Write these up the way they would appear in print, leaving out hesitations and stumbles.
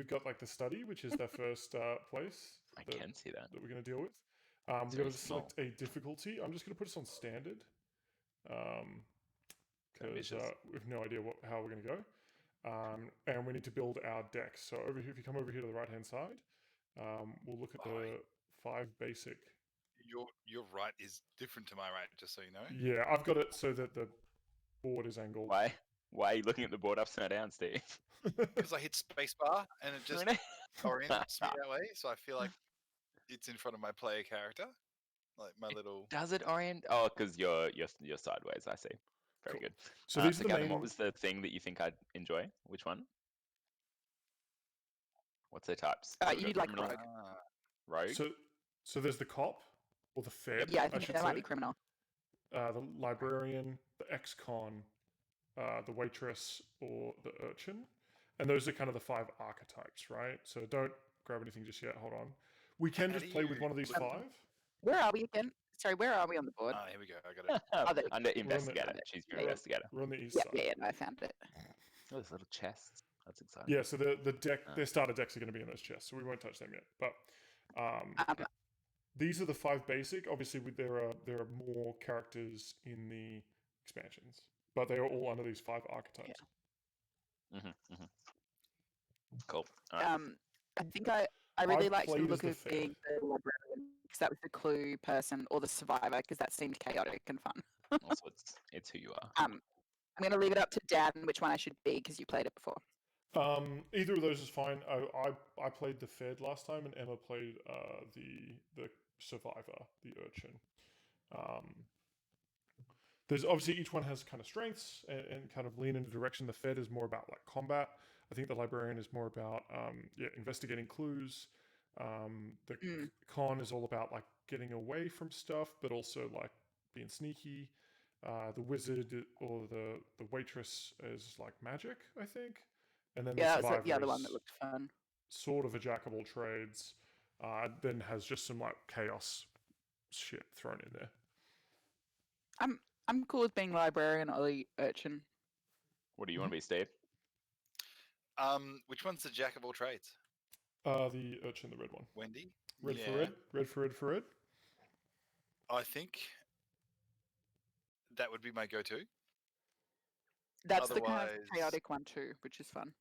we've got like the study, which is the first place I can see that. we're going to deal with. We're going to select a difficulty. I'm just going to put us on standard because we have no idea how we're going to go. And we need to build our deck. So over here, if you come over here to the right-hand side, we'll look at the 5 basic. Your right is different to my right, just so you know. Yeah, I've got it so that the board is angled. Why are you looking at the board upside down, Steve? Because I hit spacebar and it just orients me that way. So I feel like it's in front of my player character, like my little. Does it orient? Oh, because you're sideways. I see. Very Cool. good. So these are the Gavin, main. what was the thing that you think I'd enjoy? Which one? What's their types? You need like rogue. So there's the cop or the fed. Yeah, I think that might be criminal. The librarian, the ex-con, the waitress, or the urchin, and those are kind of the 5 archetypes, right? So don't grab anything just yet. Hold on. We can just play with one of these 5. Where are we again? Sorry, where are we on the board? Here we go. I got it. Under investigator. She's your investigator. We're on the east side. Yeah, I found it. Oh, there's little chests. That's exciting. Yeah, so the deck, their starter decks are going to be in those chests, so we won't touch them yet. But these are the 5 basic. Obviously, there are more characters in the expansions, but they are all under these 5 archetypes. Yeah. Cool. I think I really liked the look of being the librarian because that was the clue person or the survivor because that seemed chaotic and fun. Also, it's who you are. I'm going to leave it up to Dan which one I should be because you played it before. Either of those is fine. I played the Fed last time, and Emma played the survivor, the urchin. There's obviously each one has kind of strengths and kind of lean in a direction. The Fed is more about like combat. I think the librarian is more about investigating clues. The con is all about like getting away from stuff, but also like being sneaky. The wizard or the waitress is like magic, I think. And then the survivor the other one that looked fun. Sort of a jack of all trades. Then has just some like chaos shit thrown in there. I'm cool with being librarian or the urchin. What do you want to be, Steve? Which one's the jack of all trades? The urchin, the red one. Wendy? Red for red. I think that would be my go-to. That's the kind of chaotic one too, which is fun.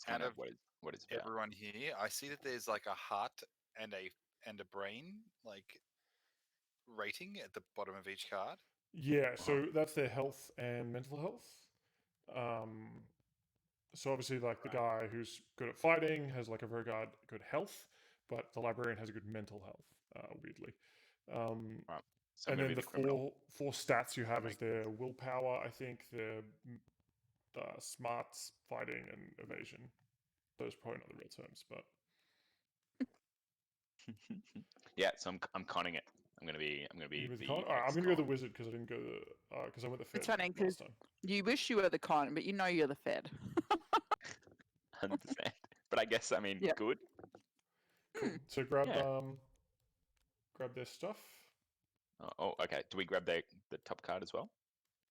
Out of what is everyone here, I see that there's like a heart and a brain like rating at the bottom of each card. Yeah, so that's their health and mental health. So obviously, like the guy who's good at fighting has like a very good health, but the librarian has a good mental health. Weirdly, Right. So and then the criminal. four stats you have is their willpower, I think, their smarts, fighting, and evasion. Those are probably not the real terms, but yeah. So I'm conning it. I'm gonna be. I'm gonna go the wizard because I didn't go because I went the Fed. It's funny because you wish you were the con, but you know you're the Fed. 100%. But I guess good. Cool. So grab their stuff. Oh, okay. Do we grab the top card as well?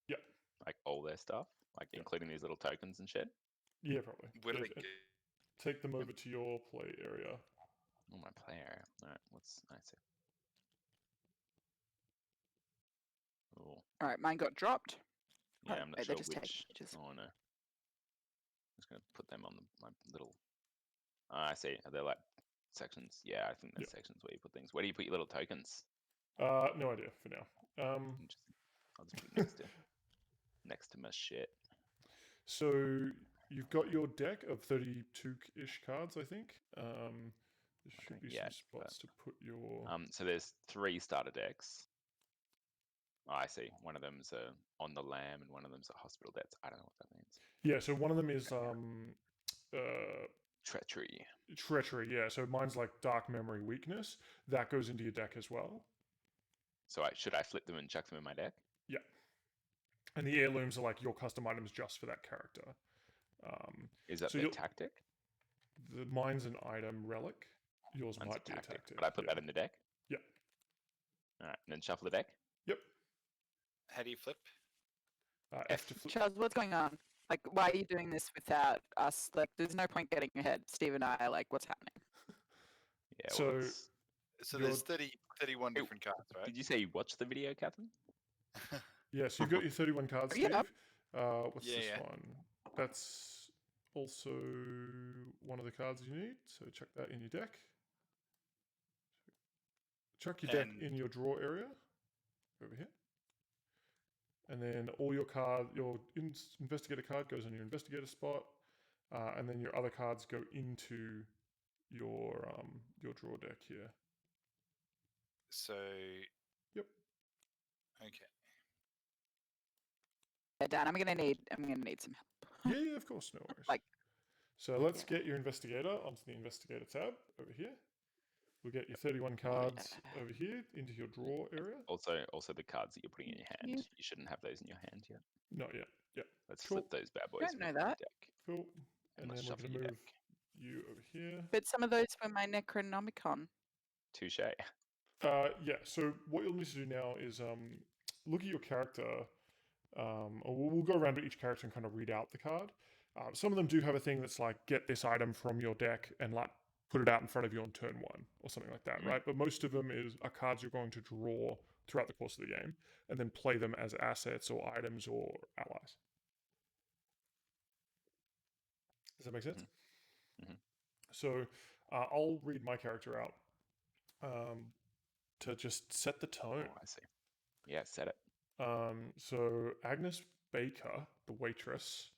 Yeah. Like all their stuff, including these little tokens and shit. Yeah, probably. Where do they take them over to your play area. Oh, my play area. All right. I see. Oh. All right, mine got dropped. Yeah, I'm not sure just which. Oh no. I'm just gonna put them on my little. I see. Are they like sections? Yeah, I think there's sections where you put things. Where do you put your little tokens? No idea for now. I'll just put next to my shit. So you've got your deck of 32-ish cards, I think. There should be some spots to put your. So there's 3 starter decks. Oh, I see. One of them's on the lam, and one of them's a hospital debts. I don't know what that means. Yeah, so one of them is treachery. Treachery, yeah. So mine's like dark memory weakness. That goes into your deck as well. So should I flip them and chuck them in my deck? Yeah. And the heirlooms are like your custom items just for that character. Is that the tactic? Mine's an item relic. Yours might be a tactic. But I put that in the deck? Yeah. All right, and then shuffle the deck? Yep. How do you flip? F to flip. Charles, what's going on? Like, why are you doing this without us? Like, there's no point getting ahead. Steve and I are like, what's happening? Yeah. So- Well, it's- So You're- there's 31 Hey, different cards, right? Did you say you watched the video, Catherine? Yes, you've got your 31 cards, Steve. Yeah. What's Yeah, this yeah. one? That's also one of the cards you need. So chuck that in your deck. Chuck your deck And- in your draw area over here. And then all your investigator card goes on your investigator spot, and then your other cards go into your draw deck here. So. Yep. Okay. Yeah, Dan, I'm gonna need some help. Yeah, of course, no worries. Like- So let's get your investigator onto the investigator tab over here. We'll get your 31 cards over here into your draw area. Also the cards that you're putting in your hand. You- You shouldn't have those in your hand yet. Not yet. Yep. Let's Cool. flip those bad boys. Don't know back in your that. Deck. Cool. And And let's then we're shuffle going to your move deck. you over here. But some of those were my Necronomicon. Touche. Yeah, so what you'll need to do now is look at your character. Or we'll go around to each character and kind of read out the card. Some of them do have a thing that's like, get this item from your deck and like put it out in front of you on turn 1 or something like that, Mhm. right? But most of them are cards you're going to draw throughout the course of the game and then play them as assets or items or allies. Does that make sense? Mhm. So I'll read my character out to just set the tone. Oh, I see. Yeah, set it. So Agnes Baker, the waitress.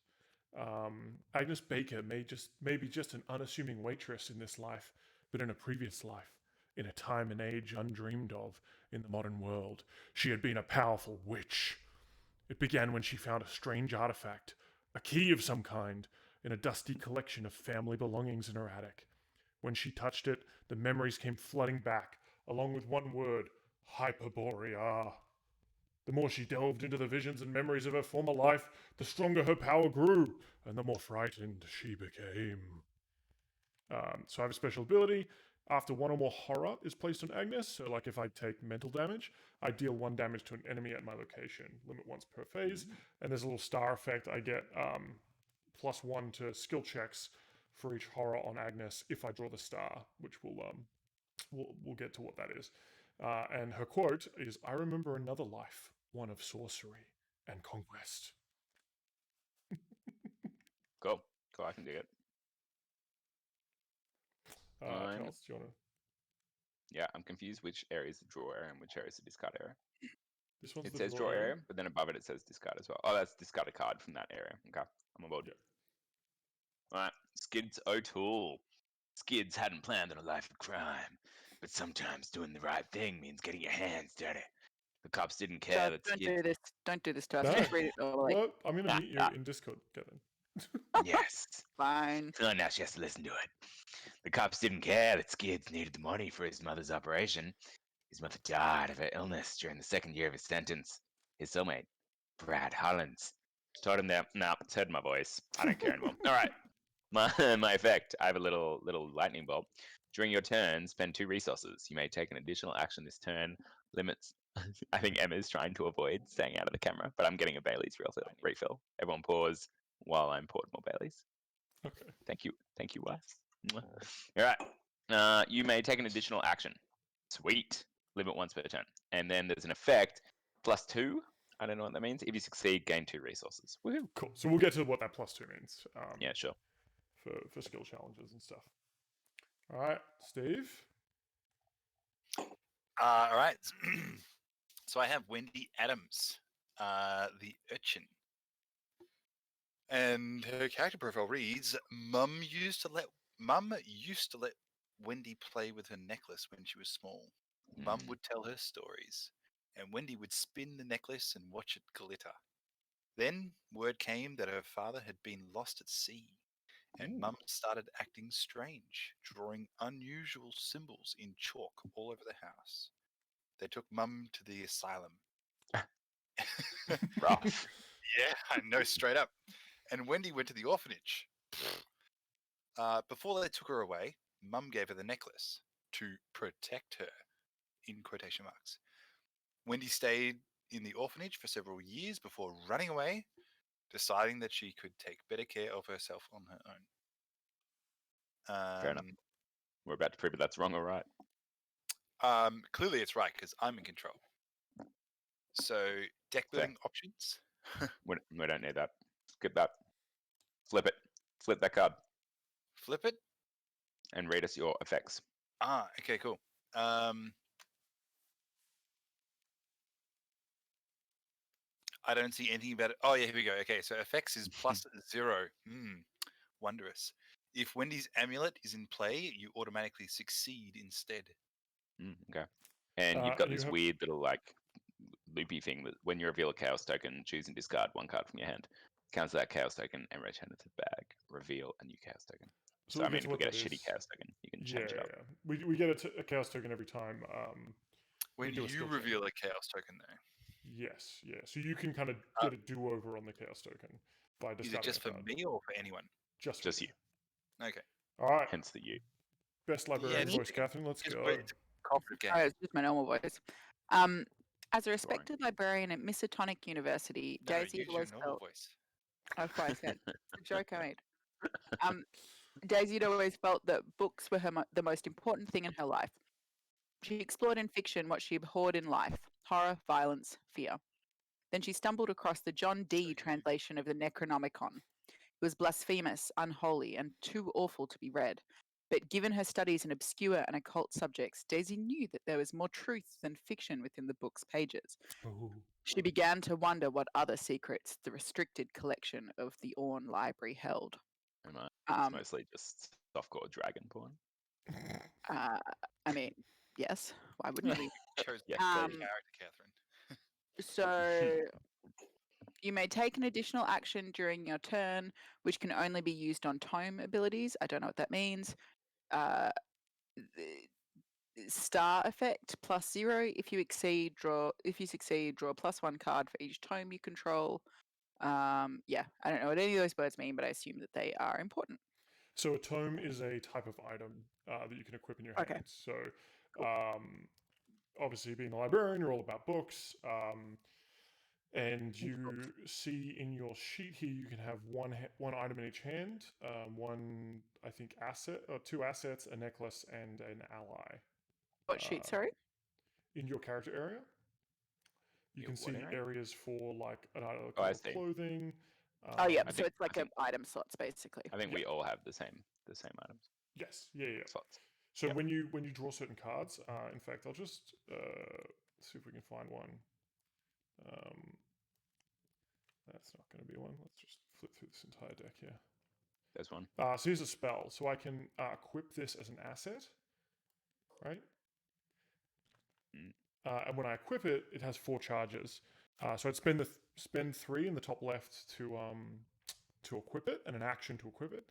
Agnes Baker may be just an unassuming waitress in this life, but in a previous life, in a time and age undreamed of in the modern world, she had been a powerful witch. It began when she found a strange artifact, a key of some kind, in a dusty collection of family belongings in her attic. When she touched it, the memories came flooding back, along with one word, Hyperborea. The more she delved into the visions and memories of her former life, the stronger her power grew, and the more frightened she became. So I have a special ability. After one or more horror is placed on Agnes, so like if I take mental damage, I deal 1 damage to an enemy at my location, limit once per phase, and there's a little star effect. I get +1 to skill checks for each horror on Agnes if I draw the star, which we'll get to what that is. And her quote is, "I remember another life, one of sorcery and conquest." Cool. I can do it. Fine. Charles, do you want to? Yeah, I'm confused which area is the draw area and which area is the discard area. This one's It the says draw area, but then above it says discard as well. Oh, that's discard a card from that area. Okay, I'm on board. Yeah. Alright, Skids O'Toole. Skids hadn't planned on a life of crime, but sometimes doing the right thing means getting your hands dirty. The cops didn't care that Don't Skids... do this. Don't do this to us. No. Just read it all. Like, Well, I'm going to meet you in Discord, Kevin. Yes. fine. Oh, now she has to listen to it. The cops didn't care that Skids needed the money for his mother's operation. His mother died of her illness during the 2nd year of his sentence. His cellmate, Brad Hollins, told him that, no, it's heard my voice. I don't care anymore. All right. My effect, I have a little lightning bolt. During your turn, spend 2 resources. You may take an additional action this turn. Limits. I think Emma's trying to avoid staying out of the camera, but I'm getting a Bailey's refill. Everyone pause while I'm poured more Bailey's. Okay. Thank you, wife. All right. You may take an additional action. Sweet. Limit once per turn. And then there's an effect, +2. I don't know what that means. If you succeed, gain 2 resources. Woohoo. Cool. So we'll get to what that +2 means. Yeah, sure. For skill challenges and stuff. All right, Steve. All right. So I have Wendy Adams, the urchin. And her character profile reads, Mum used to let Wendy play with her necklace when she was small. Mum would tell her stories, and Wendy would spin the necklace and watch it glitter. Then word came that her father had been lost at sea, and Mum started acting strange, drawing unusual symbols in chalk all over the house. They took Mum to the asylum. Rough. Yeah, I know, straight up. And Wendy went to the orphanage. Before they took her away, Mum gave her the necklace to protect her, in quotation marks. Wendy stayed in the orphanage for several years before running away deciding that she could take better care of herself on her own. Fair enough. We're about to prove if that's wrong or right. Clearly it's right because I'm in control. So deck building options. We don't need that. Skip that. Flip it. Flip that card Flip it. and read us your effects. Okay, cool. I don't see anything about it. Oh yeah, here we go. Okay, so effects is +0. Wondrous. If Wendy's amulet is in play, you automatically succeed instead. Okay. And you've got this weird little like loopy thing that when you reveal a chaos token, choose and discard one card from your hand. Cancel that chaos token and return it to the bag. Reveal a new chaos token. So I mean, if we get a shitty chaos token, you can change it up. Yeah. We get a chaos token every time. When you reveal a chaos token, though. Yes, yeah. So you can kind of get a do-over on the chaos token by discarding. Is it just for me or for anyone? Just you. Okay. All right. Hence the you. Best librarian voice, Catherine. Let's go. It's just my normal voice. As a respected librarian at Miskatonic University, Daisy always felt. That's what I said. It's a joke I made. Daisy always felt that books were the most important thing in her life. She explored in fiction what she abhorred in life: horror, violence, fear. Then she stumbled across the John Dee translation of the Necronomicon. It was blasphemous, unholy, and too awful to be read. But given her studies in obscure and occult subjects, Daisy knew that there was more truth than fiction within the book's pages. Ooh. She began to wonder what other secrets the restricted collection of the Orne Library held. It's mostly just softcore dragon porn. I mean, yes. Why wouldn't you? Chose character, Catherine. So you may take an additional action during your turn, which can only be used on tome abilities. I don't know what that means. Star effect +0. If you succeed, draw +1 card for each tome you control. Yeah, I don't know what any of those words mean, but I assume that they are important. So a tome is a type of item that you can equip in your hands. So obviously, being a librarian, you're all about books. And you see in your sheet here, you can have one item in each hand, one, I think, asset, or 2 assets, a necklace, and an ally. What sheet, sorry? In your character area. You can see areas for like an item of clothing. So it's like item slots, basically. I think we all have the same items. Yes, yeah. Slots. So when you draw certain cards, in fact, I'll just see if we can find one. That's not going to be one. Let's just flip through this entire deck here. There's one. So here's a spell. So I can equip this as an asset, right? And when I equip it, it has 4 charges. So I'd spend 3 in the top left to equip it, and an action to equip it.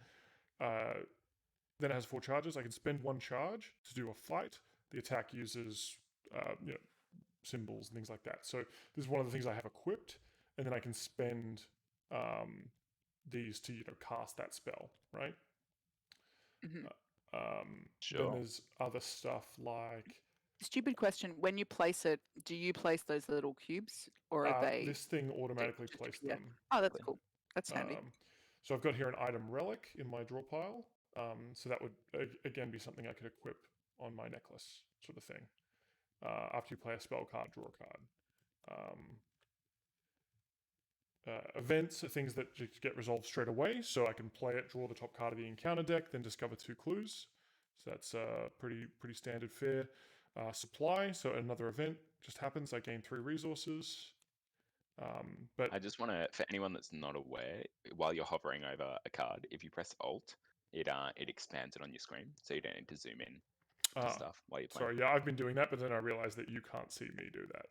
Then it has 4 charges. I can spend 1 charge to do a fight. The attack uses symbols and things like that. So this is one of the things I have equipped, and then I can spend these to cast that spell, right? Sure. Then there's other stuff like. Stupid question. When you place it, do you place those little cubes, or are they? This thing automatically places them. Oh, that's cool. That's handy. So I've got here an item relic in my draw pile. So that would again be something I could equip on my necklace, sort of thing. After you play a spell card, draw a card. Events are things that just get resolved straight away. So I can play it, draw the top card of the encounter deck, then discover 2 clues. So that's pretty standard fare. Supply, so another event just happens. I gain 3 resources. But I just want to, for anyone that's not aware, while you're hovering over a card, if you press Alt, it expands it on your screen, so you don't need to zoom in to stuff while you're playing. Sorry, yeah, I've been doing that, but then I realized that you can't see me do that.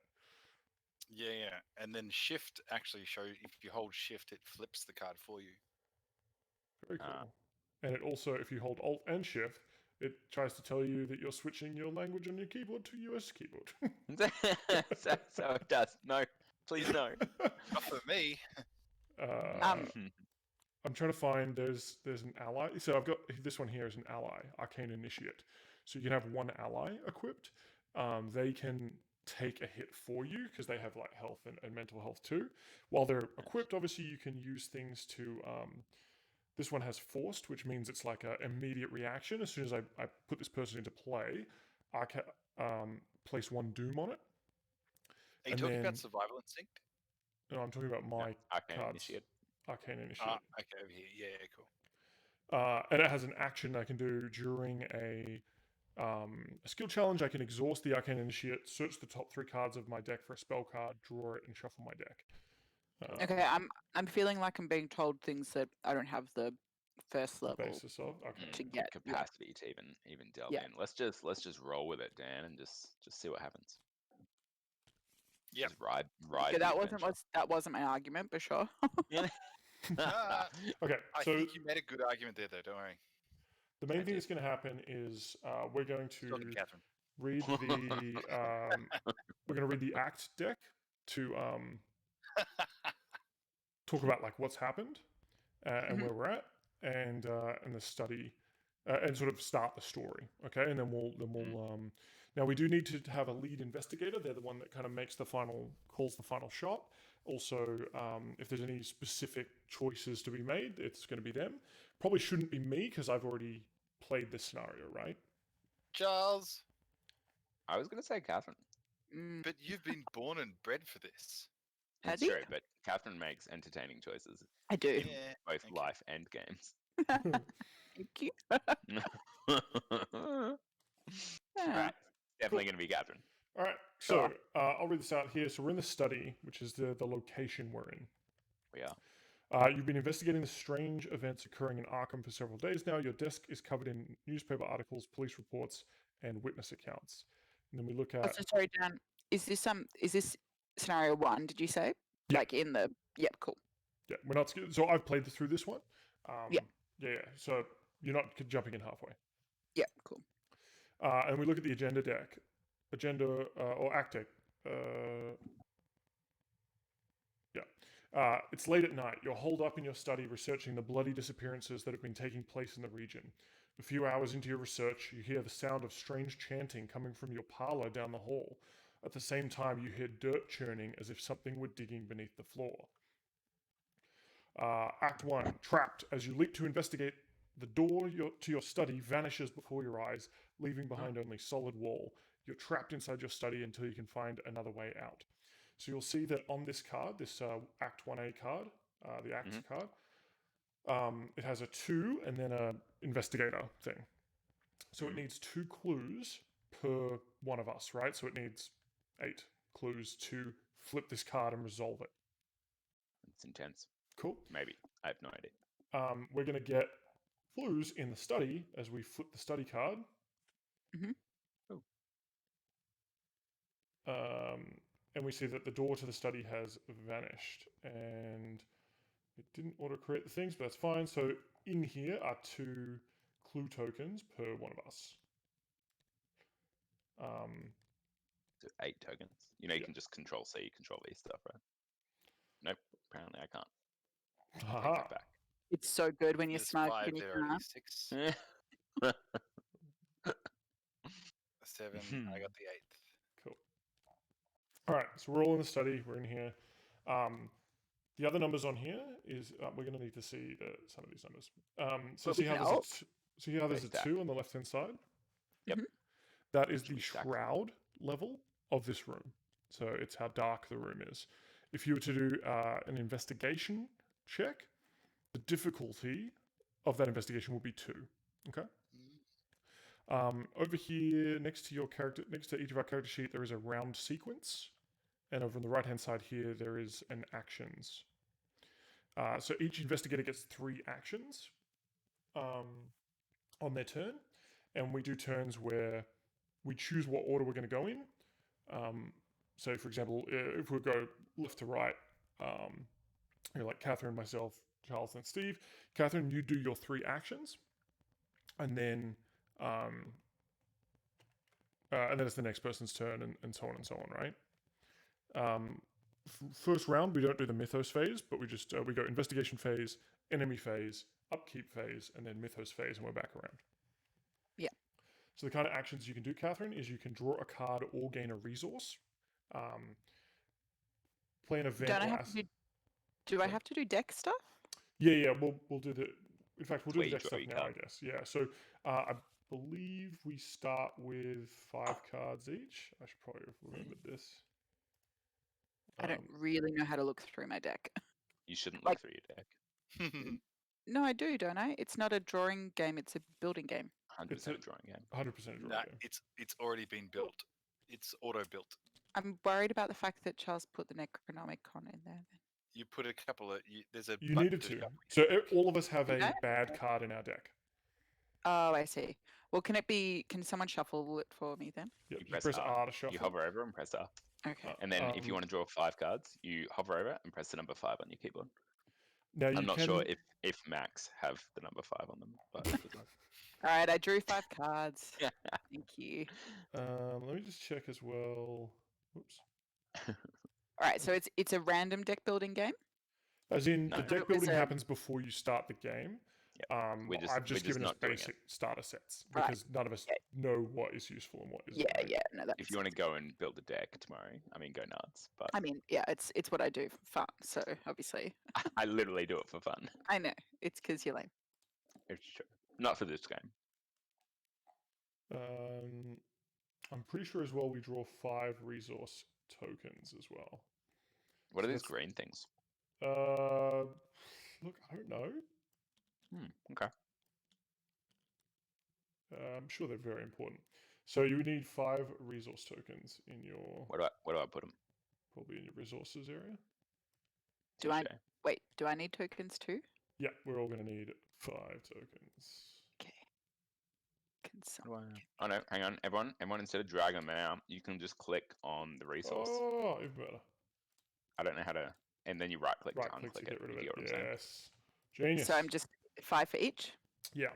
Yeah. And then Shift actually shows, if you hold Shift, it flips the card for you. Very cool. And it also, if you hold Alt and Shift, it tries to tell you that you're switching your language on your keyboard to US keyboard. so it does. No, please no. Not for me. I'm trying to find, there's an ally. So I've got, this one here is an ally, Arcane Initiate. So you can have 1 ally equipped. They can take a hit for you because they have like health and mental health too. While they're equipped, obviously you can use things to. This one has forced, which means it's like an immediate reaction. As soon as I put this person into play, I can place 1 doom on it. Are you talking about survival instinct? No, I'm talking about my Arcane cards. Initiate. Arcane Initiate. Okay, over here. Yeah, cool. And it has an action I can do during a skill challenge. I can exhaust the Arcane Initiate, search the top 3 cards of my deck for a spell card, draw it, and shuffle my deck. Okay, I'm feeling like I'm being told things that I don't have the first level basis of to get. Capacity to even delve in. Let's just roll with it, Dan, and just see what happens. Yeah. Just ride. Okay, that wasn't my argument, but sure. Yeah. Okay, I so think you made a good argument there, though. Don't worry. the main thing that's going to happen is we're going to Talking to Catherine. read the we're going to read the Act deck to talk about like what's happened and where we're at, and the study, and sort of start the story. Okay, and then we'll now we do need to have a lead investigator. They're the one that kind of calls the final shot. Also, if there's any specific choices to be made, it's going to be them. Probably shouldn't be me because I've already played this scenario, right? Charles. I was going to say Catherine. But you've been born and bred for this. That's true, but Catherine makes entertaining choices. I do. Yeah, both life and games. Thank you. Right. Definitely going to be Catherine. All right, so I'll read this out here. So we're in the study, which is the location we're in. We are. You've been investigating the strange events occurring in Arkham for several days now. Your desk is covered in newspaper articles, police reports, and witness accounts. And then we look at. So sorry, Dan. Is this scenario 1? Did you say? Yeah. Like in the? Yep. Cool. Yeah, we're not. So I've played through this one. Yeah. Yeah. So you're not jumping in halfway. Yeah. Cool. And we look at the agenda deck. Or act deck. It's late at night. You're holed up in your study researching the bloody disappearances that have been taking place in the region. A few hours into your research, you hear the sound of strange chanting coming from your parlor down the hall. At the same time, you hear dirt churning as if something were digging beneath the floor. Act 1. Trapped. As you leap to investigate, the door to your study vanishes before your eyes, leaving behind only solid wall. You're trapped inside your study until you can find another way out. So you'll see that on this card, this Act 1A card, the Acts card, it has a 2 and then a investigator thing. So it needs 2 clues per one of us, right? So it needs 8 clues to flip this card and resolve it. It's intense. Cool. Maybe. I have no idea. We're going to get clues in the study as we flip the study card. And we see that the door to the study has vanished, and it didn't auto-create the things, but that's fine. So in here are 2 clue tokens per one of us. So 8 tokens. You can just Control C, Control V stuff, right? Nope. Apparently I can't. Haha. Take that back. It's so good when you're There's smart. 5 and you there, can't. already 6. 7. I got the 8th. Cool. All right, so we're all in the study. We're in here. The other numbers on here is we're going to need to see some of these numbers. So see how there's a 2 on the left-hand side? Yep. That is the shroud level of this room. So it's how dark the room is. If you were to do an investigation check, the difficulty of that investigation will be 2. Okay. Over here, next to each of our character sheet, there is a round sequence, and over on the right-hand side here, there is an actions. So each investigator gets 3 actions on their turn, and we do turns where we choose what order we're going to go in. So, for example, if we go left to right, like Catherine, myself, Charles, and Steve. Catherine, you do your 3 actions, and then it's the next person's turn, and so on and so on, right? First round, we don't do the Mythos phase, but we just we go investigation phase, enemy phase, upkeep phase, and then Mythos phase, and we're back around. Yeah. So the kind of actions you can do, Catherine, is you can draw a card or gain a resource. Play an event. Don't I have to do? Do I have to do deck stuff? Yeah. We'll do the. In fact, we'll do Where the you deck draw stuff your now, I card. guess. Yeah. So I believe we start with 5 cards each. I should probably have remembered this. I don't really know how to look through my deck. You shouldn't look through your deck. No, I do, don't I? It's not a drawing game; it's a building game. 100% It's a drawing game. 100% drawing Nah, game. it's already been built. It's auto-built. I'm worried about the fact that Charles put the Necronomicon in there. Then. You put a couple of... there's a You button needed to. shuffle. So all of us have Okay. a bad card in our deck. Oh, I see. Well, can it be? Can someone shuffle it for me then? Yep, You just press press R to shuffle. You hover over and press R. Okay. And then if you want to draw 5 cards, you hover over it and press the number 5 on your keyboard. Now I'm not sure if Macs have the number 5 on them, but it does. All right, I drew 5 cards. Thank you. Let me just check as well. Whoops. All right, so it's a random deck building game. As in, No. the deck building happens before you start the game. Yep. I've just given us not doing it. basic starter sets Right. because none of us know what is useful and what isn't. Yeah, right? yeah. No, that If you want to go and build a deck tomorrow, I mean, go nuts. But I mean, yeah, it's what I do for fun. So obviously, I literally do it for fun. I know it's because you're lame. It's true. Not for this game. I'm pretty sure as well we draw 5 resource tokens as well. What So are these that's- green things? Look, I don't know. Okay. I'm sure they're very important. So you would need 5 resource tokens in your Where do I put them? probably in your resources area. Do I need tokens too? Yeah, we're all going to need 5 tokens. Okay. Can someone? Oh no, hang on, everyone, instead of dragging them out, you can just click on the resource. Oh, even better. I don't know how to, and then you right click to Right click unclick to get rid of if you it. get what I'm saying. Yes. Genius. So I'm just 5 for each. Yeah.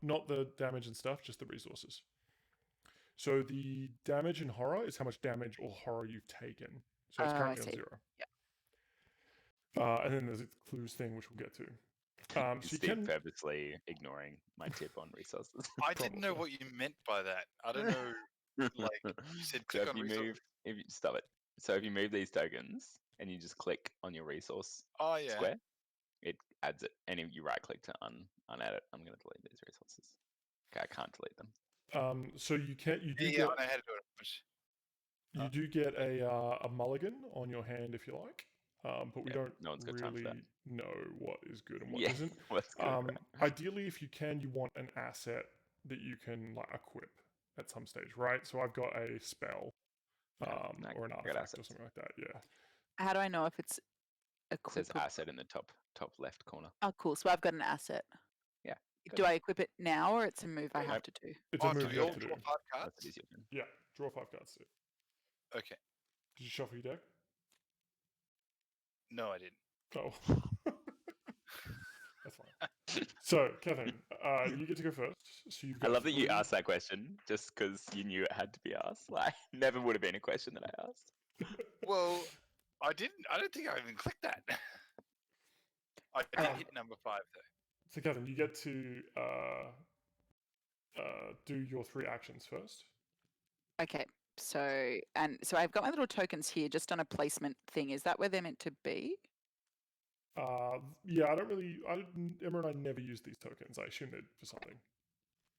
Not the damage and stuff, just the resources. So the damage and horror is how much damage or horror you've taken. So it's I currently on see. 0. Yeah. And then there's a clues thing which we'll get to. So you Steve can purposely ignoring my tip on resources. I didn't know what you meant by that. I don't know. Like, you said click So on resource. stop it. So if you move these tokens and you just click on your resource Oh, yeah. square, it adds it. And if you right click to unedit, I'm going to delete these resources. Okay, I can't delete them. So you can you do Yeah, get I know how to do it. you do get a mulligan on your hand if you like. But we don't no one's got time for really that. know what is good and what Yeah, isn't. what's good, right? Ideally, if you can, you want an asset that you can like equip at some stage, right? So I've got a spell, or an artifact or something like that. Yeah. How do I know if it's It says equipable? asset in the top left corner. Oh, cool. So I've got an asset. Yeah. Do I equip it now, or it's a move I Yeah, have to do? It's Oh, a do move we you all have to do. draw 5 cards? That's easier. Yeah. Draw 5 cards. Steve. Okay. Did you shuffle your deck? No, I didn't. Oh. That's fine. So, Kevin, you get to go first. So you've I got love that you 3 asked that question just because you knew it had to be asked. Like, never would have been a question that I asked. Well, I didn't. I don't think I even clicked that. I did hit number 5 though. So, Kevin, you get to do your 3 actions first. Okay. So I've got my little tokens here, just on a placement thing. Is that where they're meant to be? Yeah, Emma and I never use these tokens. I assume they're for something.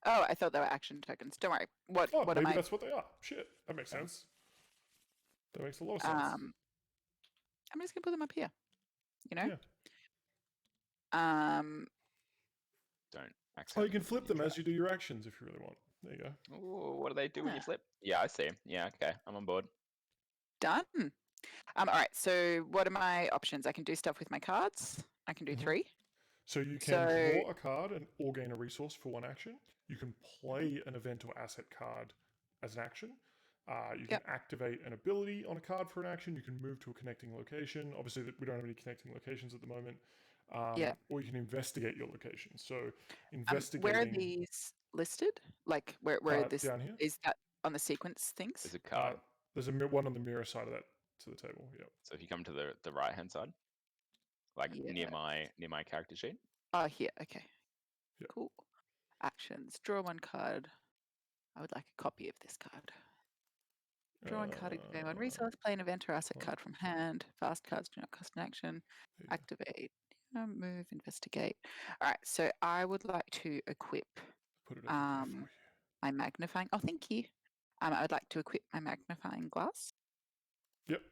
Oh, I thought they were action tokens. Don't worry. What Maybe am I? that's what they are. Shit, that makes sense. That makes a lot of sense. I'm just gonna put them up here. You know. Yeah. Don't Oh, accept you can flip them as you do your actions if you really want. There you go. Ooh, what do they do when you flip? Yeah, I see. Yeah, okay. I'm on board. Done. All right. So what are my options? I can do stuff with my cards. I can do 3. So you can draw a card or gain a resource for 1 action. You can play an event or asset card as an action. You can activate an ability on a card for an action. You can move to a connecting location. Obviously, we don't have any connecting locations at the moment. Or you can investigate your location. So investigating. Where are these listed? Like where this down here? is that on the sequence things? There's a card. There's one on the mirror side of that to the table. Yeah. So if you come to the right hand side, like near my character sheet. Oh, here. Okay. Yeah. Cool. Actions. Draw 1 card. I would like a copy of this card. Draw one card activate one resource, play an event or asset card from hand. Fast cards do not cost an action. Activate, move, investigate. All right, so I would like to equip Put it over here for you. my magnifying. Oh, thank you. I would like to equip my magnifying glass. Yep.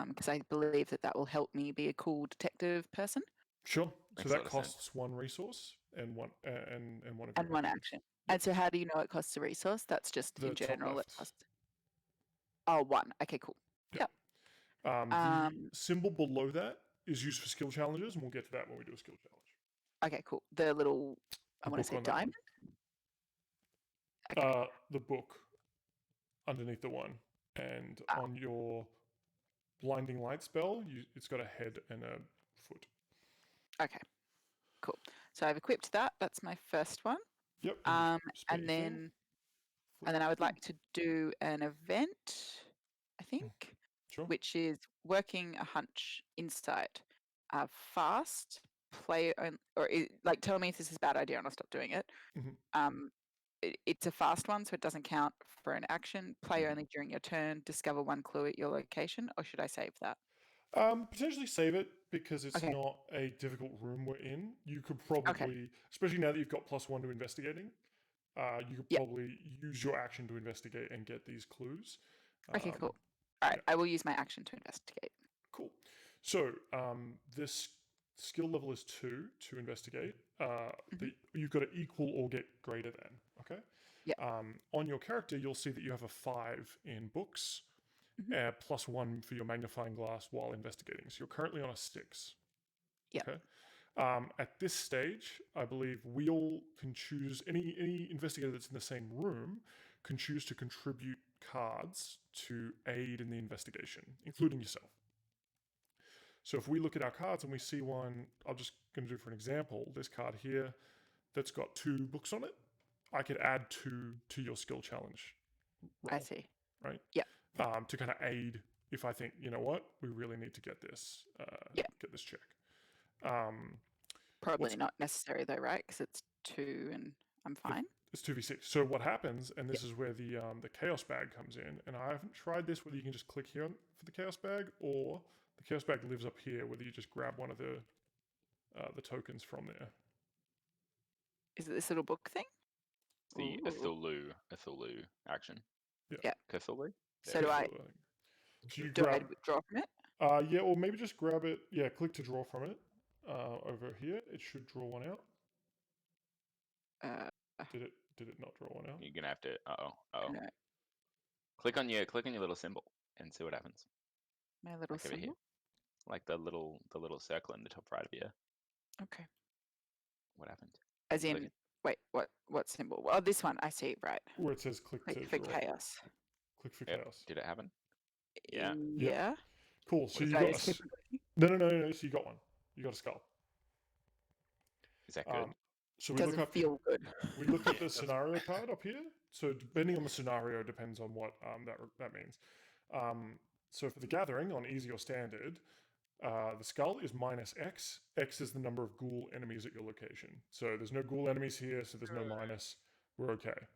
Because I believe that will help me be a cool detective person. Sure. Makes So a that lot of sense. costs one resource and one and one of And your one actions. action. Yep. And so how do you know it costs a resource? That's just The in top general it left. costs. Oh, one. Okay, cool. Yep. The symbol below that is used for skill challenges, and we'll get to that when we do a skill challenge. Okay, cool. The little, I The want to book say on that one. diamond. The book underneath the one, and Ah. on your blinding light spell, it's got a head and a foot. Okay, cool. So I've equipped that. That's my first one. Yep. And split your thing. then I would like to do an event, I think, Sure. which is working a hunch insight. Fast play like tell me if this is a bad idea and I'll stop doing it. It's a fast one, so it doesn't count for an action. Play only during your turn. Discover one clue at your location, or should I save that? Potentially save it because it's Okay. not a difficult room we're in. You could probably, especially now that you've got +1 to investigating, you could probably use your action to investigate and get these clues. Okay, cool. All right, I will use my action to investigate. Cool. So this skill level is 2 to investigate. You've got to equal or get greater than. Okay. Yeah. On your character, you'll see that you have a 5 in books, +1 for your magnifying glass while investigating. So you're currently on a 6. Yeah. Okay. At this stage, I believe we all can choose any investigator that's in the same room can choose to contribute cards to aid in the investigation, including yourself. So if we look at our cards and we see one, I'm just going to do for an example, this card here that's got 2 books on it, I could add 2 to your skill challenge roll, I see. right? Yeah. To kind of aid if I think, you know what, we really need to get this, get this check. Probably not necessary though, right? Because it's 2 and I'm fine. It's 2v6. So what happens, and this is where the chaos bag comes in, and I haven't tried this, whether you can just click here for the chaos bag, or the chaos bag lives up here, whether you just grab one of the tokens from there. Is it this little book thing? The Cthulhu action. Yeah. Cthulhu? So do I So you do I grab, withdraw from it? yeah, or maybe just grab it. Yeah, click to draw from it. Over here, it should draw one out. Did it not draw one out? You're gonna have to. No. Click on your little symbol and see what happens. My little Like over here, symbol? like the little circle in the top right of you. Okay. What happened? As Click in, it. wait, what symbol? Oh, this one. I see. Right. Where it says click to Click for draw. chaos. Click for Yep. chaos. Did it happen? Yeah. Yeah. Cool. So you Did I got just a, keep no. So you got one. You got a skull. Is that good? So It we look doesn't up. feel good. We look at the doesn't. scenario card up here. So depending on the scenario, depends on what that means. So for the gathering on easy or standard, the skull is -X. X is the number of ghoul enemies at your location. So there's no ghoul enemies here, so there's no minus. We're okay.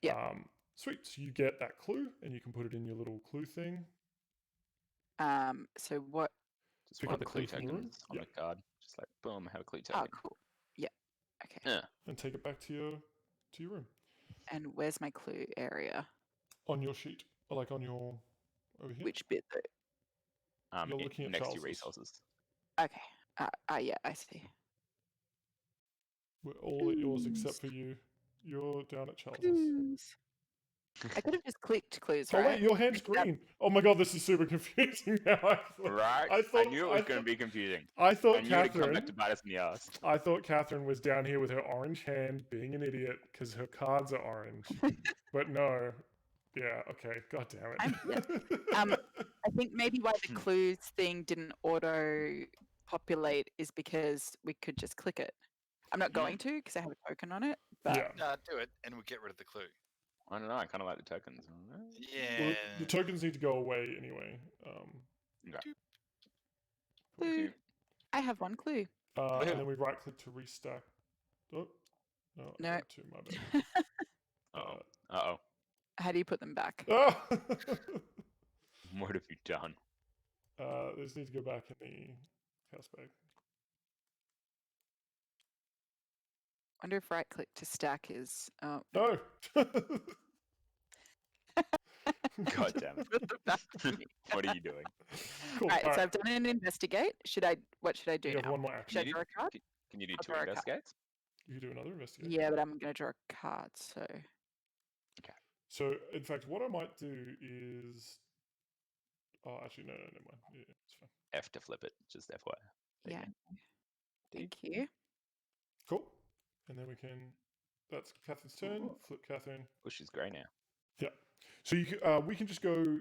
Yeah. Sweet. So you get that clue, and you can put it in your little clue thing. So what? Just pick one up of the the clue clue from the room. tokens on the card. Just like boom, have a clue Oh, token. cool. Yeah. Okay. Yeah. And take it back to your room. And where's my clue area? On your sheet, or like on your over here. Which bit though? You're looking at next to your Charles's. resources. Okay. Yeah, I see. We're all at yours except for you. You're down at Charles's. Clues. I could have just clicked clues, Oh right? wait, your hand's green. Oh my god, this is super confusing now. Right? I knew it was going to be confusing. I thought I knew it'd come Catherine. back to bite us in the ass. I thought Catherine was down here with her orange hand, being an idiot because her cards are orange. But no. Yeah. Okay. God damn it. I think maybe why the clues thing didn't auto populate is because we could just click it. I'm not going to because I have a token on it. But Yeah. No, do it, and we'll get rid of the clue. I don't know. I kind of like the tokens. Yeah. Well, the tokens need to go away anyway. Okay. clue. I have one clue. And then we right click to restack. Oh, no. No. Too, my bad. Uh-oh. How do you put them back? Oh! What have you done? They just need to go back in the house bag. Wonder if right click to stack is. Oh, No! God damn it. put them back to me. What are you doing? Cool. Right, so alright. I've done an investigate. What should I do You have now? one more Should I action. draw a card? Can you do I'll 2 draw a card. investigates? You can do another investigation. Yeah, but I'm going to draw a card. So So, in fact, what I might do is... Oh, actually, no, never mind. Yeah, it's fine. F to flip it, just FYI. There you yeah, go. thank you. Cool. And then we can... That's Catherine's turn. Flip Catherine. Bush is grey now. Yeah. So we can just go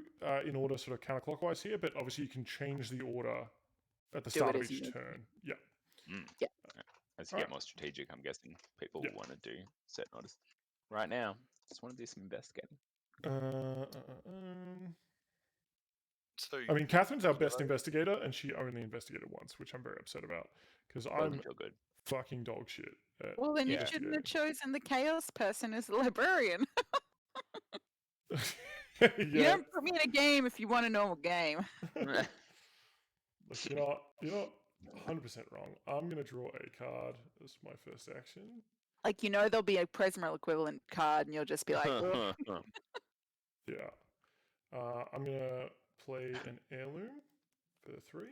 in order sort of counterclockwise here, but obviously you can change the order at the Do start it of as you each need. turn. Yeah. Yeah. As you Alright. get more strategic, I'm guessing people Yeah. will want to do certain orders. Right now, just want to do some investigating. So I mean, Catherine's our best Yellow. investigator, and she only investigated once, which I'm very upset about because Doesn't I'm feel good. fucking dog shit. At Well, then you Yeah. shouldn't have chosen the chaos person as the librarian. yeah. You don't put me in a game if you want a normal game. Look, you're not 100% wrong. I'm gonna draw a card as my first action. Like, there'll be a Presmal equivalent card, and you'll just be like, "Ugh." Yeah. I'm gonna play an heirloom for 3.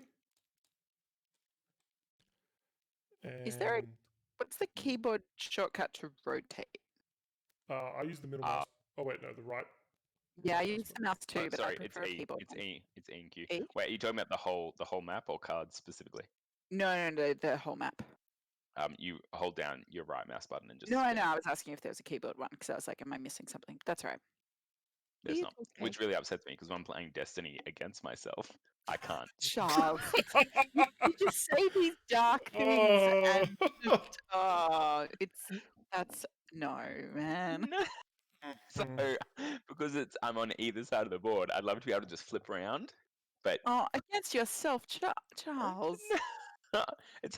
Is there a- And, what's the keyboard shortcut to rotate? I use the middle mouse. Oh wait, no, the right. Yeah, I mouse use button. the mouse too, Oh, but sorry, I it's prefer a E. keyboard. It's one. E. It's E and Q. E? Wait, are you talking about the whole map or cards specifically? No, the whole map. You hold down your right mouse button and just. No, I spin. know. I was asking if there was a keyboard one because I was like, am I missing something? That's all right. There's It's not, okay. which really upsets me because when I'm playing Destiny against myself, I can't. Charles, you just say these dark things and just, that's no, man. No. So because I'm on either side of the board, I'd love to be able to just flip around, but Oh, against yourself, Charles. it's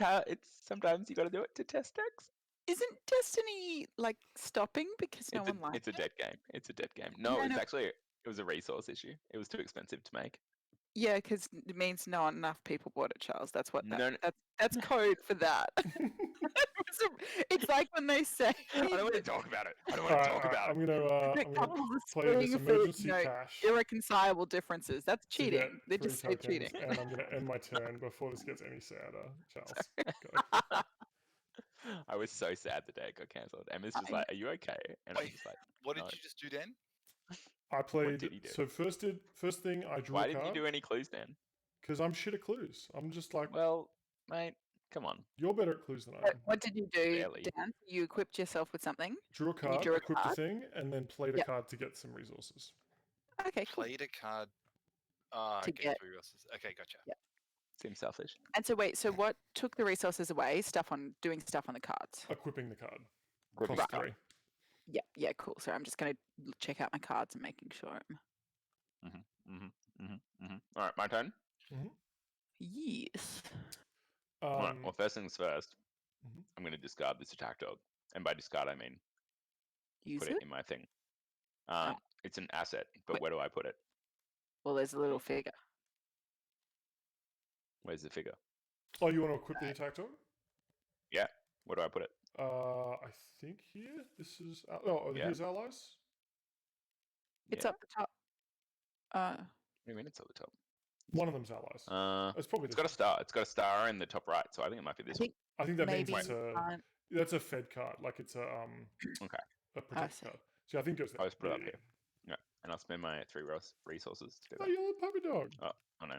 sometimes you got to do it to test decks. Isn't Destiny like stopping because no one likes It's a it? dead game. It's a dead game. No, No, it's no. actually it was a resource issue. It was too expensive to make. Yeah, because it means not enough people bought it, Charles. That's what No, that's code for that. It's like when they say I don't want to talk about it. I don't want to talk about I'm it. gonna couples are play this splitting for, emergency cash irreconcilable differences. That's to get cheating. They 3 just say tokens, cheating. and I'm gonna end my turn before this gets any sadder. Charles, go. I was so sad the day it got cancelled. Emma's just like, "Are you okay?" And I'm Wait, just like, what did "No." you just do then? I played. did he do? So first thing I drew Why a didn't you card do any clues then? because I'm shit at clues. I'm just like Well, mate, come on. you're better at clues than I am. What did you do, Barely. Dan? You equipped yourself with something? Drew a and you card, drew a equipped card? a thing, and then played a Yep. card to get some resources. Okay, cool. Played a card. To Okay, get- 3 resources. Okay, gotcha. Yeah. Seems selfish. And so wait, so what took the resources away? Doing stuff on the cards. Equipping the card. Equipping Cost the card. 3. Yeah, cool. So I'm just gonna check out my cards and making sure. All right, my turn. Yes. All right. Well, first things first. Mhm. I'm going to discard this attack dog, and by discard I mean Use put it. it in my thing. Ah. It's an asset, but Wait. where do I put it? Well, there's a little figure. Where's the figure? Oh, you want to equip the attack dog? Where do I put it? I think here. This is. Yeah. Here's allies. It's Yeah. up the top. What do you mean it's at the top? One of them's allies. It's probably. It's got a star. It's got a star in the top right, so I think it might be this one. I think that means Maybe it's a. can't- That's a Fed card. Like it's a Okay. A protect see. card. So I think it goes there. I'll just put it up Yeah, here. Yeah, and I'll spend my 3 resources to do Oh, that. you little puppy dog. Oh no.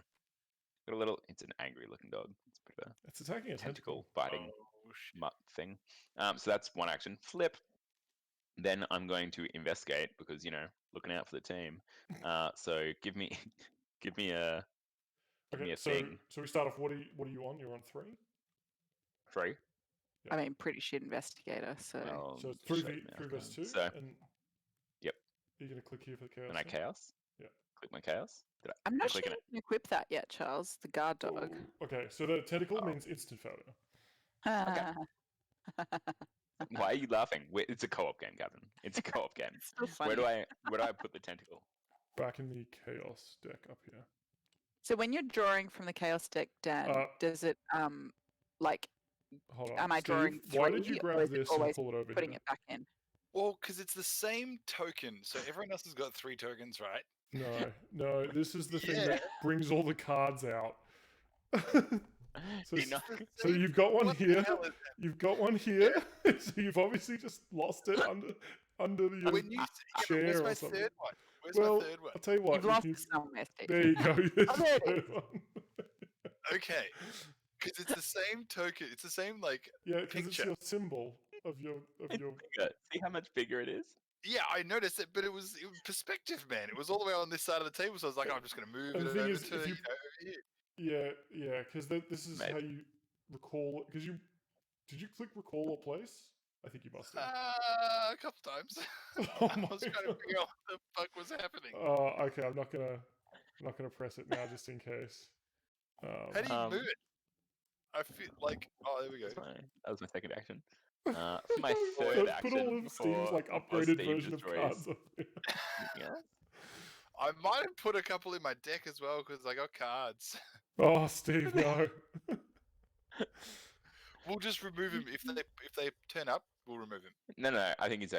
Got a little. It's an angry looking dog. It's a bit of a It's attacking a tentacle tentacle. biting Oh, shit. mutt thing. So that's one action. Flip. Then I'm going to investigate because looking out for the team. So give me give me a Okay, a so thing. we start off. What are you on? You're on 3. 3. I mean, pretty shit investigator. So Well, So it's shut 3 your mouth, 3 versus 2. man. So And Yep. You're gonna click here for the chaos. and I thing? chaos. Yeah. Click my chaos. Did I'm I not click sure on you can equip that yet, Charles. The guard dog. Ooh, okay, so the tentacle Oh. means instant failure. Why are you laughing? It's a co-op game, Captain. It's a co-op game. It's still funny. Where do I put the tentacle? Back in the chaos deck up here. So when you're drawing from the chaos deck, Dan, does it like? Hold on. Am I Steve, drawing why 3, did you or grab is it this and always pull it over putting here? it back in? Well, because it's the same token, so everyone else has got 3 tokens, right? No, this is the thing that brings all the cards out. So you've got one here. You've got one here. So you've obviously just lost it under the chair or something. Third one? Where's Well, my third one? I'll tell you what. You've lost it somewhere, Steve. There you go. There's Oh, there the it third one. Okay, because it's the same token. It's the same Yeah, because it's picture. your symbol of your. See how much bigger it is? Yeah, I noticed it, but it was perspective, man. It was all the way on this side of the table, so I was like, I'm just going to move And it the thing over is, to if you- over here. Yeah, because this is how you recall. Because did you click recall or place? I think you must have. A couple times. Oh I was trying to figure out what the fuck was happening. Okay. I'm not gonna press it now, just in case. How do you move it? I feel like, there we go. That was my second action. For my third action, put all of Steve's like upgraded version of cards up there. Yeah. I might have put a couple in my deck as well because I got cards. Oh, Steve, no. We'll just remove him if they turn up. We'll remove him. No. I think he's.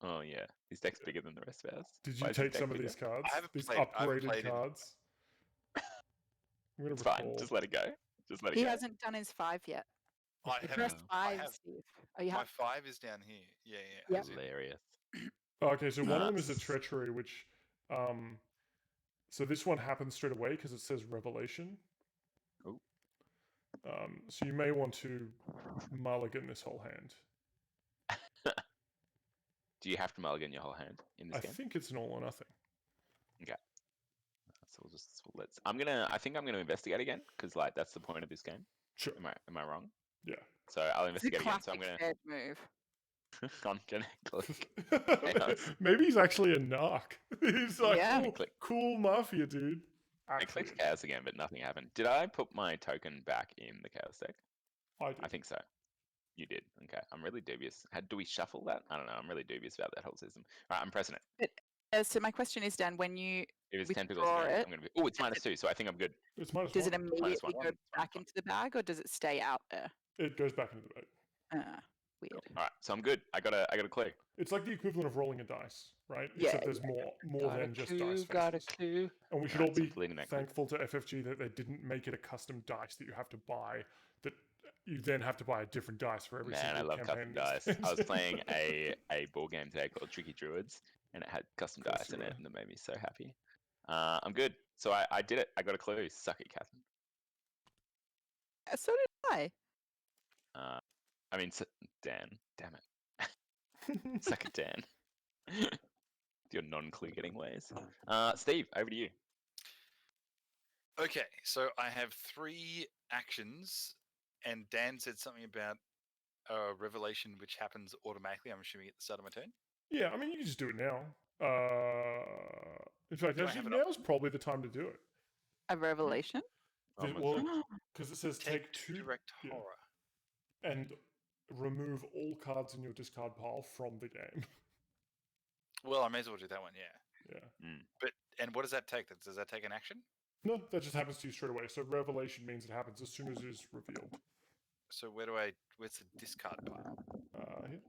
Oh yeah, his deck's bigger than the rest of ours. Did you take some of these cards? I haven't These played- I haven't upgraded played it. cards? I'm gonna It's fine. recall. Just let it go. Just let it He go. hasn't done his 5 yet. I You have. pressed I 5, have. Steve. Oh, you My have. 5 is down here. Yeah. Yep. As in- Hilarious. Okay, so one of them is a Nuts. treachery, which, so this one happens straight away because it says revelation. Oh. So you may want to mulligan this whole hand. Do you have to mulligan your whole hand in this I game? think it's an all or nothing. Okay. So let's. I think I'm gonna investigate again because that's the point of this game. Sure. Am I wrong? Yeah. So I'll It's a investigate again. So I'm classic gonna. Fed move. I'm gonna click. Maybe he's actually a narc. He's like, Yeah. cool mafia dude. I clicked chaos again, but nothing happened. Did I put my token back in the chaos deck? I did. I think so. You did. Okay. I'm really dubious. Do we shuffle that? I don't know. I'm really dubious about that whole system. All right, I'm pressing it. So my question is, Dan, when you If it's tentacles, withdraw again, it, I'm gonna be. Oh, it's -2, so I think I'm good. It's minus does it one. immediately -1, go it's back fine. into the bag, or does it stay out there? It goes back into the bag. Weird. All right, so I'm good. I got a clue. It's like the equivalent of rolling a dice, right? Yeah, Except there's more than just dice Got a faces. clue. And we should Alright, all so be completing that clue. thankful to FFG that they didn't make it a custom dice that you have to buy. That you then have to buy a different dice for every Man, single I love campaign. custom dice. I was playing a board game today called Tricky Druids, and it had custom Of course dice you in it, were. and it made me so happy. I'm good. So I did it. I got a clue. Suck it, Catherine. So did I. Dan. Damn it. Suck it, Dan. Your non-clue getting ways. Steve, over to you. Okay, so I have 3 actions, and Dan said something about a revelation which happens automatically. I'm assuming at the start of my turn. Yeah, I mean, you can just do it now. In fact, Do I actually, have an now's probably the time to do it. A revelation? Because it says take 2 direct yeah, horror. and remove all cards in your discard pile from the game. Well, I may as well do that one. Yeah. Yeah. And what does that take? Does that take an action? No, that just happens to you straight away. So revelation means it happens as soon as it is revealed. So where's the discard pile? Here.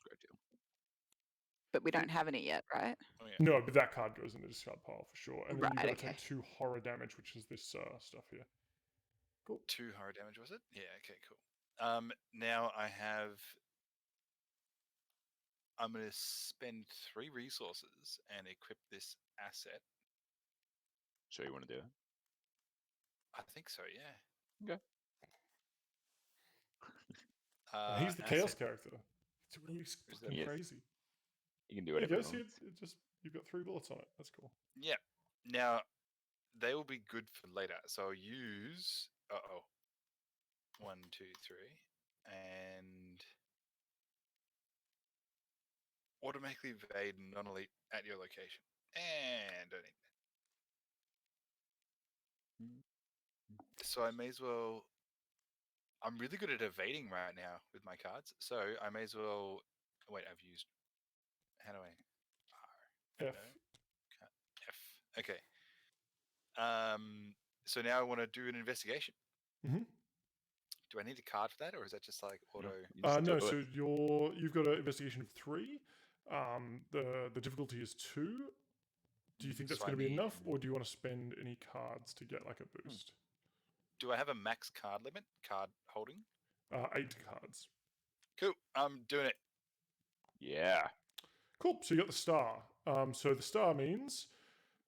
Great deal. But we don't have any yet, right? Oh, yeah. No, but that card goes in the discard pile for sure. And then you Right, got to okay. take 2 horror damage, which is this stuff here. Cool. 2 horror damage, was it? Yeah. Okay. Cool. Now I'm going to spend 3 resources and equip this asset. Sure you want to do it? I think so. Yeah. Okay. He's the chaos character. It's really fucking Yes. crazy. You can do There you whatever. go. See, it just you've got 3 bullets on it. That's cool. Yeah. Now, they will be good for later. So I'll use. 1, 2, 3, and automatically evade non-elite at your location. And don't need that. So I may as well. I'm really good at evading right now with my cards, so I may as well. Wait, I've used. How do I? R. F. No. F. Okay. So now I want to do an investigation. Mm-hmm. Do I need a card for that, or is that just like auto? You just No, do so it. you've got an investigation of 3. The difficulty is 2. Do you think that's So I going to be need- enough, or do you want to spend any cards to get like a boost? Do I have a max card limit? Card holding? 8 cards. Cool. I'm doing it. Yeah. Cool. So you got the star. So the star means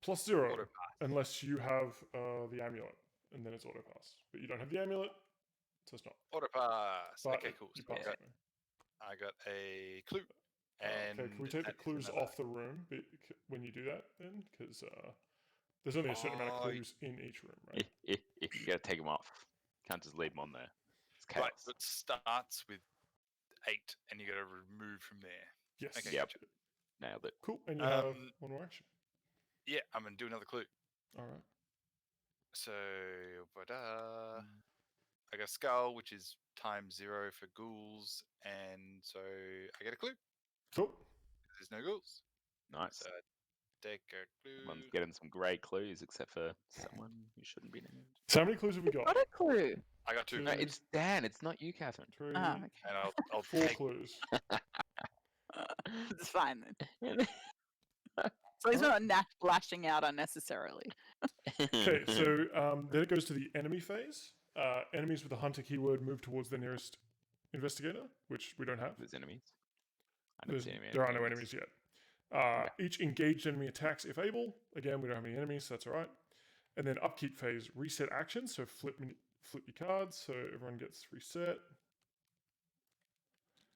+0 Auto pass. unless you have the amulet, and then it's auto pass. But you don't have the amulet, so it's not. Auto pass. But Okay, cool. You So pass I anyway. got a clue. And Okay, can we take the that is clues another- off the room when you do that then? Because there's only a certain amount of Oh, clues in each room, right? You gotta take them off. Can't just leave them on there. It's chaos. Right, so it starts with 8, and you got to remove from there. Yes. Okay, Yep. gotcha. Nailed it. Cool. And you have Um, one more action. Yeah, I'm gonna do another clue. All right. So, I got skull, which is ×0 for ghouls, and so I get a clue. Cool. There's no ghouls. Nice. So take a clue. Everyone's getting some great clues, except for someone who shouldn't be named. So how many clues have we got? Got a clue. I got 2, No, it's Dan. It's not you, Catherine. 3, Oh, okay. and I'll 4 take. clues. It's fine then. So he's not lashing out unnecessarily. Okay, so then it goes to the enemy phase. Enemies with the hunter keyword move towards the nearest investigator, which we don't have. There's enemies. I don't see any There are no enemies yet. Each engaged enemy attacks if able. Again, we don't have any enemies, so that's all right. And then upkeep phase, reset actions. So flip your cards, so everyone gets reset.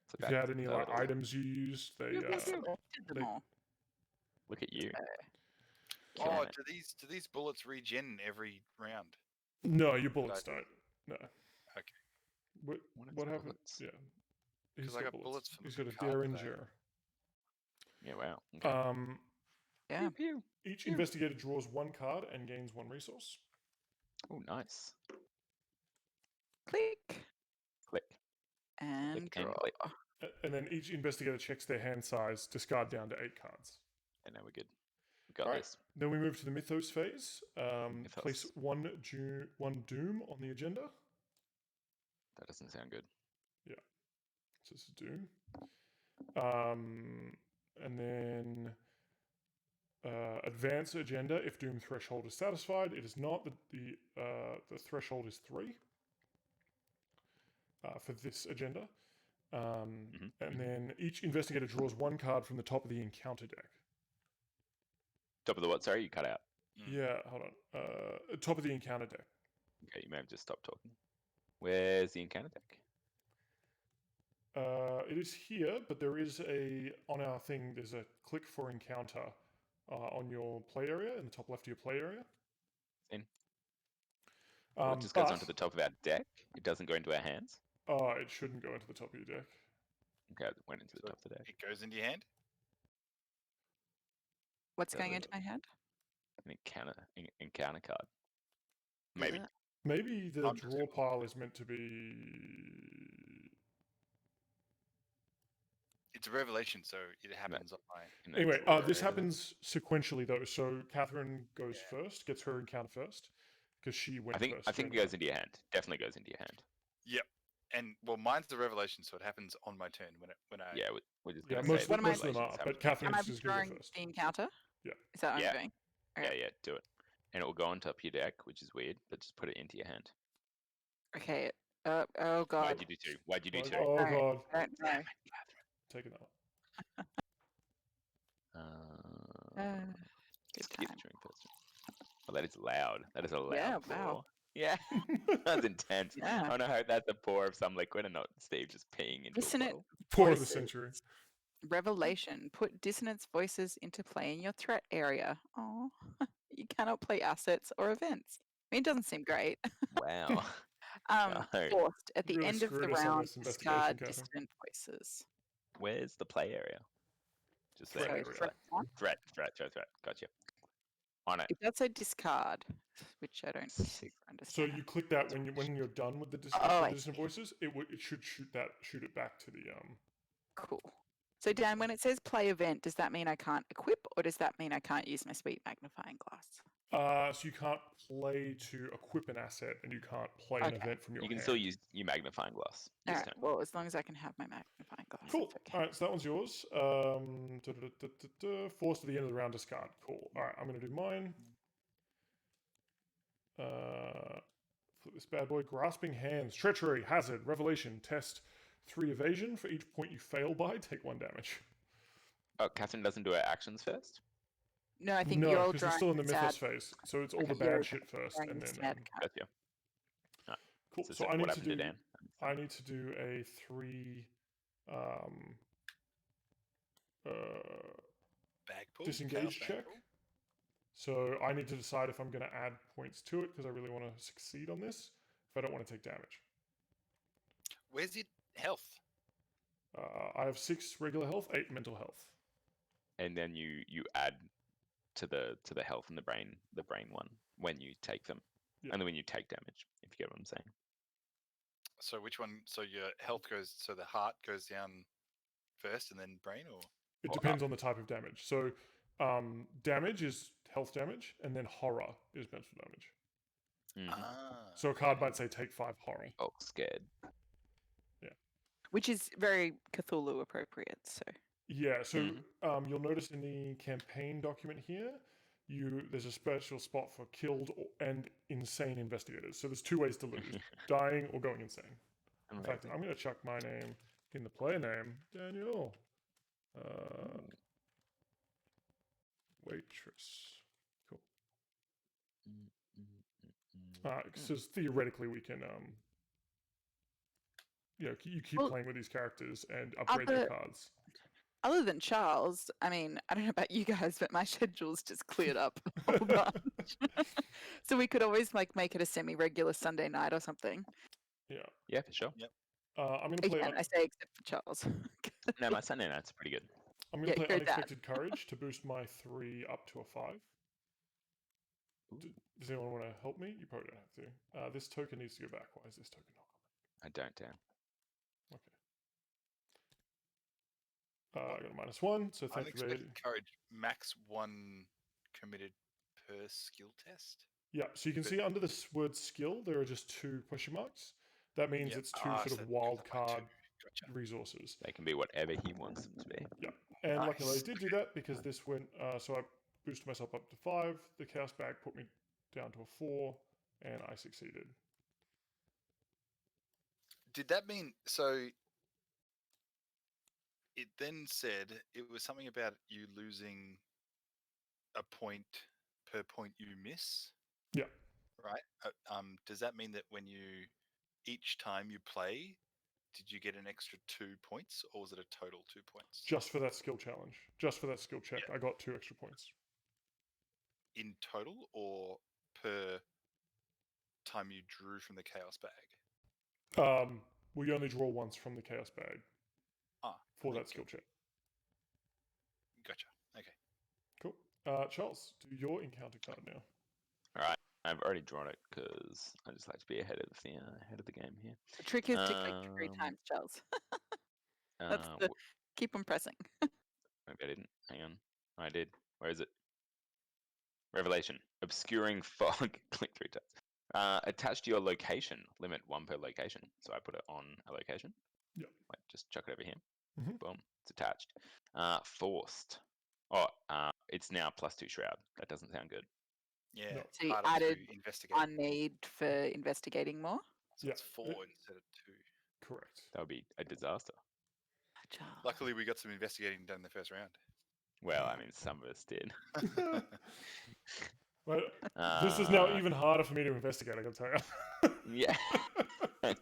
So If you had any that like little- items you used, they You selected them they- all. Look at you. Oh, Killing it. do these bullets regen every round? no, your bullets don't. No. Okay. What What what is happened? bullets? Yeah. 'Cause He's I got got bullets from He's got a the card today. derringer. Yeah, wow. Okay. Yeah. Pew, Each Phew. investigator draws 1 card and gains 1 resource. pew. Oh, nice. Click Click. and Click and draw. click. And then each investigator checks their hand size, discard down to 8 cards. And now we're good. We got Alright. this. Then we move to the Mythos phase. Place Mythos. one Doom on the agenda. That doesn't sound good. So this is Doom. And then advance agenda if Doom threshold is satisfied. It is not. The threshold is 3 for this agenda. And then each investigator draws 1 card from the top of the encounter deck. Top of the what? Sorry, you cut out. Yeah, hold on. Top of the encounter deck. Okay, you may have just stopped talking. Where's the encounter deck? It is here, but there is on our thing, there's a click for encounter on your play area, in the top left of your play area. Seen. Well, it just goes onto the top of our deck. It doesn't go into our hands. It shouldn't go into the top of your deck. Okay, it went into the So top of the deck. It goes into your hand. What's going into my hand? An encounter card. Maybe. Yeah. Maybe the I'm just draw gonna- pile is meant to be. It's a revelation, so it happens on my. in the Anyway, drawer this area. happens sequentially though. So Catherine goes Yeah. first, gets her encounter first, because she went I think first. it during goes the- into your hand. Definitely goes into your hand. And well, mine's the revelation, so it happens on my turn when I. Yeah, we're just Yeah, gonna most, say What am I- most of them revelations are, happen. but Catherine's Am I just going to drawing go first. the encounter? Yeah. Is that what Yeah. I'm doing? Yeah, do it. And it will go on top of your deck, which is weird, but just put it into your hand. Okay. Oh god. Why'd you do 2? Why'd you do 2? Oh Alright. god, I don't know. taking that one. Good Skip time. during first turn. Well, that is loud. That is a loud Yeah, pour. wow. Yeah, that's intense. Yeah. I hope that's a pour of some liquid and not Steve just peeing into Listen a it. bottle. Pour of the Voices. century. Revelation. Put dissonance voices into play in your threat area. Oh, you cannot play assets or events. I mean, it doesn't seem great. Wow. No. Forced. At the Really end of the screwed us on round, this investigation, discard Catherine. dissonant voices. Where's the play area? Just Threat there. area. So threat one. Threat. Gotcha. on it. It does say discard, which I don't Sick. super So understand. you click that when you're done with the Oh, I dissonant see. voices, it should shoot it back to the Cool. So Dan, when it says play event, does that mean I can't equip, or does that mean I can't use my sweet magnifying glass? So you can't play to equip an asset, and you can't play an Okay. event from your You can hand. still use your magnifying glass. All This right. turn. Well, as long as I can have my magnifying glass. Cool. That's okay. All right, so that one's yours. Force to the end of the round, discard. Cool. All right, I'm going to do mine. Flip this bad boy. Grasping Hands. Treachery. Hazard. Revelation. Test. 3 evasion. For each point you fail by, take 1 damage. Oh, Catherine doesn't do her actions first? No, I think No, you're all because we're drawing still in the the Mythos sad. phase. So it's all Okay, the you're bad shit first, drawing and the then... sad card. Gotcha. Cool. So So what I need to happened to do... Dan? I need to do a 3... Bag pull. disengage chaos bag check. pull. So I need to decide if I'm going to add points to it, because I really want to succeed on this, if I don't want to take damage. Where's your health? I have 6 regular health, 8 mental health. And then you add to the health and the brain one when you take them. Yeah. Only when you take damage, if you get what I'm saying. So which one? So your health goes. So the heart goes down first, and then brain, or It Or depends on the type of damage. So damage is health damage, and then horror is mental damage. Mhm. So a card might say take 5 horror. Oh, scared. Which is very Cthulhu appropriate. So Yeah, so Mhm. you'll notice in the campaign document here, there's a special spot for killed and insane investigators. So there's 2 ways to lose: dying or going insane. In fact, I'm going to chuck my name in the player name, Daniel. Waitress. Cool. Because theoretically we can, you keep Well, playing with these characters and upgrade their cards. other than Charles, I mean, I don't know about you guys, but my schedule's just cleared up a whole bunch. So we could always make it a semi-regular Sunday night or something. Yeah. Yeah, for sure. I'm going to play. Again, I say except for Charles. No, my Sunday night's pretty good. I'm going to Yeah, play go that. Unexpected Courage to boost my 3 up to a 5. Does anyone want to help me? You probably don't have to. This token needs to go back. Why is this token not I don't, Dan. coming? Okay. I got a -1, so thank you very unexpected courage. Max 1 committed per skill test. Yeah, so you can see under the word skill, there are just 2 question marks. That means it's 2 sort of wild card Gotcha. resources. They can be whatever he wants them to be. Yeah, and luckily I Nice. did do that because this went. So I boosted myself up to 5. The chaos bag put me down to a 4, and I succeeded. Did that mean so? It then said it was something about you losing a point per point you miss. Yeah. Right. Does that mean that when each time you play, did you get an extra 2 points, or was it a total 2 points? Just for that skill challenge, just for that skill check, I got 2 extra points. In total, or per time you drew from the chaos bag? We only draw once from the chaos bag for that skill check. Gotcha. Okay. Cool. Charles, do your encounter card now. All right. I've already drawn it because I just like to be ahead of the game here. The trick is to click 3 times, Charles. That's keep on pressing. Maybe I didn't. Hang on. I did. Where is it? Revelation. Obscuring fog. Click 3 times. Attached to your location. Limit 1 per location. So I put it on a location. Yeah. Like, just chuck it over here. Mhm. Boom. It's attached. Forced. Oh, it's now +2 shroud. That doesn't sound good. Yeah. No. So you harder to added investigate. on need for investigating more. So it's 4 instead of 2. Correct. That would be a disaster. Charles. Luckily, we got some investigating done in the first round. Well, I mean, some of us did. Well, this is now even harder for me to investigate, I can tell you. Yeah.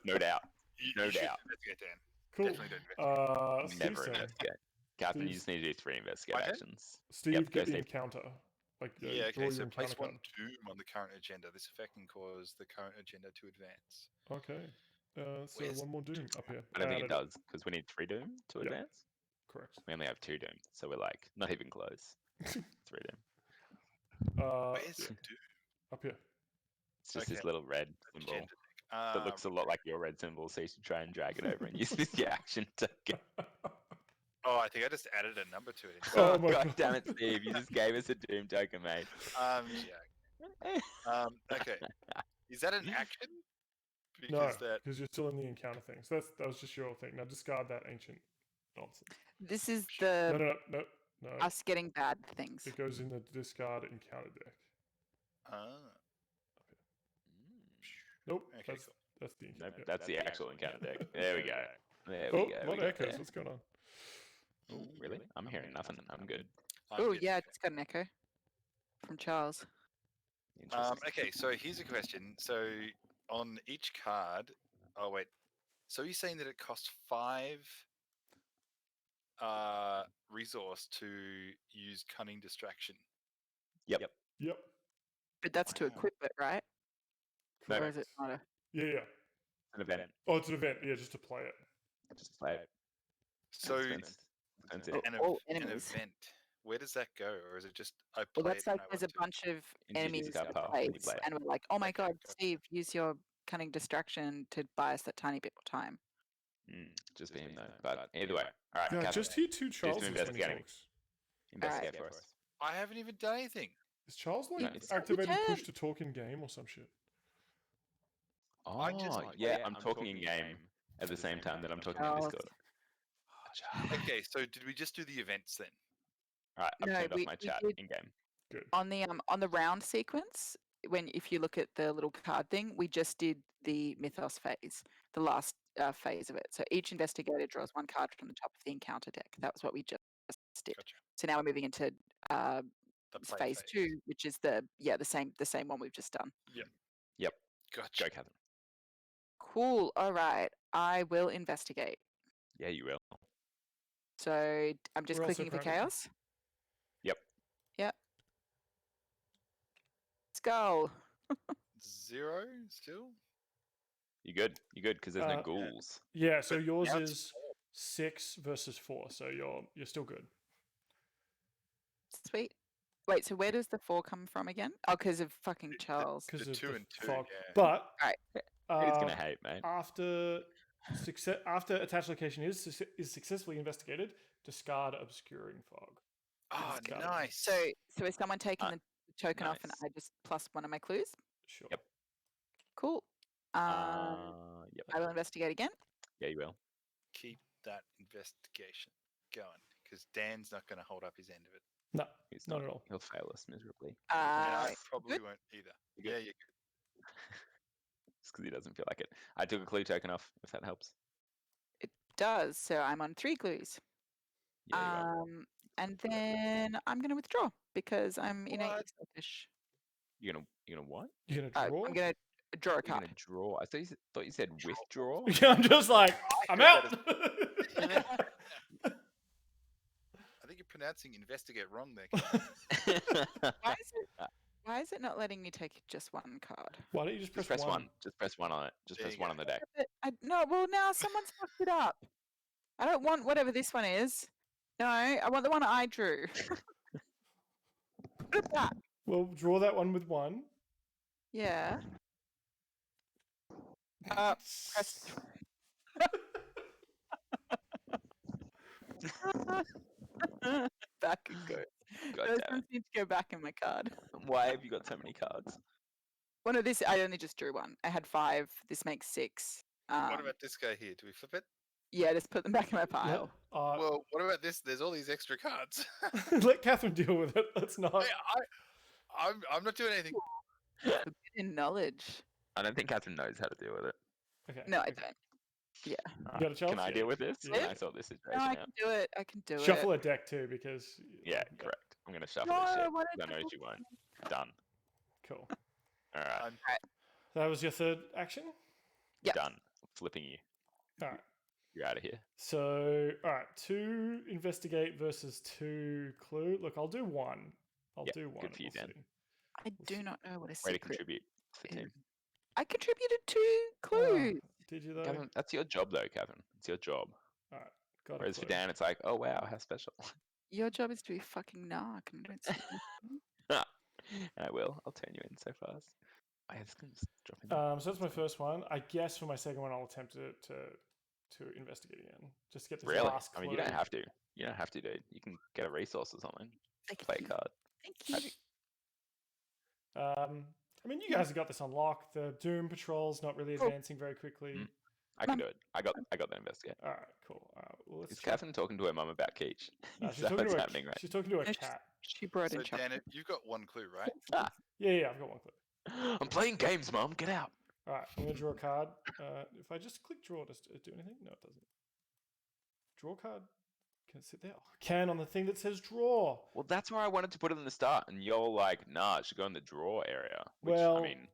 No doubt. No You should doubt. investigate, Dan. Cool. Definitely don't investigate. Steve's Never turn. investigate. Catherine, you Steve's- just need to do 3 investigate My turn? actions. Steve, Yep, get go the Steve. encounter. Like, Yeah, draw okay, your so encounter place 1 card. doom on the current agenda. This effect can cause the current agenda to advance. Okay. So Where's- 1 more doom up here. I don't think it Added does because we need 3 doom to Yeah. advance. Correct. We only have 2 doom, so we're like not even close. 3 doom. Where's Yeah, Doom? up here. It's just Okay. this little red symbol Agenda deck. that looks a lot like your red symbol, so you should try and drag it over and use this your action token. Oh, I think I just added a number to it. Oh Oh, my God God. damn it, Steve! You just gave us a Doom token, mate. Jack. Okay. Is that an action? No, Because that. because you're still in the encounter thing. So that was just your thing. Now discard that ancient nonsense. This is No, the no. us getting bad things. It goes in the discard encounter deck. Nope. Okay, That's the encounter. Nope, Yeah. that's the actual encounter deck. There we go. There Oh, we go. a lot we of got echoes. there. What's going on? Oh, really? I'm hearing nothing. I'm good. Oh yeah, it's got an echo from Charles. Interesting. Okay, so here's a question. So on each card, oh wait, so you're saying that it costs 5 resource to use cunning distraction? Yep. Yep. But that's to Wow. equip it, right? No, Or is it not a? Yeah. An event. Oh, it's an event. Yeah, just to play it. Just play it. So That's it. All an enemies. event, where does that go, or is it just I Well, play that's it like when I there's want a to? bunch of Into your enemies discard in pile when you place, play it. and we're like, oh my Okay, God, gotcha. Steve, use your cunning distraction to buy us that tiny bit more time. Just being though. But either way. All right. Yeah, I Catherine, just hear two Charleses when he investigating. talks. investigate for us. I haven't even done anything. Is Charles like No, it's activated your push turn. to talk in game or some shit? Oh, I just- yeah. I'm talking in game at the same time that I'm talking in Charles. Discord. Okay, so did we just do the events then? All right. I've No, turned off we- my we chat did- in game. Good. On the round sequence, if you look at the little card thing, we just did the Mythos phase, the last phase of it. So each investigator draws one card from the top of the encounter deck. That was what we just did. Gotcha. So now we're moving into The play phase 2, which is the same one we've just done. Gotcha. Go, Catherine. Cool. All right. I will investigate. Yeah, you will. So I'm just We're also clicking for proud of you. chaos. Yep. Yep. Let's go. 0 still. You good? You good? Because there's no Uh, ghouls. Yeah, so But yours now it's is 6 versus 4, so you're still good. Sweet. Wait, so where does the 4 come from again? Oh, because of fucking Charles. Because The of 2 the and 2, fog. yeah. But Alright. He's gonna hate, mate. after attached location is successfully investigated, discard obscuring fog. Oh, Discard it. nice. So is someone taking Uh, the token off and nice. I just plus one of my clues? Sure. Yep. Cool. Yep. I will investigate again. Yeah, you will. Keep that investigation going, because Dan's not going to hold up his end of it. No, He's not at all. He'll fail us miserably. And I Uh, probably good. won't either. You good? Yeah, you Just because he doesn't feel like it. I took a clue token off, if that helps. it does. So I'm on 3 clues. Yeah, you are. And then I'm going to withdraw because I'm innately What? selfish. You're gonna what? You're gonna draw? I'm going to draw a You're card. gonna draw. I thought you said withdraw. Yeah, I'm just like, I'm out. I think you're pronouncing investigate wrong there. Why is it not letting me take just one card? Why don't you just Just press press one? one. Just press one on it. Just There press you one go. on the deck. No, well now someone's fucked it up. I don't want whatever this one is. No, I want the one I drew. Put it back. Well, draw that one with one. Yeah. Press. Back and go. God Those damn ones need to go back in my card. it. Why have you got so many cards? One of this, I only just drew one. I had 5. This makes 6. What about this guy here? Do we flip it? Yeah, just put them back in my Let, pile. Well, what about this? There's all these extra cards. let Catherine deal with it. Let's not. I'm not doing anything. In knowledge. I don't think Catherine knows how to deal with it. Okay. No, I okay. don't. You got a chance? Can I deal with this? Yeah. Can I sort this situation No, I out? can do it. I can do Shuffle it. a deck too, because. Yeah, correct. I'm gonna shuffle No, this shit. I wanted 'cause I know to- you won't. Done. Cool. All right. I'm- That was your third action? Yes. Done. Flipping you. All right. You're out of here. So, all right. 2 investigate versus 2 clue. Look, I'll do 1. I'll Yep, do 1. good for you, we'll Dan. see. I do not know what a Way to secret contribute to the team. is. I contributed 2 clues. Did you though? Catherine, that's your job though, Catherine. It's your job. All right. Got a Whereas for clue. Dan, it's like, oh wow, how special. Your job is to be fucking narc and don't say anything. And I will. I'll turn you in so fast. I just can just drop in. So that's my first one. I guess for my second one, I'll attempt to investigate again, just to get this Really? last clue. I mean, you don't have to. You don't have to, dude. You can get a resource or something. Thank Play you. a card. Thank you. I mean, you guys have got this unlocked. The Doom Patrol's not really advancing very quickly. I can do it. I got the investigate. All right, cool. Well, let's Is Catherine talking to her mum about Keech? No, Is she's that talking what's to a happening, right? she's talking to a No, cat. She brought in So, chocolate. Dan, you've got one clue, right? Ah, Yeah, I've got one clue. I'm playing games, mum. Get out. All right, I'm gonna draw a card. If I just click draw, does it do anything? No, it doesn't. Draw card. Can it sit there? Oh, I can on the thing that says draw. Well, that's where I wanted to put it in the start, and you're like, nah, it should go in the draw area. Which, Well, I mean,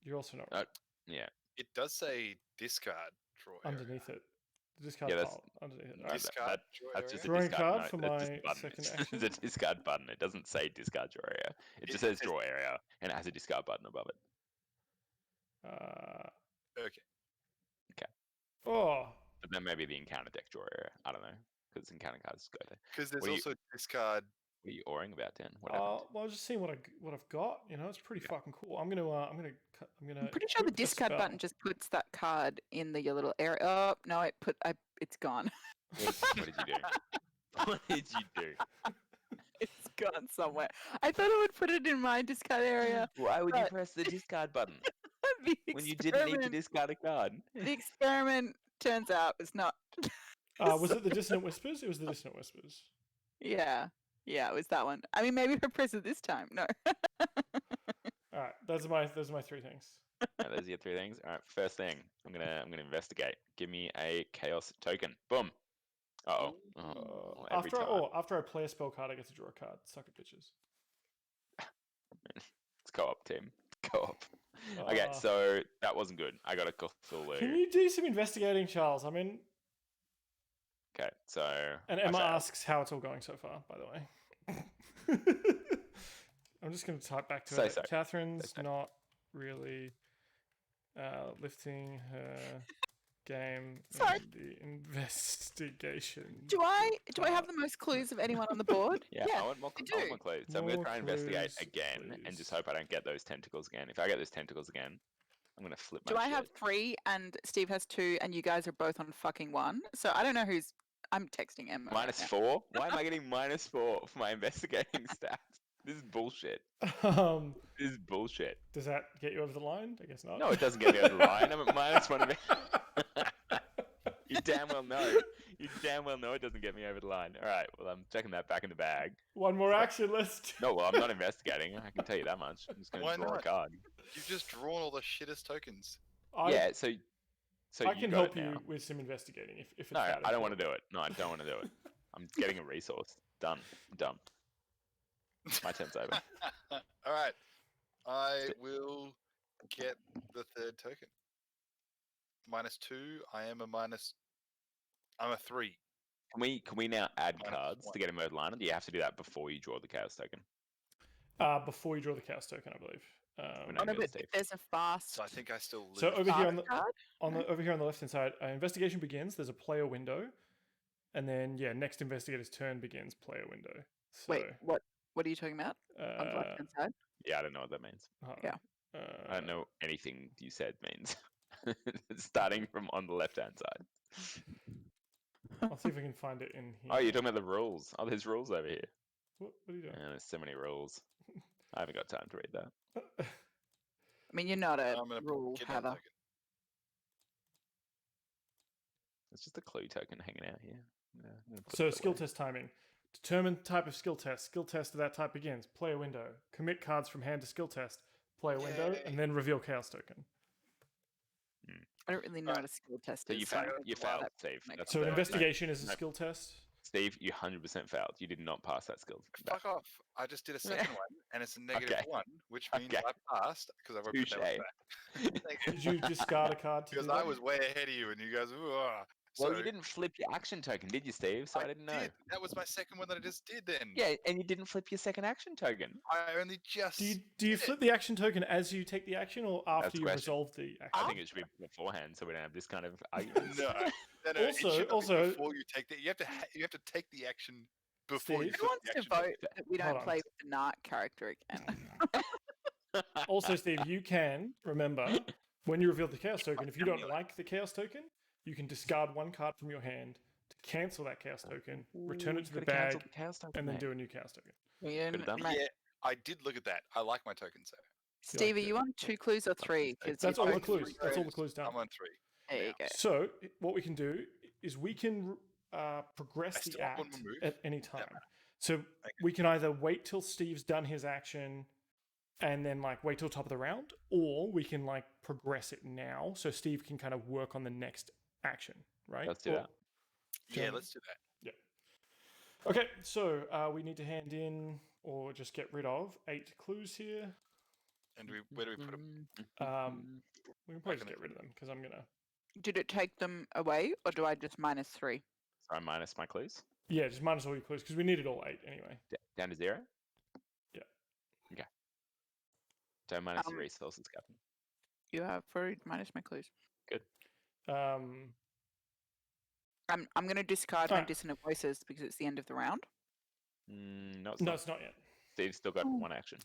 you're also not right. yeah. It does say discard draw area. Underneath it. The discard Yeah, that's- pile underneath it. No, All right. Discard draw That's just a area? Drawing discard. card No, for that's just my a button. second It's action. a discard button. It doesn't say discard draw area. It just says draw area, and it has a discard button above it. Okay. Oh, But then maybe the encounter deck draw area. I don't know, because encounter cards go there. Because there's What do you- also discard. What are you oring about, Dan? What happened? well, I was just seeing what I've got. You know, it's pretty fucking cool. I'm gonna. I'm pretty sure the equip discard spell. button just puts that card in your little area. Oh no, it's gone. What did you do? What did you do? It's gone somewhere. I thought I would put it in my discard area. Why would you But- press the discard button The when you didn't need to experiment- discard a card? The experiment turns out was not. Was it the Dissonant Whispers? It was the Dissonant Whispers. Yeah, it was that one. I mean, maybe her press it this time. No. All right, those are my 3 things. Those are your 3 things. All right, first thing, I'm gonna investigate. Give me a chaos token. Boom. Uh-oh. Oh, every time. After I play a spell card, I get to draw a card. Suck it, bitches. It's co-op, Tim. Co-op. Okay, so that wasn't good. I got a Cthulhu. Can you do some investigating, Charles? I mean, Okay, so and Emma actually, asks how it's all going so far. By the way, I'm just going to type back to Say her. so. Catherine's Say so. not really lifting her game Sorry. in the investigation. Do I have the most clues of anyone on the board? Yeah, I want more, I I want do. more clues. So I'm going to More try and investigate clues, again and just please. hope I don't get those tentacles again. If I get those tentacles again, I'm going to flip my Do I shit. have 3 and Steve has 2 and you guys are both on fucking 1? So I don't know who's. I'm texting Emma. right now. -4? Why am I getting -4 for my investigating stats? This is bullshit. This is bullshit. Does that get you over the line? I guess not. No, it doesn't get me over the line. I'm at -1 of it. You damn well know. You damn well know it doesn't get me over the line. All right, well, I'm checking that back in the bag. One more action list. No, well, I'm not investigating. I can tell you that much. I'm just going Why to draw a not? card. You've just drawn all the shittest tokens. Yeah, so I you can got help it now. you with some investigating if it's No, that I don't want important. to do it. No, I don't want to do it. I'm getting a resource. Done. I'm done. My turn's over. All right. I Sit. will get the 3rd token. -2. I'm a 3. Can we now add Minus cards 1. to get him over the line, or do you have to do that before you draw the chaos token? Before you draw the chaos token, I believe. We're Oh, not no, good, but Steve. if there's a fast. So I think I still lose. So over here on the card? over here on the left hand side, investigation begins. There's a player window, and then next investigator's turn begins. Player window. So, Wait, what are you talking about? On the left hand side? Yeah, I don't know what that means. Yeah. I don't know anything you said means. Starting from on the left-hand side. I'll see if I can find it in here. Oh, you're talking about the rules. Oh, there's rules over here. What are you doing? There's so many rules. I haven't got time to read that. I mean, you're not a I'm going to rule get that haver. token. It's just a clue token hanging out here. Yeah, I'm gonna put So it skill away. test timing. Determine type of skill test. Skill test of that type begins. Player window. Commit cards from hand to skill test. Player window, Yay. and then reveal chaos token. I don't really know what a skill test So is. you so I failed. don't You know why failed, that Steve. makes That's So the- sense. investigation is a no. skill test. Steve, you 100% failed. You did not pass that skill. Fuck off. I just did a second one, and it's a -1, which means Okay. I passed because I wrote the Touche. back. Did you discard a card to Because do I that? was way ahead of you, and you guys, ooh, ah. Well, So you didn't flip your action token, did you, Steve? So I didn't know. did. That was my second one that I just did then. Yeah, and you didn't flip your second action token. I only just. Do you did it. flip the action token as you take the action or after That's the you question. resolve the action? I think it should be beforehand, so we don't have this kind of argument. No, no, it Also- should be also- before you take that, you have to take the action before you Steve? Who put wants the to action. vote that we Hold don't on. play with the Narc character again? Also, Steve, you can remember when you reveal the chaos token. If you don't like the chaos token, you can discard one card from your hand to cancel that chaos token, return it to the bag, and then do a new chaos token. Could've done. Mate, Yeah, I did look at that. I like my tokens though. Steve, are it. you on 2 clues or 3? That's all the clues. That's all the clues done. I'm on 3. There you now. go. So what we can do is we can progress I the still want one act more move. at any time. matter. So Okay. we can either wait till Steve's done his action and then like wait till top of the round, or we can like progress it now so Steve can kind of work on the next action, right? Let's do that. Yeah, Sure. let's do that. Okay, so we need to hand in or just get rid of 8 clues here. And where do we put them? We can probably just get rid of them because I'm gonna. Did it take them away, or do I just minus 3? So I minus my clues. Yeah, just minus all your clues because we needed all 8 anyway. Down to 0? Yeah. Okay. Don't minus the Um, resources, Captain. You have 4 minus my clues. Um, I'm going to discard my Alright. dissonant voices because it's the end of the round. No, it's no, not. it's not yet. Steve's still got Oh. one action.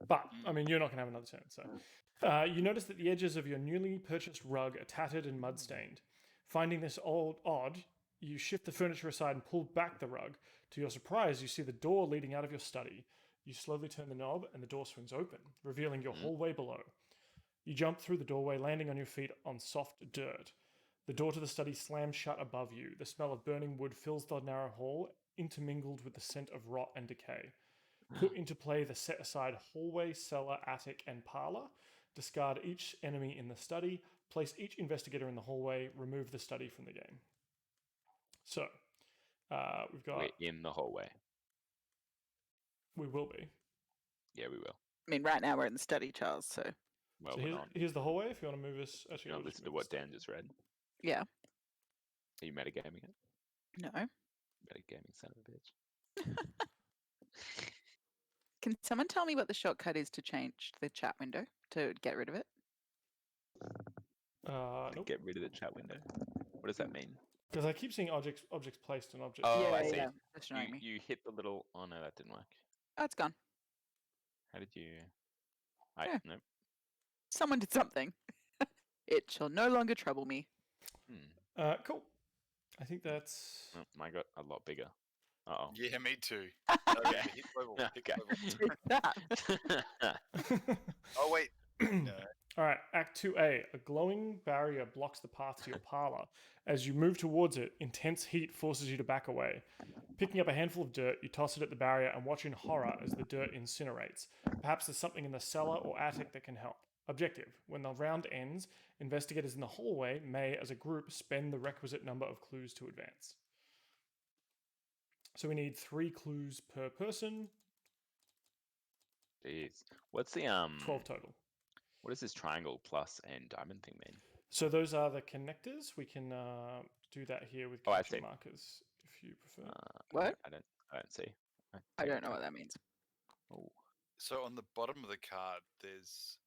But, I mean, you're not going to have another turn. So, you notice that the edges of your newly purchased rug are tattered and mud-stained. Finding this odd, you shift the furniture aside and pull back the rug. To your surprise, you see the door leading out of your study. You slowly turn the knob and the door swings open, revealing your hallway below. You jump through the doorway, landing on your feet on soft dirt. The door to the study slams shut above you. The smell of burning wood fills the narrow hall, intermingled with the scent of rot and decay. Put into play the set-aside hallway, cellar, attic, and parlor. Discard each enemy in the study. Place each investigator in the hallway. Remove the study from the game. So, we've got... We're in the hallway. We will be. Yeah, we will. I mean, right now we're in the study, Charles, so Well, So we're here's, not. here's the hallway if you want to move us. Actually, You I'll know, just listen to move what this Dan just read. yeah. Are you metagaming it? No. Metagaming son of a bitch. Can someone tell me what the shortcut is to change the chat window, to get rid of it? Nope. Get rid of the chat window. What does that mean? Because I keep seeing objects placed and objects. Oh, yeah, I see. That's annoying me. You hit the little... Oh, no, that didn't work. Oh, it's gone. How did you... Yeah. Nope. Someone did something. It shall no longer trouble me. Cool. I think that's... Oh, mine got a lot bigger. Uh-oh. Yeah, me too. Okay, hit global. Hit Okay. global. Take that. Oh wait. No. All right, Act 2A. A glowing barrier blocks the path to your parlor. As you move towards it, intense heat forces you to back away. Picking up a handful of dirt, you toss it at the barrier and watch in horror as the dirt incinerates. Perhaps there's something in the cellar or attic that can help. Objective. When the round ends, investigators in the hallway may, as a group, spend the requisite number of clues to advance. So we need 3 clues per person, Jeez. What's the 12 total. What does this triangle plus and diamond thing mean? So those are the connectors. We can do that here with Oh, I connection see. markers if you prefer. What? I don't see. I don't know what that means. Oh, So on the bottom of the card, there's.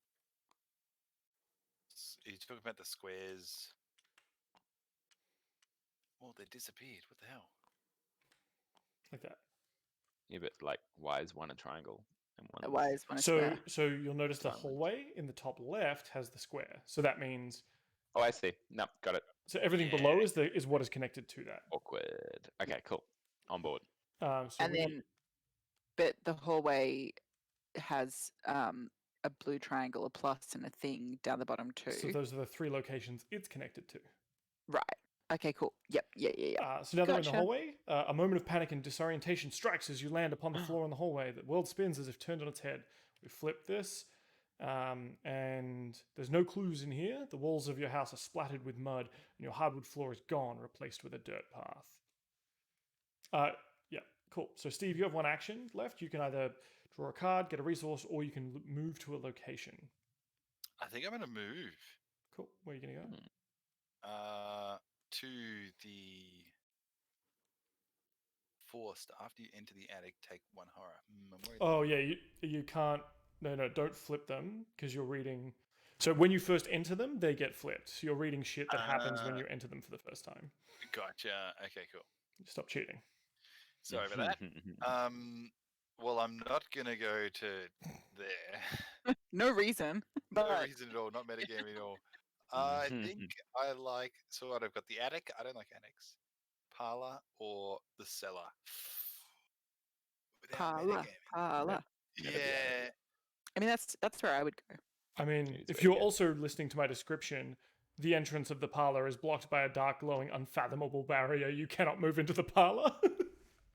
Are you talking about the squares? Oh, they disappeared. What the hell? Like that. yeah, but like, why is one a triangle and one? Why is one a So, square? so you'll notice the Diamond. hallway in the top left has the square. So that means Oh, I see. No, got it. so everything below is what is connected to that. Awkward. Okay, cool. On board. So And we- then, but the hallway has a blue triangle, a plus, and a thing down the bottom too. so those are the 3 locations it's connected to. Right. Okay, cool. Yep. Yeah. So now that we're in the Gotcha. hallway, a moment of panic and disorientation strikes as you land upon the floor in the hallway. The world spins as if turned on its head. We flip this, and there's no clues in here. The walls of your house are splattered with mud, and your hardwood floor is gone, replaced with a dirt path. Yeah, cool. So Steve, you have 1 action left. You can either draw a card, get a resource, or you can move to a location. I think I'm gonna move. Cool. Where are you gonna go? To the forced. After you enter the attic, take 1 horror. I'm worried Oh yeah, you can't. No, don't flip them because you're reading. So when you first enter them, they get flipped. So you're reading shit that happens when you enter them for the first time. Gotcha. Okay, cool. Stop cheating. Sorry about that. Well, I'm not gonna go to there. No reason. No But reason at all. Not metagaming at all. I think I like. So what? I've got the attic. I don't like annex. Parlor or the cellar. Without parlor. metagaming. Yeah. I mean, that's where I would go. I mean, It's if very you're good. also listening to my description, the entrance of the parlor is blocked by a dark, glowing, unfathomable barrier. You cannot move into the parlor.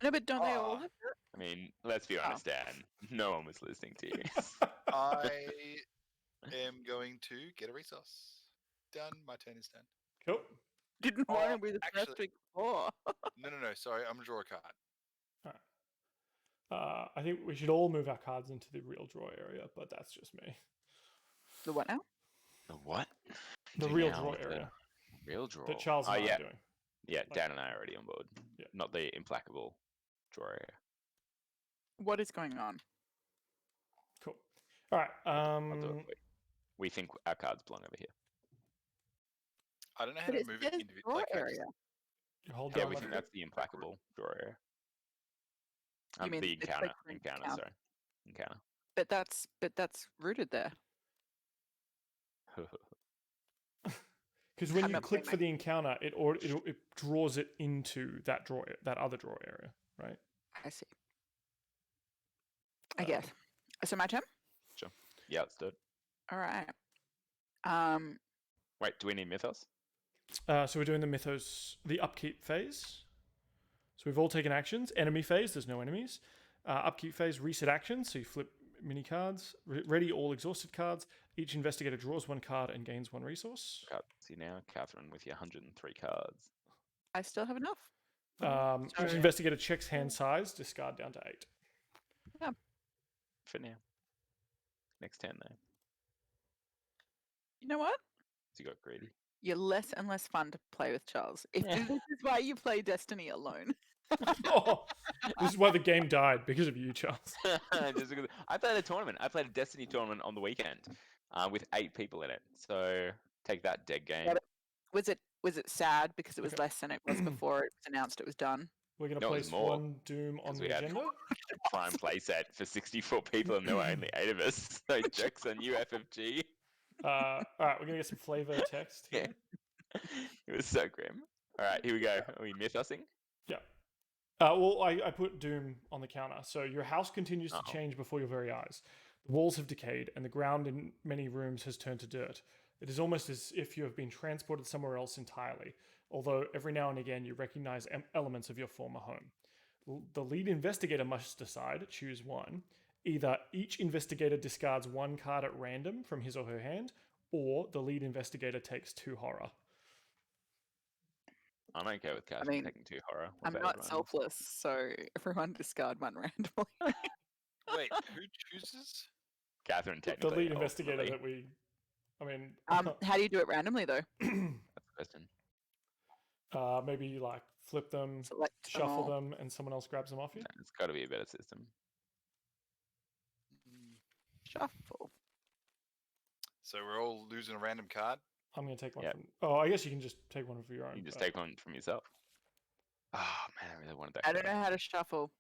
No, but don't they all Ah. have that? I mean, let's be honest, Dan. No one was listening to you. I am going to get a resource. Done. My turn is done. Cool. Didn't Oh, want to be the actually- first week before. No. Sorry, I'm gonna draw a card. I think we should all move our cards into the real draw area, but that's just me. The what now? The what? The Do real now draw with the area Real draw. that Charles and I yeah. are doing. Yeah, Dan and I are already on board. Yeah. Not the implacable draw area. What is going on? Cool. All right. I'll do it quick. We think our cards belong over here. I don't know how But to it move says it individually. draw Like, I just- area. You hold Yeah, down we left think click. that's the implacable draw area. You mean the it's encounter. like the Encounter, encounter. sorry. Encounter. But that's rooted there. Because when I'm you not click playing for the encounter, it draws it into that other draw area, right? I see. I guess. So my turn? Yeah, let's do it. All right. Wait, do we need Mythos? So we're doing the upkeep phase. So we've all taken actions. Enemy phase, there's no enemies. Upkeep phase, reset actions. So you flip mini cards. Ready all exhausted cards. Each investigator draws one card and gains one resource. See now, Catherine with your 103 cards. I still have enough. Each Sorry. investigator checks hand size, discard down to 8. For now. Next turn though. You know what? You got greedy. You're less and less fun to play with, Charles. If this is why you play Destiny alone. Oh, this is why the game died, because of you, Charles. Just because I played a tournament. I played a Destiny tournament on the weekend with 8 people in it. So take that, dead game. Yeah, but was it sad because it was Okay. less than it was before it was announced it was done? We're going to No, it was place more, one Doom on 'cause the we had- agenda. Prime playset for 64 people and there were only 8 of us. So jokes on you, FFG. All right, we're going to get some flavor text here. It was so grim. All right, here we go. Are we mythosing? Yeah. Well, I put Doom on the counter. So your house continues to change before your very eyes. The walls have decayed, and the ground in many rooms has turned to dirt. It is almost as if you have been transported somewhere else entirely, although every now and again you recognize elements of your former home. The lead investigator must decide, choose one. Either each investigator discards one card at random from his or her hand, or the lead investigator takes 2 horror. I'm okay with Catherine mean, taking 2 horror. What I'm about not everyone else? selfless, so everyone discard one randomly. Wait, who chooses? Catherine The technically. lead investigator ultimately. that we... I mean... How do you do it randomly, though? That's the question. maybe you like flip them, Select them shuffle all. them, and someone else grabs them off you. No, it's got to be a better system. Shuffle. So we're all losing a random card. I'm going to take one Yep. from... Oh, I guess you can just take one for your own. You can just but- take one from yourself. Oh man, I really wanted that. I don't card. know how to shuffle.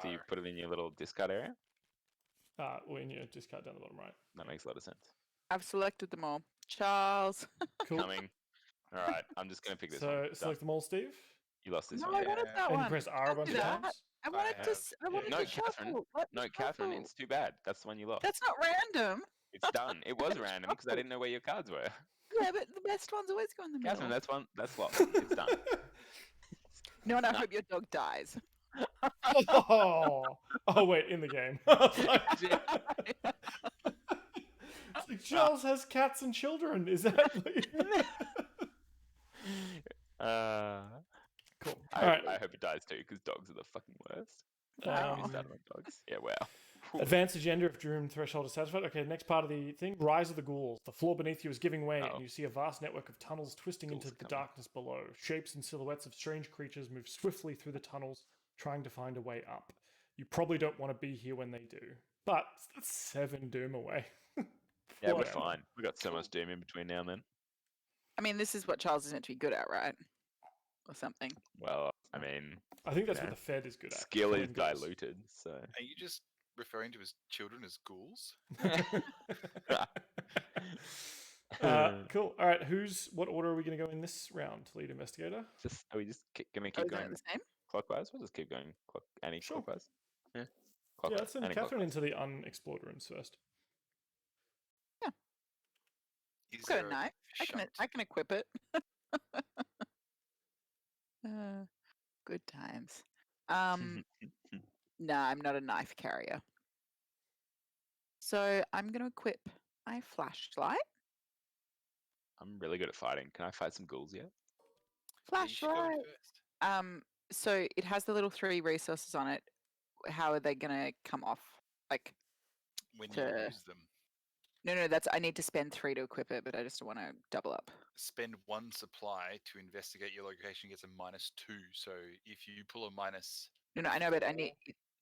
Do you put it in your little discard area? Well, in your discard down the bottom right. That makes a lot of sense. I've selected them all. Charles. Cool. Coming. All right, I'm just gonna pick this So one. Done. select them all, Steve. You lost this No, one. I wanted that And one. you press R a Don't bunch do of that. times. I wanted have- to. I wanted No, to Catherine. shuffle. Let me No, Catherine, shuffle. it's too bad. That's the one you lost. That's not random. It's done. It was random because I didn't know where your cards were. Yeah, but the best ones always go in the middle. Catherine, that's one. That's lost. It's done. No, and I hope your dog dies. Oh, wait, in the game. It's like Charles has cats and children. Is that cool? All right. I hope it dies too because dogs are the fucking worst. Wow. Missed out on dogs. Yeah, wow. Advanced agenda if Doom threshold is satisfied. Okay, next part of the thing. Rise of the ghouls. The floor beneath you is giving way, and you see a vast network of tunnels twisting Ghouls into the coming. darkness below. Shapes and silhouettes of strange creatures move swiftly through the tunnels, trying to find a way up. You probably don't want to be here when they do, but that's 7 Doom away. Yeah, we're Whatever. fine. We got so much doom in between now and then. I mean, this is what Charles is meant to be good at, right? or something. Well, I mean, I think that's Yeah. what the Fed is good at. skill is killing ghouls. diluted, so. Are you just referring to his children as ghouls? Cool. All right. What order are we going to go in this round, lead investigator? Are we just going to Oh, keep isn't it going the same? clockwise? We'll just keep going Sure. clockwise. Yeah. Yeah, Clockwise. let's send Catherine into the unexplored rooms first. Is I've got there a a knife. shunt? I can equip it. Good times. No, I'm not a knife carrier. So I'm going to equip my flashlight. I'm really good at fighting. Can I fight some ghouls yet? Yeah, you should go in Flashlight. first. So it has the little 3 resources on it. How are they going to come off? Like, When you to- use them, no, that's I need to spend 3 to equip it, but I just don't want to double up. spend 1 supply to investigate your location gets a -2. So if you pull a minus, No, I know, but I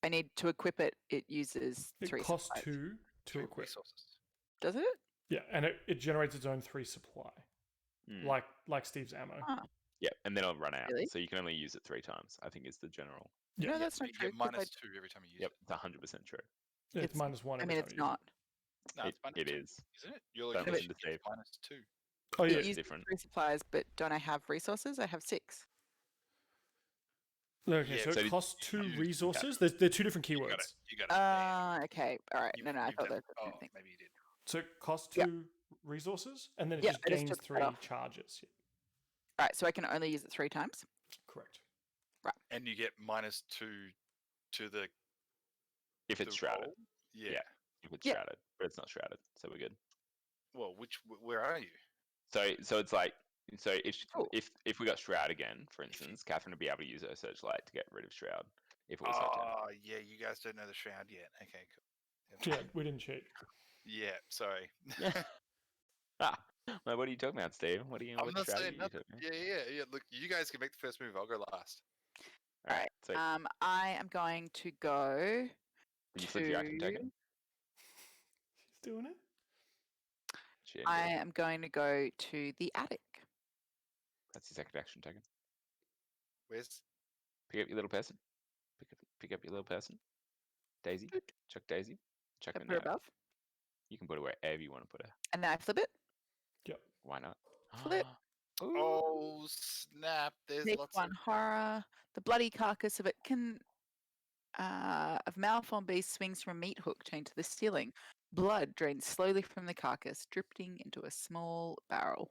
4, need to equip it. It uses It 3 costs supplies. 2 to 2 equip. resources. Does it? Yeah, and it generates its own 3 supply, Hmm. like Steve's ammo. Ah, Yeah, and then it'll run out. Really? So you can only use it 3 times, I think is the general. Yeah. no, Yeah, that's so not you true. get 'cause -2 every time you use Yep, it. it's 100% true. It's It's- -1 I every mean, time it's you use not. No, it's -2, It is. isn't it? Your Don't location listen to gets Steve. -2. Oh It yeah. It's uses different. 3 supplies, but don't I have resources? I have 6. Okay, Yeah, so so it did costs you 2 use- resources. They're 2 different You got keywords. it. You got it. Yeah. Okay. All right. No, I You've thought def- those were the same oh, thing. maybe you did. So it costs Yep. 2 resources, and then it Yep, just I just gains took that 3 off. charges. Yeah, All right, so I can only use it 3 times. correct. And you get -2 to the If it's shrouded. roll. Yeah. Yeah. If it's Yeah. shrouded, but it's not shrouded, so we're good. Well, where are you? So it's like Cool. if we got shroud again, for instance, Catherine would be able to use her searchlight to get rid of shroud if it was her turn. Oh, yeah, you guys don't know the shroud yet. Okay, cool. Yeah, we didn't cheat. Yeah, sorry. Well, what are you talking about, Steve? What I'm what not shroud are saying you nothing. talking about? Yeah. Look, you guys can make the first move. I'll go last. All right. So I am going to go did you flip your action token? She's doing it. She I did. am going to go to the attic. That's your second action token. Where's Pick up your little person. Pick up your little person. Daisy. Doot. Chuck Daisy. Chuck her Up in her the attic. above. You can put her wherever you want to put her. And then I flip it. Yep. Why not? Flip. Ooh. Oh snap! There's Make lots 1 of horror. The bloody carcass of it of malformed beast swings from a meat hook chained to the ceiling. Blood drains slowly from the carcass, dripping into a small barrel.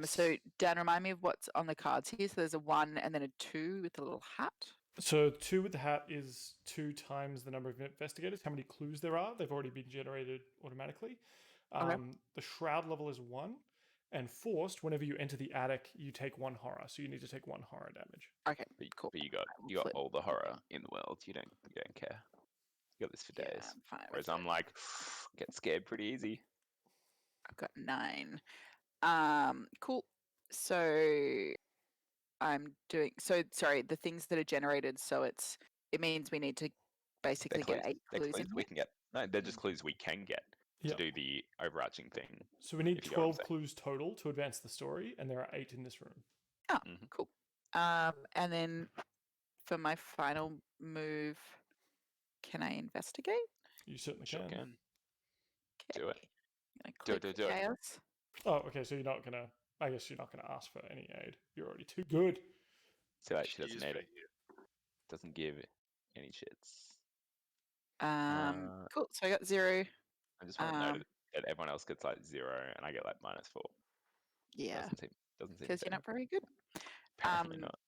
So Dan, remind me of what's on the cards here. So there's a 1 and then a 2 with a little hat. So 2 with the hat is 2 times the number of investigators. How many clues there are? They've already been generated automatically. Okay. The shroud level is 1, and forced. Whenever you enter the attic, you take 1 horror. So you need to take 1 horror damage. Okay, But, cool. but you got I will flip all the horror everything. in the world. You don't care. You got this for Yeah, days. I'm fine with Whereas it. I'm like, get scared pretty easy. I've got 9. Cool. So I'm doing sorry, the things that are generated, so it means we need to basically get 8 They're clues in we here. can get. No, they're just clues we can get Yep. to do the overarching thing. So we need if you get what I'm 12 saying. clues total to advance the story, and there are 8 in this room. Oh, Mhm. cool. And then for my final move, can I investigate? You certainly Sure can. can. Do it. Okay. I'm Do gonna it, click do it. chaos. Oh, okay. So you're not gonna. I guess you're not gonna ask for any aid. You're already too good. So like, she doesn't is need pretty it. good. Doesn't give any shits. Cool. So I got 0. I just want to note that everyone else gets like 0, and I get like -4. Yeah, Doesn't seem because you're fair. not very good. Apparently not.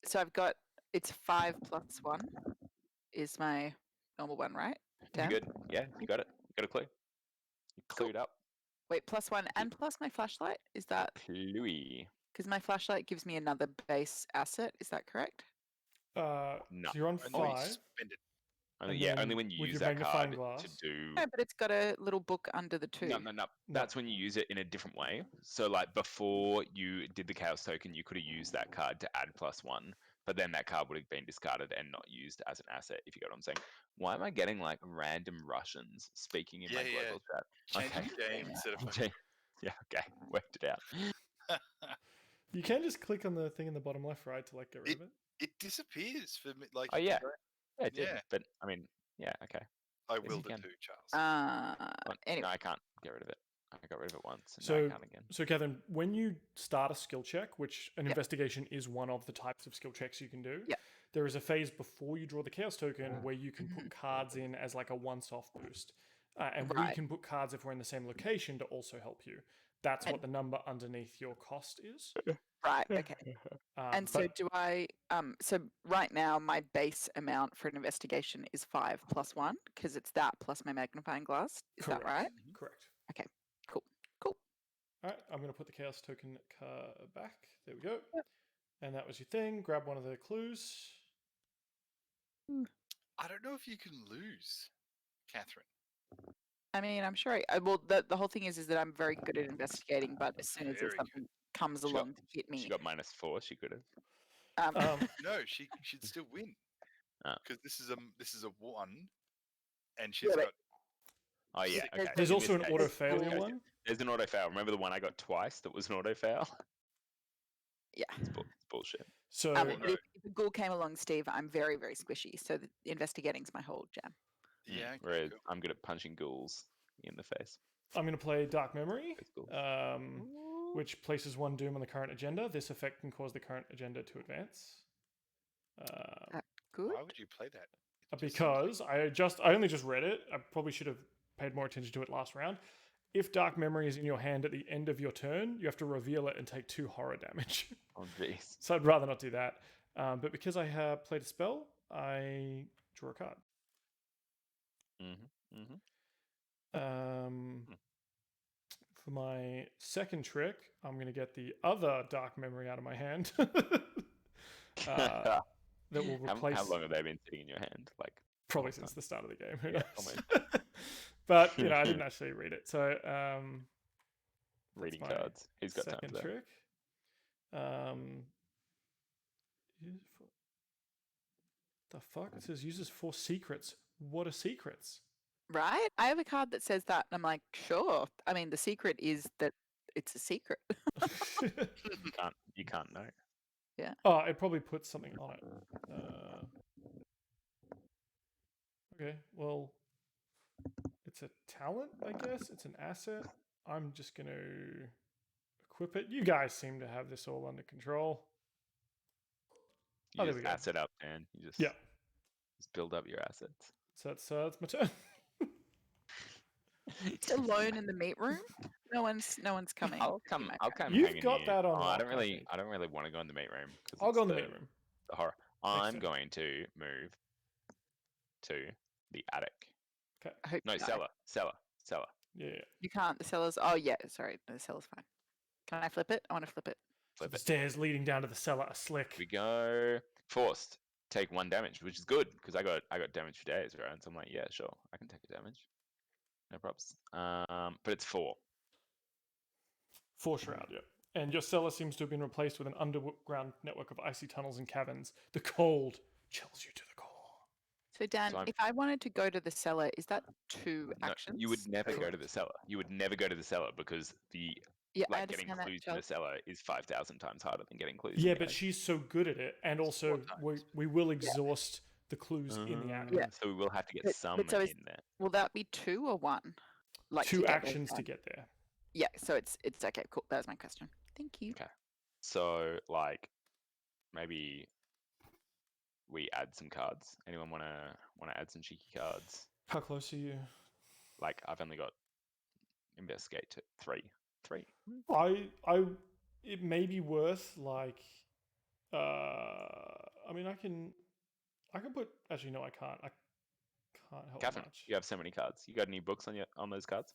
So I've got it's 5 + 1 is my normal one, right? You 10? good? Yeah, you got it. You got a clue. You Cool. clued up. Wait, +1 and plus my flashlight? Is that Cluey. because my flashlight gives me another base asset? Is that correct? No. So you're on Only when you 5. spend it. Only, And yeah, then only when you with use your that card magnifying glass- to do. No, but it's got a little book under the 2. No. That's when you use it in a different way. So, like before you did the chaos token, you could have used that card to add +1, but then that card would have been discarded and not used as an asset. If you get what I'm saying. Why am I getting like random Russians speaking in my Yeah, global chat? Changing Okay. the game instead of Yeah. Okay. Worked it out. You can just click on the thing in the bottom left, right, to like get rid of it. It disappears for me. Like, Oh, you yeah. can go- Yeah, it did. Yeah. But I mean, yeah, okay. I Yes, you willed it can. too, Charles. Well, Anyway, No, I can't get rid of it. I got rid of it once, and now So- I can't again. So, Catherine, when you start a skill check, which an Yep. investigation is one of the types of skill checks you can do, Yep. there is a phase before you draw the chaos token where you can put cards in as like a once-off boost, and where you Right. can put cards if we're in the same location to also help you. That's what And- the number underneath your cost is. right, okay. And so but do I? So right now my base amount for an investigation is 5 + 1 because it's that plus my magnifying glass. Is that right? Mhm. correct. Cool. All right, I'm going to put the chaos token back. There we go. Yep. And that was your thing. Grab one of the clues. I don't know if you can lose, Catherine. I mean, I'm sure. Well, the whole thing is that I'm very good at investigating, but as soon as there's Very something comes She got- along to hit She me, got -4. She could have. Um, No, she should still win. Oh. Because this is a 1, and she's Yeah, but- got. Oh yeah. There's- Okay. there's In also this an case- auto in this failure case, one. There's an auto fail. Remember the one I got twice that was an auto fail? yeah. It's bullshit. So Well, But no. if a ghoul came along, Steve, I'm very, very squishy. So the investigating's my whole jam. Yeah. Okay, Whereas cool. I'm good at punching ghouls in the face. I'm going to play Dark Memory, Face ghouls. which places one doom on the current agenda. This effect can cause the current agenda to advance. Good. Why would you play that? It just seems Because I only just read it. I probably should have paid more attention to it last round. If Dark Memory is in your hand at the end of your turn, you have to reveal it and take 2 horror damage. Oh jeez. So I'd rather not do that. But because I have played a spell, I draw a card. For my second trick, I'm going to get the other Dark Memory out of my hand. That will replace. How long have they been sitting in your hand? Like Probably long since time? the start of the game. Who Yeah, knows? almost. But I didn't actually read it. So Reading my cards. He's got time second for that. trick. The fuck? It says uses 4 secrets. What are secrets? Right? I have a card that says that, and I'm like, sure. I mean, the secret is that it's a secret. You can't know. Oh, it probably puts something on it. Okay, well, it's a talent, I guess. It's an asset. I'm just going to equip it. You guys seem to have this all under control. You Oh, there just we go. asset up, and you just Yeah. just build up your assets. So that's my turn. It's alone in the meat room. No one's coming. I'll to come. see my I'll crap. come. You've hanging got here. that on Oh, I lock, don't I really. think. I don't really want to go in the meat room. I'll go in the main room. The horror. I'm turn. going to move to the attic. Okay. I hope No, you die. cellar. Yeah. You can't. The cellar's. Oh yeah, sorry. The cellar's fine. Can I flip it? I want to flip it. So Flip the it. stairs leading down to the cellar are slick. We go forced. Take 1 damage, which is good because I got damage for days, right? So I'm like, yeah, sure, I can take a damage. No props. But it's 4. 4 shroud, yep. And your cellar seems to have been replaced with an underground network of icy tunnels and caverns. The cold chills you to the core. So Dan, So I'm- if I wanted to go to the cellar, is that 2 No, actions? you would never go to Correct. the cellar. You would never go to the cellar because the Yeah, I like getting understand that, clues in the Charles. cellar is 5,000 times harder than getting clues. Yeah, in the but attic. she's so good at it, and also 4 we, times. we will exhaust the clues in the attic. Yeah. So we will have to get But some so is- in there. Will that be 2 or 1? Like 2 to get those actions to done? get there. Yeah. So it's okay. Cool. That was my question. Thank you. Okay. So like maybe we add some cards. Anyone wanna add some cheeky cards? How close are you? Like I've only got investigate to 3. It may be worth like, I mean, I can put. Actually, no, I can't. I can't help Catherine, much. you have so many cards. You got any books on those cards?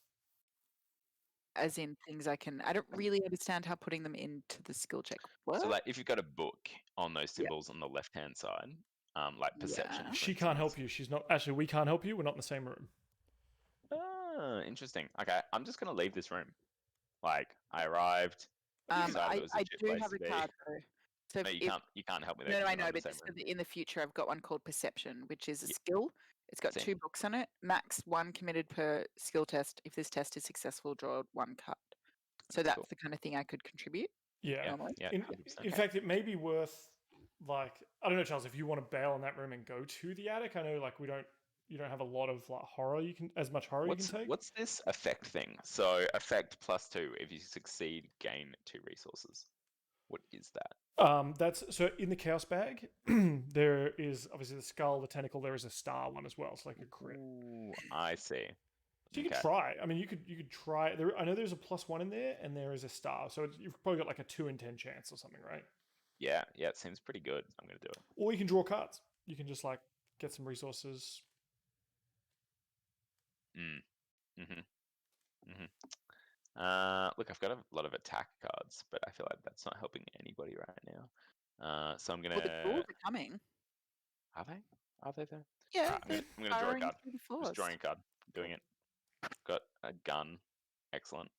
As in things I can. I don't really understand how putting them into the skill check works. So like if you've got a book on those Yeah. symbols on the left hand side, like perception. Yeah. for She can't help instance. you. She's not. Actually, we can't help you. We're not in the same room. Ah, interesting. Okay, I'm just gonna leave this room. Like I arrived. decided it was a I shit do place have to a be. card though. So No, if, you can't help me there. no, 'cause I we're not know, in the but same just room. in the future, I've got one called Perception, which is a Yeah. skill. It's got Same. 2 books on it. Max 1 committed per skill test. If this test is successful, draw 1 card. So that's Cool. the kind of thing I could contribute. Yeah. normally. Yeah. In 100%. fact, it may be worth, like, I don't know, Charles, if you want to bail on that room and go to the attic. I know, like, you don't have a lot of like horror you can take. What's this effect thing? So effect +2. If you succeed, gain 2 resources. What is that? That's so in the chaos bag. There is obviously the skull, the tentacle. There is a star one as well. It's like a crit. Ooh, I see. So you could try. I mean, you could try. There, I know there's a +1 in there, and there is a star. So you've probably got like a 2 in 10 chance or something, right? Yeah, it seems pretty good. I'm gonna do it. Or you can draw cards. You can just like get some resources. Look, I've got a lot of attack cards, but I feel like that's not helping anybody right now. So I'm gonna. Well, the ghouls are coming. Are they? Are they though? Yeah, Alright, I'm gonna draw a firing card. through the Just floors. drawing a card. Doing it. Got a gun. Excellent.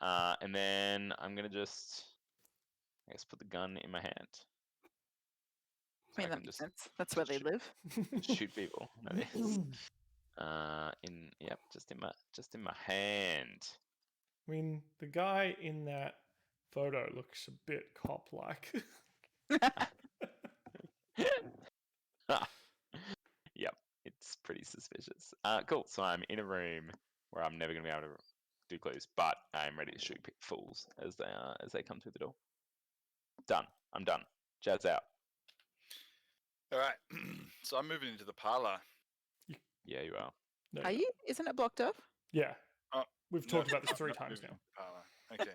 And then I'm gonna just, I guess, put the gun in my hand. I mean, that makes sense. That's where they live. Shoot people. That is. Just in my hand. I mean, the guy in that photo looks a bit cop-like. Yep, it's pretty suspicious. Cool. So I'm in a room where I'm never gonna be able to do clues, but I'm ready to shoot fools as they come through the door. Done. I'm done. Jazz out. All right. So I'm moving into the parlor. Yeah, you are. No, Are you? Isn't it blocked off? Yeah. Oh, We've no, talked about this I'm 3 not times moving now. to the parlor. Okay.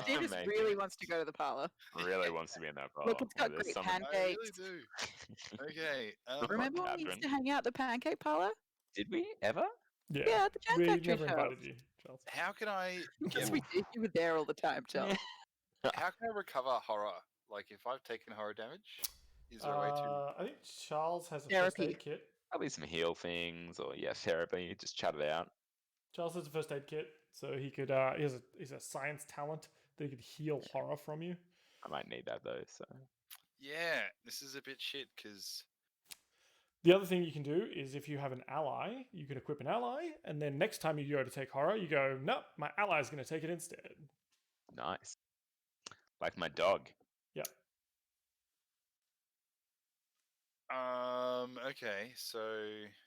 Steve just amazing. really wants to go to the parlor. Really wants to be in that part. Look, it's got There's great someone- I pancakes. really do. Okay. Remember when we used Catherine. to hang out at the pancake parlor? Did we ever? Yeah. Yeah, at the Jam We Factory never show. invited you, Charles. How can I Yes, get? we did. You were there all the time, Charles. How can I recover horror? Like if I've taken horror damage, is there a way to? I think Charles has a Therapy. first aid kit. Probably some heal things, or therapy. Just chat it out. Charles has a first aid kit, so he could. He's a science talent that he could heal horror from you. I might need that though. So Yeah, this is a bit shit because The other thing you can do is if you have an ally, you can equip an ally, and then next time you go to take horror, you go, nope, my ally is going to take it instead. nice. Like my dog. Yeah. Okay, so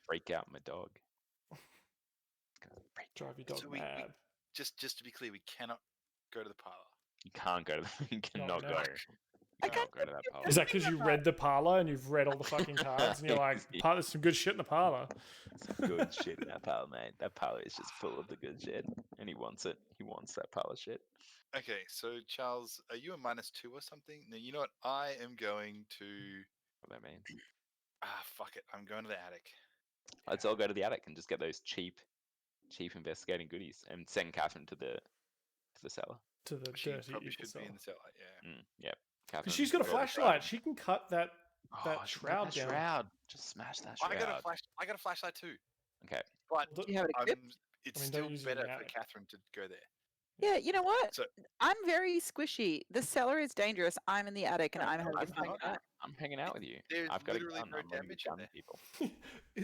Freak out my dog. Drive your dog So mad. just to be clear, we cannot go to the parlor. You can't go to. You cannot no. go. I You can't cannot go to that parlor. Is that because you read the parlor and you've read all the fucking cards and you're like, there's some good shit in the parlor? Some good shit in that parlor, mate. That parlor is just full of the good shit, and he wants it. He wants that parlor shit. Okay, so Charles, are you a -2 or something? No, you know what? I am going to. What that means. Fuck it. I'm going to the attic. Let's all go to the attic and just get those cheap investigating goodies, and send Catherine to the cellar. To the She dirty probably evil should be cellar. in the cellar. Yeah. Yep. Catherine. Because she's got a go to the flashlight. She can cut that Oh, she can cut shroud that down. shroud. Just smash that shroud. I got a flashlight too. Okay. But Do you have it equipped? it's I mean, don't still use it in better the for attic. Catherine to go there. Yeah, you know what? So- I'm very squishy. The cellar is dangerous. I'm in the attic and I'm having I'm a fun with that. I'm hanging out with you. There's I've got a literally gun. no I'm ready to damage in gun there. people.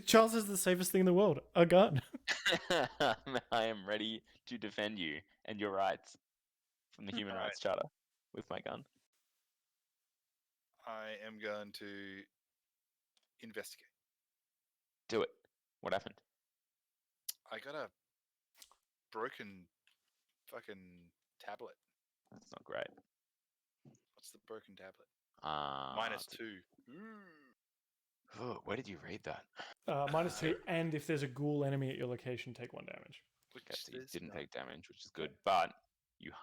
Charles is the safest thing in the world. A gun. I am ready to defend you and your rights from the Human Alright. Rights Charter with my gun. I am going to investigate. Do it. What happened? I got a broken fucking tablet. That's not great. What's the broken tablet? -2. Ooh. Oh, where did you read that? -2, and if there's a ghoul enemy at your location, take 1 damage. Which Okay, so you there's didn't none. take damage, which is good. But you,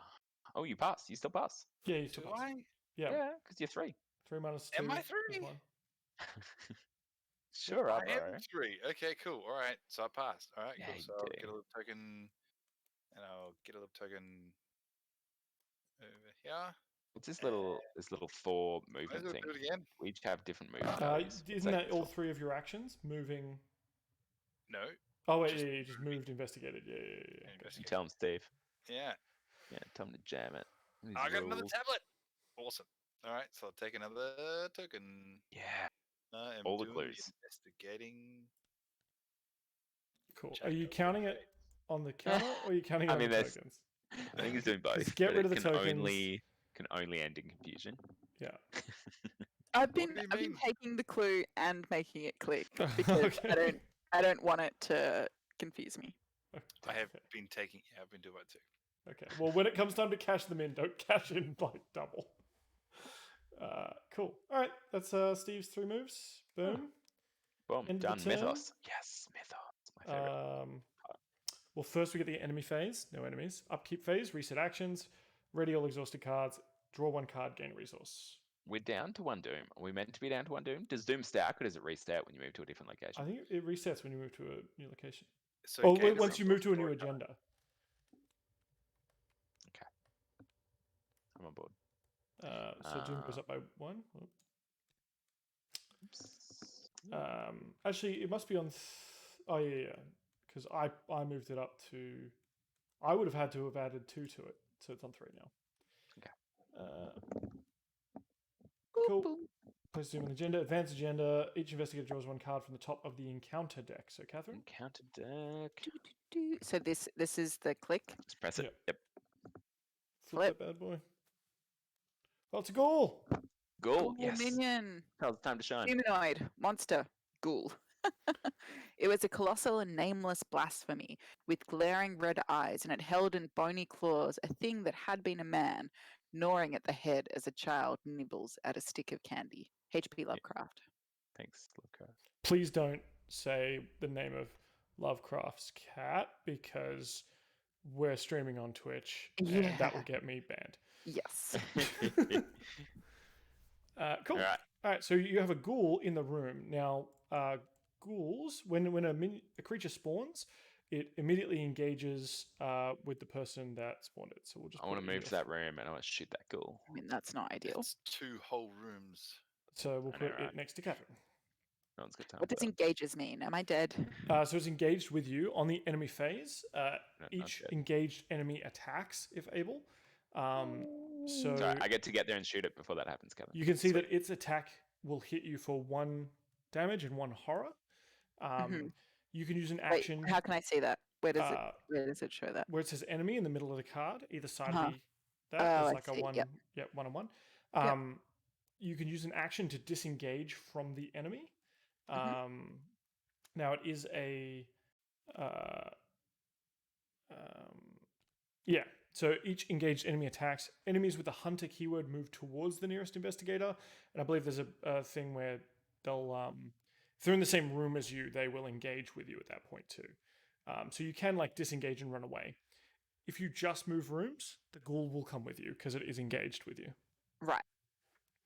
you passed. You still pass. Yeah, you still Do pass. I? Yeah, because you're 3. 3 minus 2. Am I is 3? 1. Sure, I up, am bro. 3. Okay, cool. All right, so I passed. All right, Yeah, cool. you So I'll get do. a little token, and I'll get a little token over here. What's this little 4 Might as movement well thing? do it again. We each have different movement values. What's Isn't that good all for? 3 of your actions? Moving. No. Oh, wait, Just yeah, you just moved, investigated. Yeah. Okay. Investigate. You tell him, Steve. Yeah. Yeah, tell him to jam it. These I got another rules. tablet. Awesome. All right, so I'll take another token. Yeah. I am All the doing clues. investigating. Cool. Check Are you out counting the it on the counter or are you counting it I on mean, the there's- tokens? I think he's doing both. Just get but rid of it the tokens. Can only end in confusion. Yeah. I've do been you mean? taking the clue and making it click because Okay. I don't want it to confuse me. I have Okay. been taking. Yeah, I've been doing that too. Okay. Well, when it comes time to cash them in, don't cash in like double. Cool. All right. That's Steve's 3 moves. Boom. Boom. End of Done. the turn. Mythos. Yes, Mythos. My favorite. Well, first we get the enemy phase. No enemies. Upkeep phase. Reset actions. Ready all exhausted cards. Draw 1 card. Gain a resource. We're down to 1 Doom. Are we meant to be down to 1 Doom? Does Doom stack or does it reset when you move to a different location? I think it resets when you move to a new location. So Oh, gain a once you move to a resource, new draw card. agenda. Okay. I'm on board. So Doom goes up by 1. Oops. Actually, it must be on. Oh yeah, because I moved it up to. I would have had to have added 2 to it, so it's on 3 now. Okay. Cool. Place Doom on the agenda. Advanced agenda. Each investigator draws 1 card from the top of the encounter deck. So Catherine. Encounter deck. So this is the click. Just press it. Yep. Flip that bad boy. Oh, it's a ghoul. Ghoul. Yes. Minion. Now's the time to shine. Humanoid. Monster. Ghoul. It was a colossal and nameless blasphemy, with glaring red eyes, and it held in bony claws a thing that had been a man, gnawing at the head as a child nibbles at a stick of candy. H.P. Lovecraft. Thanks, Lovecraft. Please don't say the name of Lovecraft's cat because we're streaming on Twitch and that will get me banned. Yes. Cool. All right. So you have a ghoul in the room now. Ghouls, when a creature spawns, it immediately engages with the person that spawned it. So we'll just. I want to move to that room and I want to shoot that ghoul. I mean, that's not ideal. It's 2 whole rooms. So we'll put it next to Catherine. No one's got time. What does engages mean? Am I dead? So it's engaged with you on the enemy phase. Each engaged enemy attacks if able. So Sorry, I get to get there and shoot it before that happens, Kevin. You can see that its attack will hit you for 1 damage and 1 horror. You can use an action. Wait, how can I see that? Where does it show that? Where it says enemy in the middle of the card, either side of that. There's like a 1. Yep, 1-on-1. You can use an action to disengage from the enemy. Now it is a so each engaged enemy attacks. Enemies with the hunter keyword move towards the nearest investigator, and I believe there's a thing where they'll if they're in the same room as you, they will engage with you at that point too. So you can like disengage and run away. If you just move rooms, the ghoul will come with you because it is engaged with you. Right.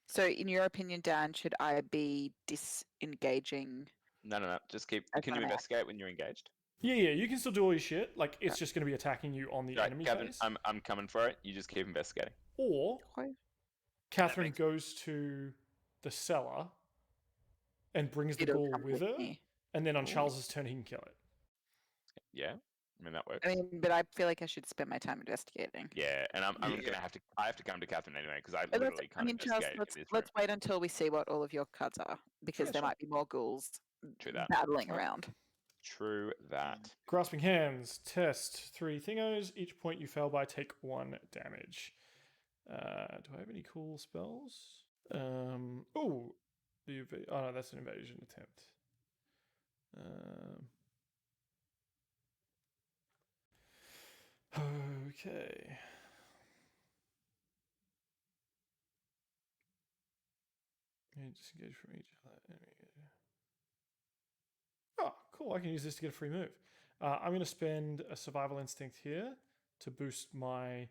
So in your opinion, Dan, should I be disengaging? No. Just keep. Can you investigate when you're engaged? Yeah. You can still do all your shit. Like it's just going to be attacking you on the enemy phase. I'm coming for it. You just keep investigating. Or Catherine goes to the cellar and brings the ghoul with her, and then on Charles's turn he can kill it. Yeah, I mean that works. I mean, but I feel like I should spend my time investigating. Yeah, and I'm gonna have to. I have to come to Catherine anyway because I literally can't investigate. Charles, let's wait until we see what all of your cards are because there might be more ghouls battling around. True that. Grasping Hands. Test 3 thingos. Each point you fail by, take 1 damage. Do I have any cool spells? Oh no, that's an invasion attempt. Okay. Disengage from each enemy. Oh, cool. I can use this to get a free move. I'm going to spend a survival instinct here to boost my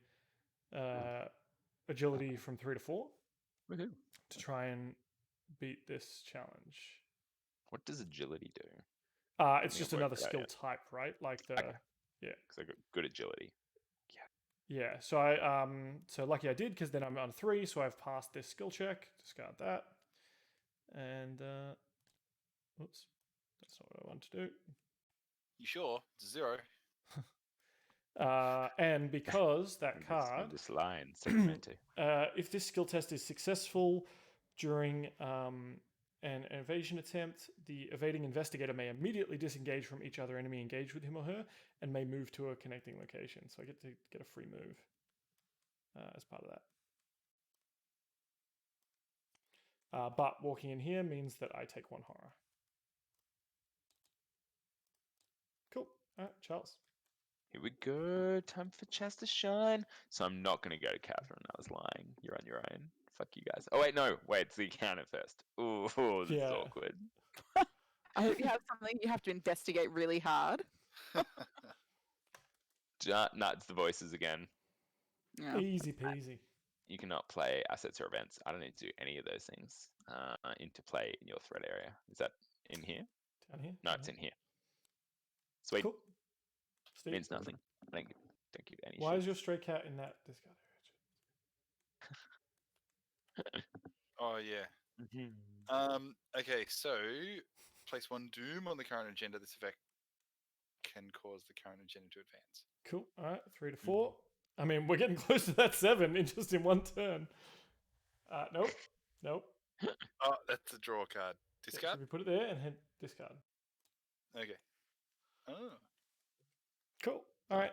agility from 3 to 4 to try and beat this challenge. What does agility do? It's just another skill type, right? Like the because I got good agility. Yeah. So so lucky I did because then I'm on 3, so I've passed this skill check. Discard that, and oops, that's not what I want to do. You sure? It's 0. And because that card, this line, so meant to. If this skill test is successful during an evasion attempt, the evading investigator may immediately disengage from each other enemy engaged with him or her and may move to a connecting location. So I get to get a free move as part of that. But walking in here means that I take 1 horror. Cool. All right, Charles. Here we go. Time for Chaz to shine. So I'm not going to go to Catherine. I was lying. You're on your own. Fuck you guys. Oh, wait, no. Wait, it's the encounter first. Ooh, this is awkward. I hope you have something you have to investigate really hard. No, it's the voices again. Yeah. Easy peasy. You cannot play assets or events. I don't need to do any of those things into play in your threat area. Is that in here? Down here? No, it's in here. Sweet. Cool. Steve? Means nothing. Don't give any Why shit. is your stray cat in that discard area? Oh, yeah. Okay, so place 1 doom on the current agenda. This effect can cause the current agenda to advance. Cool. All right, 3 to 4. I mean, we're getting close to that 7 in just in 1 turn. Nope. Nope. Oh, that's a draw card. Yeah, Discard? so we put it there and hit discard. Okay. Oh. Cool. All right.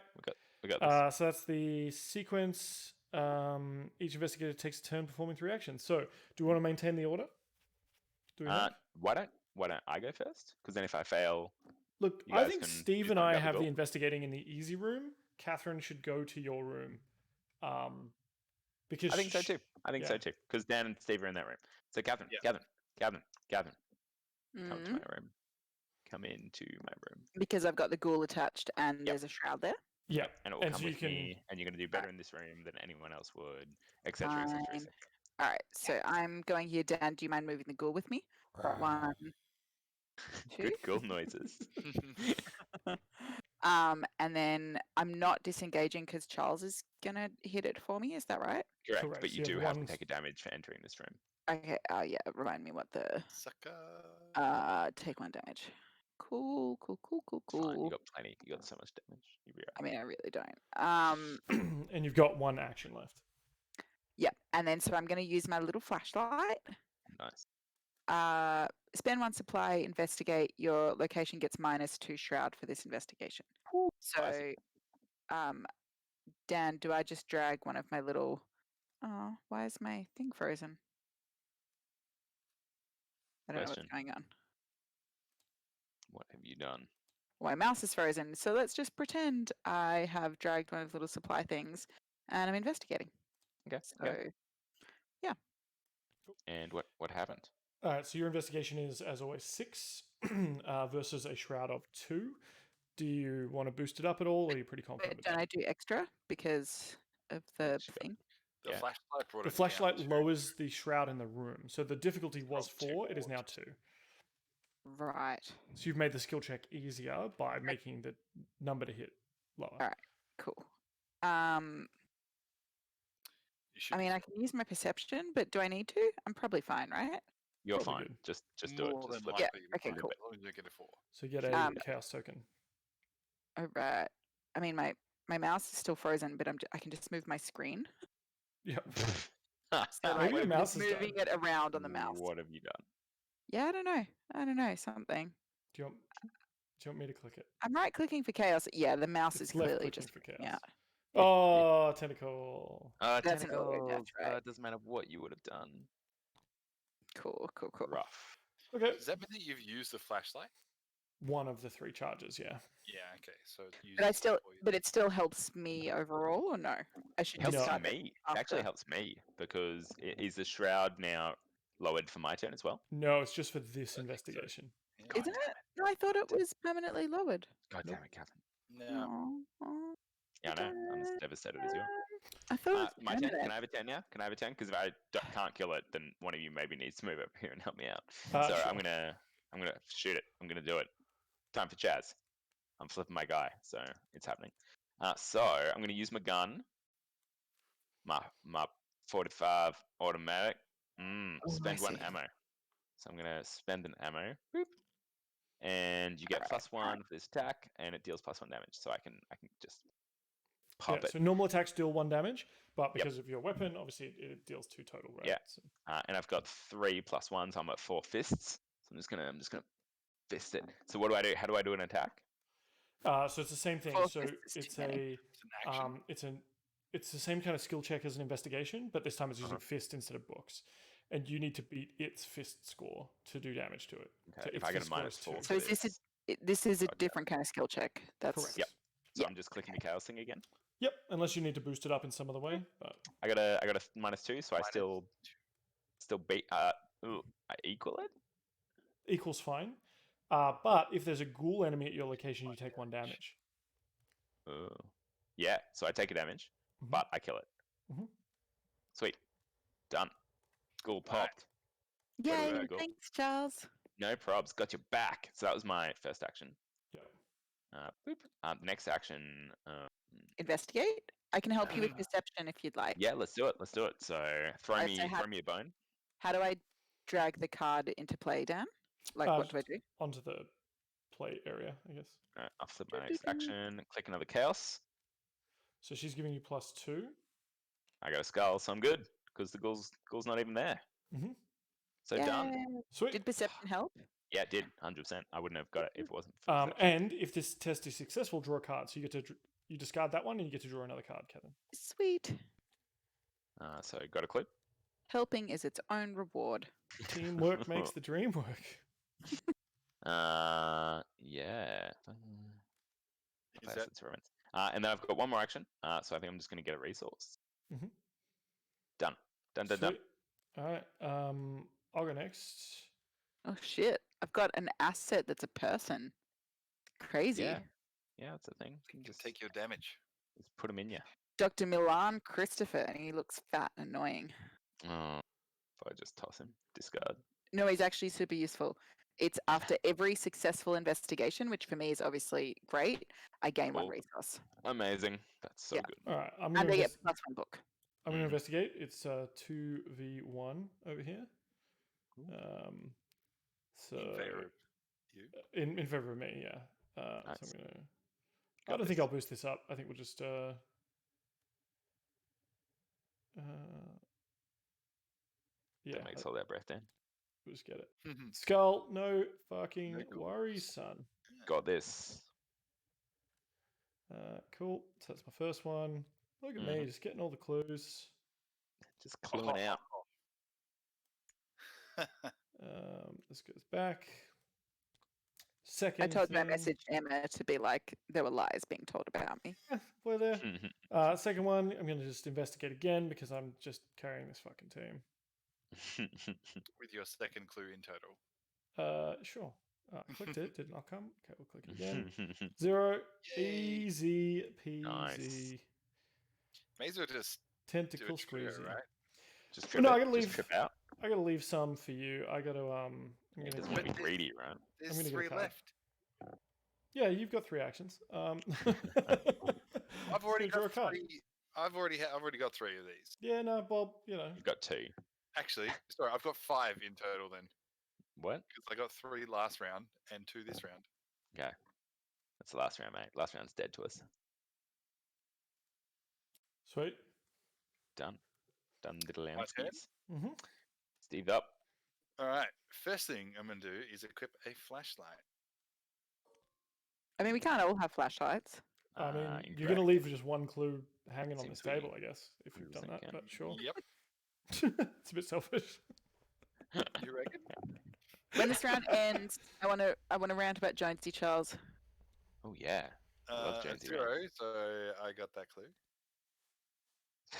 We got this. So that's the sequence. Each investigator takes a turn performing 3 actions. So, do you want to maintain the order? Why don't I go first? Because then if I fail, Look, you I guys think can Steve use and my I double have the goal. investigating in the easy room. Catherine should go to your room. Because I think so too. yeah. Because Dan and Steve are in that room. So Catherine, Yeah. Catherine, come to Mm. my room. Come into my room. Because I've got the ghoul attached and there's a shroud there. Yeah. And it will And come so you with can- me, and you're going to do better in this room than anyone else would, etc., etc., Fine. etc. All right, so I'm going here. Dan, do you mind moving the ghoul with me? 1, 2. Good ghoul noises. And then I'm not disengaging because Charles is gonna hit it for me. Is that right? Correct, Correct, but so you you do have have to one- take a damage for entering this room. Okay. Yeah. Remind me what the Sucker. take 1 damage. Cool. Fine, you got plenty. You got so much damage. You'll be right. I mean, I really don't. And you've got 1 action left. Yeah. And then so I'm gonna use my little flashlight. Nice. Spend 1 supply. Investigate. Your location gets -2 shroud for this investigation. So, Dan, do I just drag one of my little? Oh, why is my thing frozen? I don't know Question. what's going on. What have you done? My mouse is frozen. So let's just pretend I have dragged one of the little supply things and I'm investigating. Okay. So, okay. And what happened? All right, so your investigation is, as always, 6 versus a shroud of 2. Do you want to boost it up at all, or are you pretty confident? but don't I do extra because of the She got- thing? The Yeah. flashlight brought The it down flashlight to- lowers the shroud in the room. So the difficulty was From 4, it is 2. now 2. Right. So you've made the skill check easier by making the number to hit lower. All right. Cool. You should I mean, be I can use my perception, but do I need to? I'm probably fine, right? You're Probably fine. good. Just do it. more Just than flip likely. it. Yeah, you'll be okay, fine, cool. As long as you get a 4. So you get a chaos token. All right. I mean, my mouse is still frozen, but I can just move my screen. Yep. So Maybe like your I'm mouse just is moving done. it around on the mouse. What have you done? Yeah, I don't know. Something. Do you want me to click it? I'm right clicking for chaos. Yeah, the mouse It's is left clearly clicking just for chaos. yeah. Oh, tentacle. That's an auto Tentacles. dash, right? It doesn't matter what you would have done. Cool. Rough. Okay. Does that mean that you've used the flashlight? One of the 3 charges, yeah. Yeah. Okay. So But it still helps me overall, or no? I should just No. Helps start me. It actually after. helps me because is the shroud now lowered for my turn as well? No, it's just for this so. investigation. God Isn't damn it? No, I thought it was permanently lowered. God damn it, Catherine. No. Aw, Yeah, I know. I'm as devastated as you are. I thought it was My turn. permanent. Can I have a turn now? Can I have a turn? Because if I can't kill it, then one of you maybe needs to move over here and help me out. So Sure. I'm gonna shoot it. I'm gonna do it. Time for Chaz. I'm flipping my guy, so it's happening. So I'm gonna use my gun. My 45 automatic. Spend 1 see. ammo. So I'm gonna spend an ammo. Boop. And you get Alright, +1 for this attack, and it deals +1 damage. So I can just pop it. So normal attacks deal 1 damage, but because of your weapon, obviously it deals 2 total, right? Yeah. So, And I've got 3 + 1, so I'm at 4 fists. So I'm just gonna fist it. So what do I do? How do I do an attack? so it's the same thing. 4 So fists is it's too many. It's an action. it's the same kind of skill check as an investigation, but this time it's using fist instead of books, and you need to beat its fist score to do damage to it. Okay. So If its I get fist a score is -4 2. So is this is a different kind of skill check? That's Correct. Yep. So Yeah. I'm just clicking the chaos thing again. Yep, unless you need to boost it up in some other way. But I got a -2, so I still beat I equal it. equals fine. But if there's a ghoul enemy at your location, you take 1 damage. Oh. Yeah. So I take a damage, but I kill it. Mhm. Sweet. Done. Ghoul popped. Yay! Where do I go? Thanks, Charles. No probs. Got your back. So that was my first action. Yep. Boop. Next action. Investigate. I can help you with perception if you'd like. Yeah, let's do it. So throw Alright, so me a bone. How do I drag the card into play, Dan? Like, what do I do? Onto the play area, I guess. Alright, I'll flip my next action. Click another chaos. So she's giving you +2. I got a skull, so I'm good because the ghoul's not even there. Mm-hmm. So done. Yay. Sweet. Did perception help? Yeah, it did 100%. I wouldn't have got it if it wasn't for perception. And if this test is successful, draw a card. So you get to you discard that one, and you get to draw another card, Kevin. Sweet. So got a clip. Helping is its own reward. Teamwork makes the dream work. Yeah. Is that And then I've got one more action. So I think I'm just going to get a resource. Mm-hmm. Done. All right. I'll go next. Oh shit! I've got an asset that's a person. Crazy. Yeah, that's a thing. you can take your damage? Just put them in you. Dr. Milan Christopher, and he looks fat and annoying. Oh, if I just toss him, discard. No, he's actually super useful. It's after every successful investigation, which for me is obviously great. I gain 1 Cool. resource. Amazing. That's so good. All right. I'm And going they to get +1 book. investigate. It's 2v1 over here. So In favor of you? in favor of me, yeah. Nice. So I'm gonna. I don't think I'll boost this up. I think we'll just. Yeah. That makes all that breath, Dan. We'll just get it. Skull, no fucking No ghouls. worries, son. Got this. Cool. So that's my first one. Look at me, just getting all the clues. Just cluing out. This goes back. Second. I told my thing- message Emma to be like, there were lies being told about me. We're there. Second one, I'm going to just investigate again because I'm just carrying this fucking team. With your second clue in total. Sure. I clicked it, did not come. Okay, we'll click it again. 0. Yay. Easy peasy. Nice. May as well just do Tentacle a trio, squeezy. right? Just Well, trip no, it, I gotta just leave. trip out. I gotta leave some for you. I gotta It I'm doesn't gonna, want to be greedy, right? There's gonna get a 3 card. left. yeah, you've got 3 actions. I've already draw a got card. 3. I've already got 3 of these. Yeah, no, Bob. You know. You've got 2. Actually, sorry, I've got 5 in total then, What? because I got 3 last round and 2 this round. Okay. That's the last round, mate. Last round's dead to us. Sweet. Done. Done, little My turn? lamskies. Mm-hmm. Steve up. All right. First thing I'm gonna do is equip a flashlight. I mean, we can't all have flashlights. I mean, you're Incorrect. gonna leave just one clue hanging on Seems this table, we- I guess, if you've done think, that. yeah. But sure, Yep. it's a bit selfish. You reckon? When this round ends, I want to roundabout Jonesy Charles. Oh yeah. I love A Jonesy 0, so I got that clue.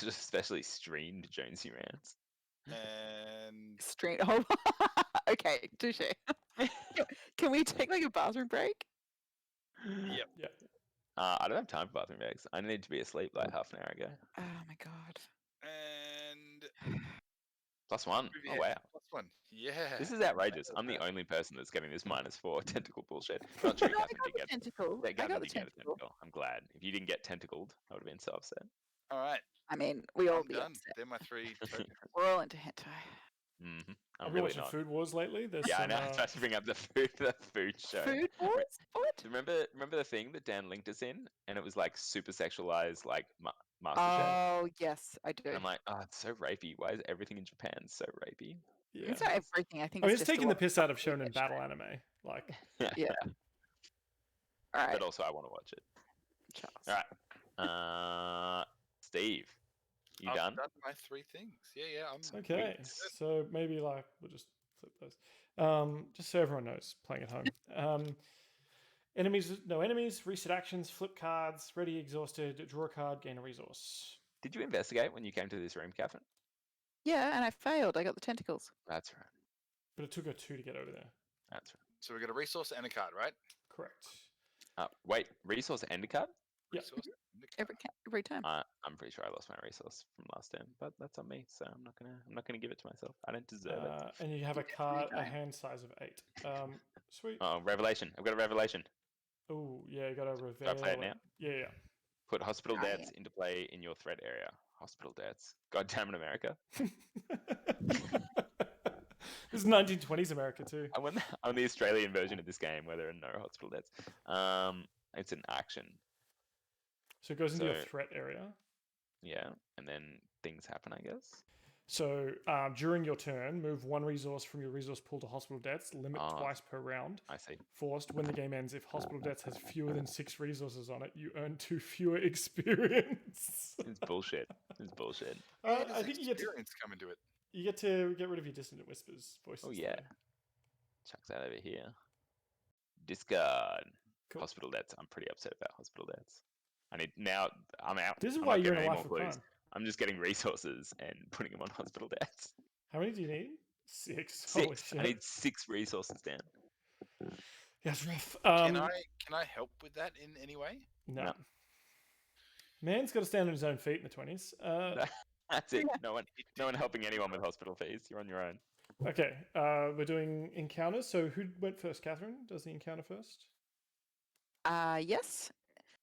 Just especially streamed Jonesy rounds. And Street. Oh, okay, touche. Can we take like a bathroom break? yep. Yeah. I don't have time for bathroom breaks. I need to be asleep like half an hour ago. Oh my god. And +1. Oh yeah, wow. +1. Yeah. This is outrageous. I'm the only person that's getting this -4 tentacle bullshit. Not true. No, I Catherine got did the get. tentacle. Yeah, I Catherine got the did get a tentacle. tentacle. I'm glad. If you didn't get tentacled, I would have been so upset. All right. I mean, we all I'm be done. upset. They're my 3 tokens. We're all into hentai. Mm-hmm. I've I'm been really watching not. Food Wars lately. There's Yeah, I some, know. I was about to bring up the food show. Food Wars? What? Remember the thing that Dan linked us in, and it was like super sexualized, like MasterChef. Oh, yes, I do. And I'm like, oh, it's so rapey. Why is everything in Japan so rapey? yeah. It's not everything. I think I mean, it's it's just taking a the lot piss of out of stuff we shonen get battle shown. anime. Like, Yeah. All right, But also, I want to watch it. Charles. All right. Steve, you I've done? done my 3 things. Yeah, I'm okay. Sweet. So maybe like we'll just flip those. Just so everyone knows, playing at home. No enemies, reset actions, flip cards, ready, exhausted, draw a card, gain a resource. Did you investigate when you came to this room, Catherine? Yeah, and I failed. I got the tentacles. That's right. But it took her 2 to get over there. That's right. So we've got a resource and a card, right? Correct. Wait, resource and a card? Yeah. Resource and a card. Every time. I'm pretty sure I lost my resource from last time, but that's on me. So I'm not gonna give it to myself. I don't deserve it. And you have a card, a hand size of 8. Sweet. Oh, revelation! I've got a revelation. Oh, yeah, you got to Do reveal. I play it now? Yeah. Put hospital Oh, yeah. debts into play in your threat area. Hospital debts. God damn it, America! This is 1920s America too. I want the Australian version of this game where there are no hospital debts. It's an action. So it goes into your So- threat area. Yeah, and then things happen, I guess. So during your turn, move 1 resource from your resource pool to hospital debts. Limit twice per round. I see. Forced when the game ends. If hospital debts has fewer than 6 resources on it, you earn 2 fewer experience. It's bullshit. It's bullshit. Where does I think you get experience come into it. to get rid of your dissonant whispers voices. Oh yeah. though. Chuck that over here. Discard. Cool. Hospital debts. I'm pretty upset about hospital debts. I'm out. This is I'm why not you're in getting a any life more of clues. crime. I'm just getting resources and putting them on hospital debts. How many do you need? 6. Holy 6. shit. I need 6 resources down. Yeah, it's rough. Can I help with that in any way? No. No. Man's got to stand on his own feet in the 20s. That's it. Yeah. No one helping anyone with hospital fees. You're on your own. Okay, we're doing encounters. So who went first? Catherine does the encounter first. Yes.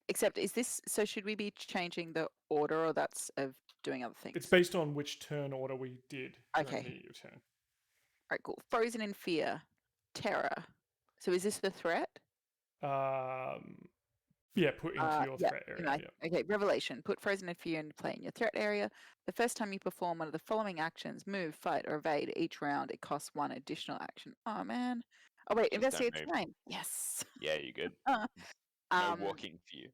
Except, so should we be changing the order, or that's of doing other things? It's based on which turn order we did during Okay. your turn. All right, cool. Frozen in fear, terror. So is this the threat? Yeah, put into your Yeah, threat area. no, Yeah. Okay, revelation. Put frozen in fear into play in your threat area. The first time you perform one of the following actions, move, fight, or evade each round, it costs 1 additional action. Oh, man. Oh, wait, Just don't investigate move. terrain. Yes. Yeah, you're good. Uh, No walking for you.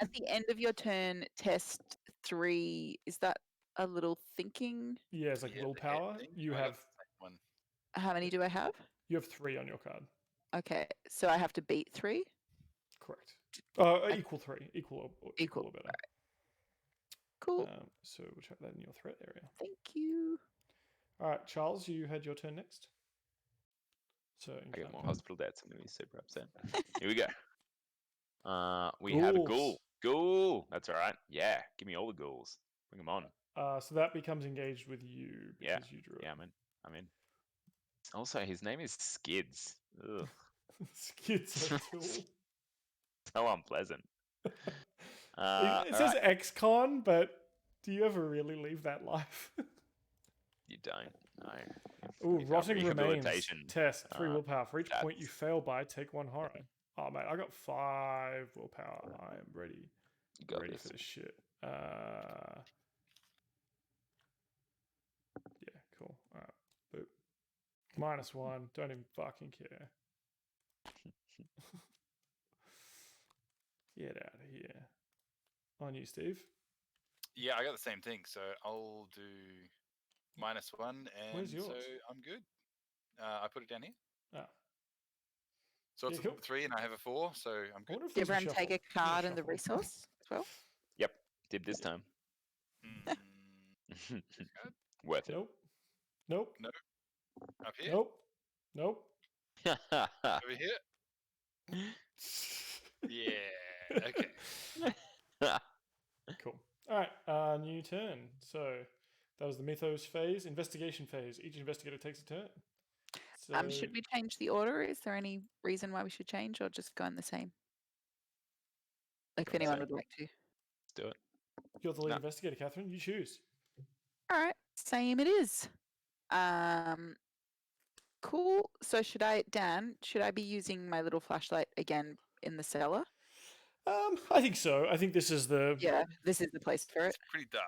At the end of your turn, test 3. Is that a little thinking? Yeah, it's like Yeah, the head willpower. thing. You I got have the same one. How many do I have? 3 on your card. Okay, so I have to beat 3? Correct. Equal 3. Equal or better. Cool. So we'll check that in your threat area. Thank you. All right, Charles, you had your turn next. So I get more encounter. hospital debts. I'm gonna be super upset. Here we go. We have a ghoul. Ghoul. That's all right. Yeah, give me all the ghouls. Bring them on. So that becomes engaged with you because you drew it. Yeah, I'm in. Also, his name is Skids. Ugh, Skids are cool. so unpleasant. It All says right. ex-con, but do you ever really leave that life? You don't. No. Ooh, If rotting remains. rehabilitation, Test 3 willpower. For each point you that's- fail by, take 1 horror. Oh mate, I got 5 willpower. I am ready. You got Ready this. for this shit. Yeah, cool. All right. Boop. -1. Don't even fucking care. Get out of here. On you, Steve. Yeah, I got the same thing. So I'll do -1, and Where's yours? so I'm good. I put it down here. Ah. So it's Yeah, a cool. 3, and I have a 4, so I'm I good. wonder if Did there's a everyone take a shuffle. card and the Shuffle. resource as well? Yep. Did this time. Mm, Worth it. Nope. up here, Nope. over here. Yeah. Okay. Cool. All right. New turn. So that was the Mythos phase. Investigation phase. Each investigator takes a turn. So Should we change the order? Is there any reason why we should change, or just go in the same? Like, if Go in the anyone same. would like to. Let's do it. you're the lead No. investigator, Catherine. You choose. All right, same it is. Cool. So should I be using my little flashlight again in the cellar? I think so. I think this is the Yeah, this is the place for it. It's pretty dark.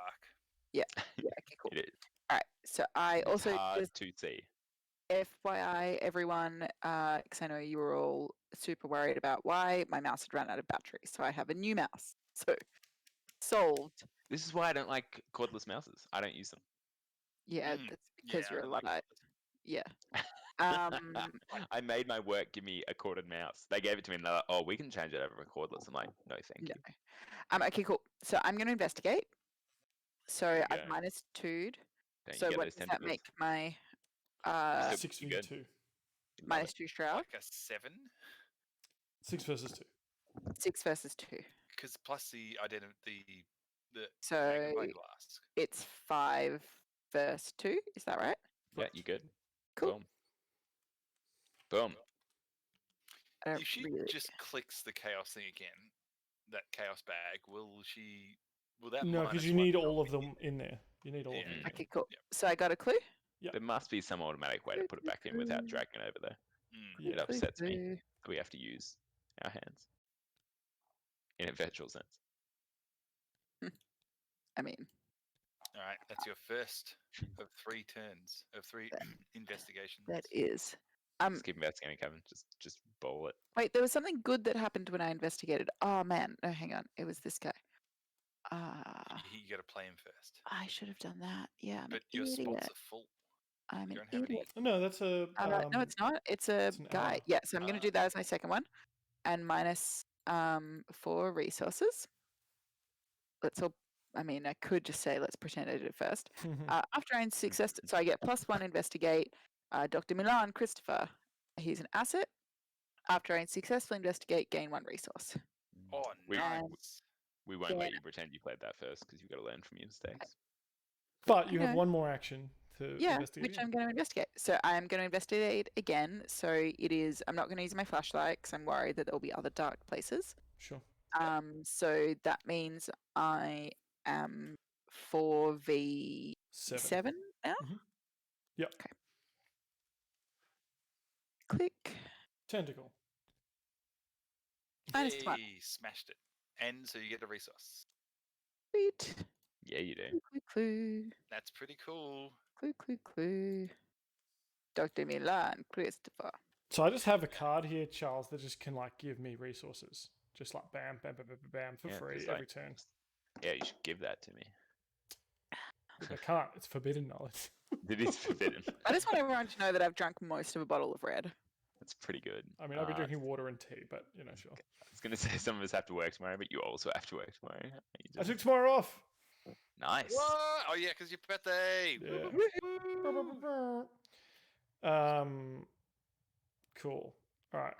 Yeah. Okay, cool. It is. All right. So I It's also hard just to see. FYI, everyone, because I know you were all super worried about why my mouse had run out of battery, so I have a new mouse. So solved. This is why I don't like cordless mouses. I don't use them. Yeah, that's because Yeah, you're I don't like alive. it. Yeah. I made my work give me a corded mouse. They gave it to me and they're like, "Oh, we can change it over a cordless." I'm like, "No, thank No. you." Okay, cool. So I'm going to investigate. So you I've go. -2'd. Don't So you get what those does that tentacles? make my Still 6 pretty v good. 2. Love it. -2 shroud? Like a 7, 6 versus 2. 6 versus 2. because plus the the So magnifying glass. it's 5 versus 2. Is that right? Yeah, you good? Cool. Boom. Boom. I don't If she really- just clicks the chaos thing again, that chaos bag, will that No, because you -1 need not all of be them in there. You need all of Yeah. them. in Okay, there. cool. Yep. So I got a clue. There must be some automatic way to put it back in without dragging it over there. Yeah. It upsets me Clue. that we have to use our hands in a virtual sense. I mean, All right, that's your first of 3 turns of 3 investigations. that is. Just keep investigating, Kevin. Just bowl it. Wait, there was something good that happened when I investigated. Oh man, no, hang on. It was this guy. You got to play him first. I should have done that. Yeah, I'm But an your idiot. spots are full. I'm You an don't have any. idiot. No, that's a. No, it's not. It's a it's an guy. hour. Yeah, so I'm going to do that as my second one, and -4 resources. Let's all. I mean, I could just say let's pretend I did it first. After I success, so I get +1 investigate. Dr. Milan Christopher, he's an asset. After I successfully investigate, gain 1 resource. Oh, We- nice. We won't let Yeah. you pretend you played that first because you've got to learn from your mistakes. But you have Okay. one more action to Yeah, investigate. which I'm going to investigate. So I'm going to investigate again. So it is. I'm not going to use my flashlight because I'm worried that there'll be other dark places. Sure. So that means I am 4v7 7. now. Yep. Okay. Click. Tentacle. -1. Yay, smashed it. And so you get a resource. Sweet. Yeah, you do. Clue, clue, clue. That's pretty cool. Clue, clue, clue. Dr. Milan Christopher. So I just have a card here, Charles, that just can like give me resources. Just like bam, bam, bam, bam, bam, bam for Yeah, free just every like- turn. Yeah, you should give that to me. But I can't. It's forbidden knowledge. It is forbidden. I just want everyone to know that I've drunk most of a bottle of red. That's pretty good. I mean, I'll be Uh, drinking water and tea, but you know, sure. I was gonna say some of us have to work tomorrow, but you also have to work tomorrow. You I just- took tomorrow off. Nice. What? Oh yeah, because your birthday. Yeah. Cool. All right.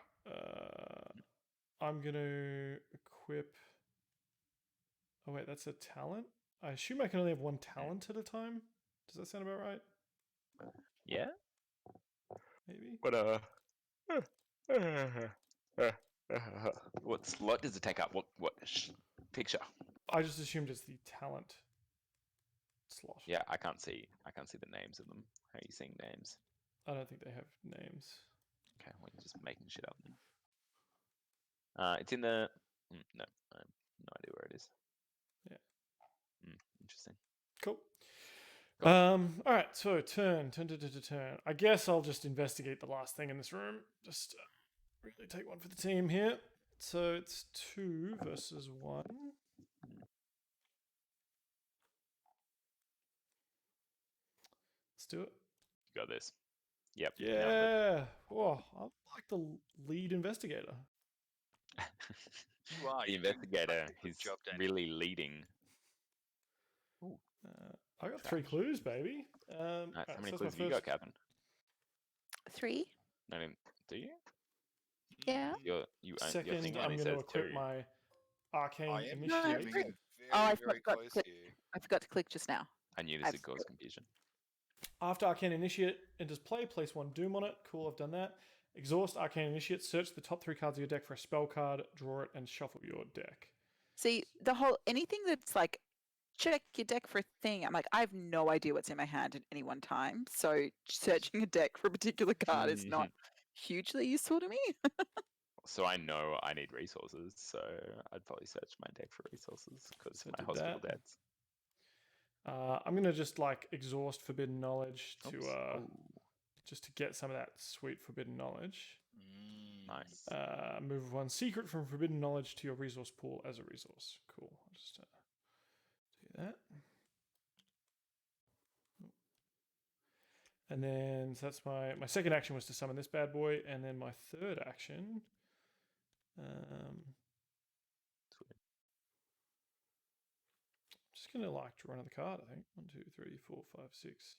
I'm gonna equip. Oh wait, that's a talent. I assume I can only have one talent at a time. Does that sound about right? Yeah. Maybe. But what slot does it take up? What picture? I just assumed it's the talent slot. Yeah, I can't see the names of them. How are you seeing names? I don't think they have names. Okay, well, you're just making shit up then. It's in the. No, I have no idea where it is. Yeah. Interesting. Cool. Cool. All right. So turn. I guess I'll just investigate the last thing in this room. Just really take one for the team here. So it's 2 versus 1. Let's do it. You got this. Yep. Yeah. Oh, I'm like the lead investigator. You are. The You do investigator. such a good He's job, Danny. really leading. I got 3 clues, baby. Alright, Alright, how so many that's my clues have you got, first- Captain? 3. No, do you? Yeah. Your Second, thing I'm only going to says equip 2. my arcane I am No, initiate. moving three. very, I very forgot to close click. here. I forgot to click just now. I knew this I've would cause confusion. After Arcane Initiate enters play, place 1 Doom on it. Cool, I've done that. Exhaust Arcane Initiate, search the top 3 cards of your deck for a spell card, draw it, and shuffle your deck. See, the whole anything that's like check your deck for a thing. I'm like, I have no idea what's in my hand at any one time. So searching a deck for a particular card is not hugely useful to me. So I know I need resources, so I'd probably search my deck for resources because So my did hospital that. debts. I'm gonna just like exhaust forbidden knowledge to Oops. just to get some of that sweet forbidden knowledge. Nice. Move one secret from forbidden knowledge to your resource pool as a resource. Cool. I'll just do that. And then so that's my second action was to summon this bad boy, and then my third action. Just gonna like draw another card. I think 1, 2, 3, 4, 5, 6.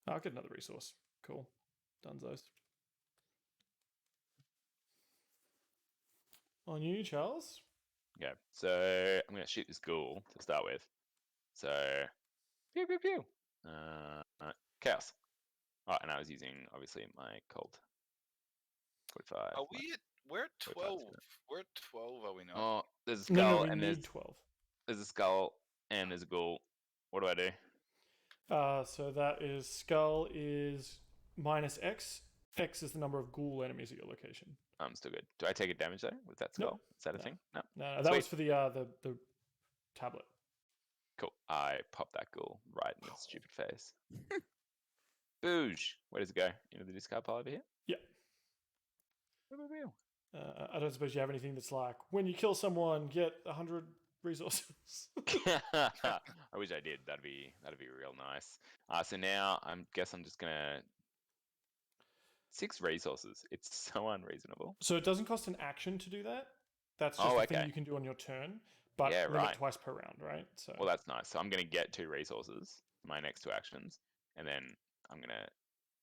I'll get another resource. Cool. Dunzos. On you, Charles. Okay, so I'm gonna shoot this ghoul to start with. So, pew pew pew. Chaos. Oh, and I was using obviously my cold. 45. Are we at? We're at 45's 12. good. We're at 12. Are we not? Oh, there's a No, skull we and need there's 12. a skull and there's a ghoul. What do I do? So that is skull is minus X. X is the number of ghoul enemies at your location. I'm still good. Do I take a damage though with that skull? Is that a thing? No. No, that was for the tablet. Cool. I pop that ghoul right in its stupid face. Boosh. Where does it go? Into the discard pile over here? Yeah. Pew, pew, pew. I don't suppose you have anything that's like when you kill someone, get 100 resources. I wish I did. That'd be real nice. So now I guess I'm just gonna 6 resources. It's so unreasonable. So it doesn't cost an action to do that. That's just a thing you can do on your turn, but Yeah, limit right. twice per round, right? So Well, that's nice. So I'm gonna get 2 resources, my next 2 actions, and then I'm gonna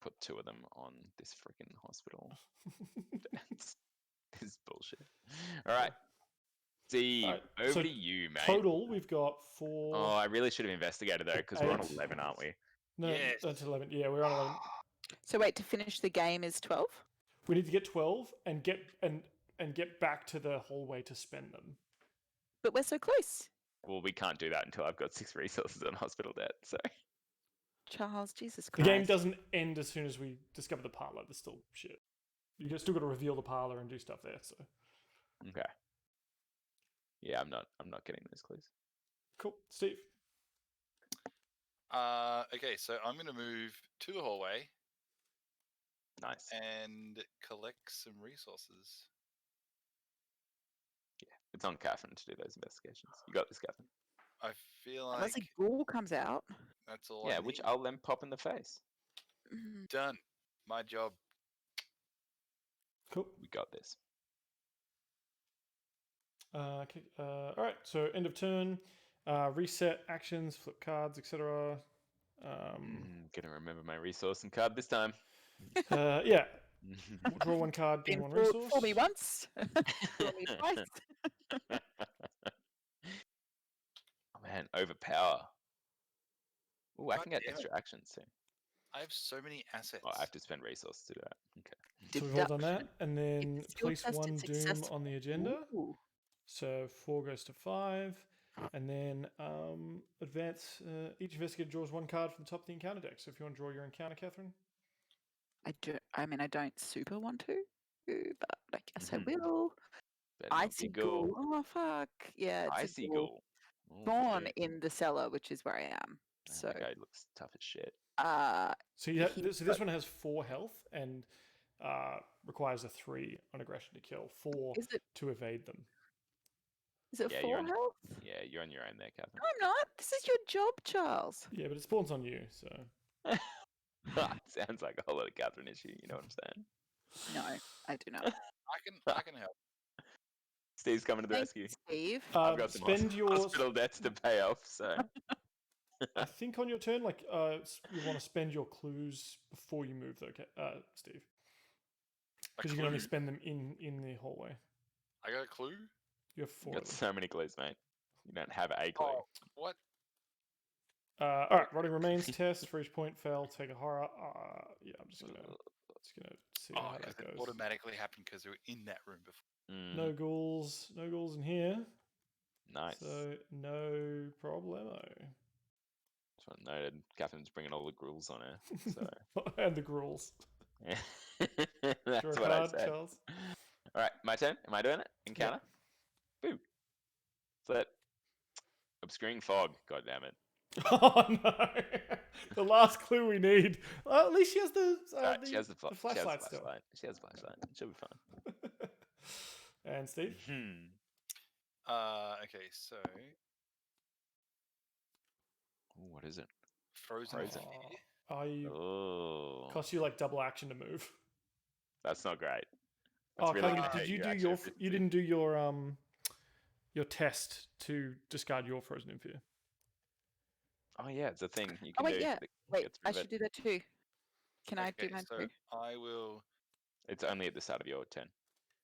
put 2 of them on this freaking hospital. This is bullshit. All right. Steve, Alright, over so to you, mate. total we've got 4. Oh, I really should have investigated though, because we're on 8. 11, aren't we? No, Yes. that's 11. Yeah, we're on 11. So wait, to finish the game is 12? We need to get 12 and get back to the hallway to spend them. But we're so close. Well, we can't do that until I've got 6 resources on hospital debt. So Charles, Jesus The Christ. game doesn't end as soon as we discover the parlor. There's still shit. You still got to reveal the parlor and do stuff there. So okay. Yeah, I'm not getting those clues. cool, Steve. Okay, so I'm going to move to the hallway Nice. and collect some resources. It's on Catherine to do those investigations. You got this, Catherine. I feel Unless like a ghoul comes out. that's all. Yeah, I which need. I'll then pop in the face. Mm, Done. My job. Cool. We got this. Okay. All right. So end of turn. Reset actions, flip cards, etc. Gonna remember my resource and card this time. Yeah. Draw one card, gain been one fool- resource. fool me once. Fool me twice. Oh man, overpower. Oh, I God can get damn it. extra actions too. I have so many assets. Oh, I have to spend resources to do that. Okay. So we've all done that, Deduction. and then It's still place tested one doom successful. on the agenda. Ooh. So 4 goes to 5, and then advance. Each investigator draws one card from the top of the encounter deck. So if you want to draw your encounter, Catherine. I mean, I don't super want to, but I guess Mhm. I will. Better not be Icy ghoul. Oh fuck! Yeah, it's Icy a ghoul. ghoul. Oh, Born shit. in the cellar, which is where I am. So, That guy looks tough as shit. So you He- so this one has 4 health and requires a 3 on aggression to kill, 4 is it to evade them. is it Yeah, 4 you're on- health? Yeah, you're on your own there, Catherine. No, I'm not. This is your job, Charles. Yeah, but it spawns on you. So Sounds like a whole lot of Catherine issue. You know what I'm saying? No, I do not. I can help. Steve's coming to the Thank you, rescue. Steve. I've got some spend your. hospital debts to pay off. So I think on your turn, like you want to spend your clues before you move, though, Steve, A because you can only clue? spend them in the hallway. I got a clue. You have you 4 got of them. so many clues, mate. You don't have a clue. Oh, what? All right, rotting remains test for each point fail. Take a horror. Yeah, I'm just gonna see Oh, how because that it goes. automatically happened because we were in that room before. Mm, No ghouls in here. Nice. So no problemo. Just want noted. Catherine's bringing all the Ghouls on her. So And the Ghouls. that's Draw a what I card, said. Charles. All right, my turn. Am I doing it? Encounter. Boo. Flip. Obscuring fog. God damn it. Oh no! The last clue we need. Well, at least she has the, She has the flashlight still. She has the flashlight. She'll be fine. And Steve? Okay, so Ooh, what is it? Frozen Frozen. Fear. Are you Oh, cost you like double action to move? that's not great. That's Oh, really Cody, gonna did hurt you do action your? efficiency. You didn't do your test to discard your frozen in fear. Oh yeah, it's a thing you Oh can wait, do. yeah. that Wait, gets rid I of it. should do that too. Can I do Okay, mine so too? I will. It's only at the start of your turn.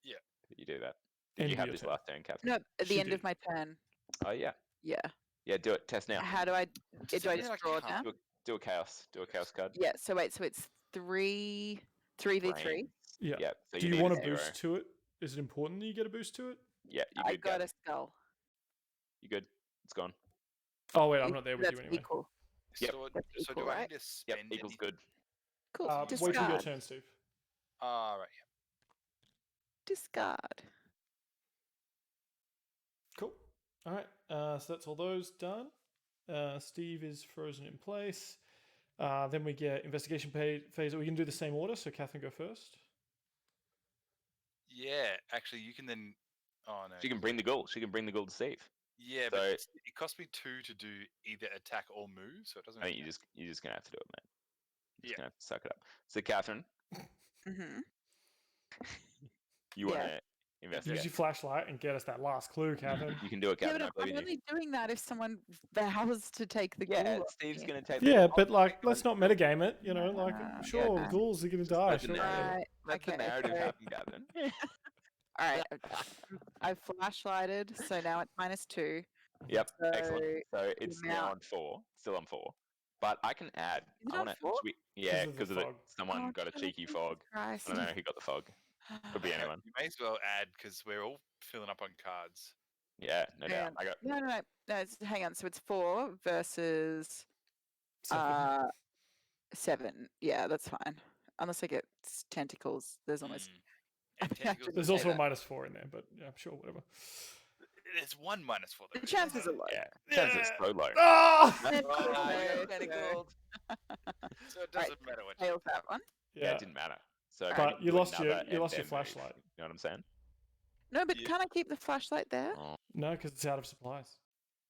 Yeah. that you do that. Did End you of have your this turn. last turn, Catherine? No, at She the end did. of my turn. Oh yeah. Yeah. Yeah, do it. Test now. How do I? Does Do I that mean just I draw it can't? now? Do a chaos. Do a chaos card. Yeah. So wait. So it's 3v3. Brains. Yeah. Yeah. So Do you you need want a a 0. boost to it? Is it important that you get a boost to it? Yeah, you I good. got Gavin. a skull. You good? It's gone. Oh wait, I'm not there with That's you anyway. equal. Yep. So, That's so equal, do I right? need to Yep. spend Equals anything? good. Cool. Wait till your Discard. turn, Steve. Right. Discard. Cool. All right. So that's all those done. Steve is frozen in place. Then we get investigation phase. Are we going to do the same order? So Catherine go first. Yeah. Actually, you can then. Oh no. She can bring the ghoul. She can bring the ghoul to Steve. Yeah, So- but it cost me 2 to do either attack or move, so it doesn't. I think really you're just gonna have to do it, mate. You're just Yeah. gonna have to suck it up. So Catherine, Mm-hmm. you want Yeah. to Use investigate? your flashlight and get us that last clue, Catherine. You can do it, Yeah, Catherine. but I believe I'm in you. only doing that if someone vows to take the Yeah, ghoul off Steve's me. gonna take. the Yeah, ghoul. but like, I'll let's take not the ghoul. metagame it. You know, like, sure, yeah. ghouls are going to Just die. let the Sure. narrative- Right. Let the Okay, narrative so- happen, Catherine. All right. I've flashlighted, so now it's -2. Yep, So excellent. So it's now amount- on 4, still on 4. But I can add. Is it I on want 4? to. Yeah, of the because of the fog. someone Oh, got a cheeky Jesus fog. Christ. I don't know who got the fog. Could be anyone. You may as well add because we're all filling up on cards. Yeah, no Hang doubt. on. I got. No, hang on. So it's 4 versus Seven. 7. Yeah, that's fine. Unless I get tentacles, there's almost. And I think I tentacles should There's say also a that. -4 in there, but yeah, sure, whatever. There's one -4 though. The chances are low. Yeah, chances so low. Ah! Oh, No, you got so- So it doesn't matter what. Fails that one. Yeah, it didn't matter. So But maybe you do lost your- another you and lost your then move. flashlight. You know what I'm saying? No, but Yeah. can't I keep the flashlight there? Oh, No, because it's out of supplies.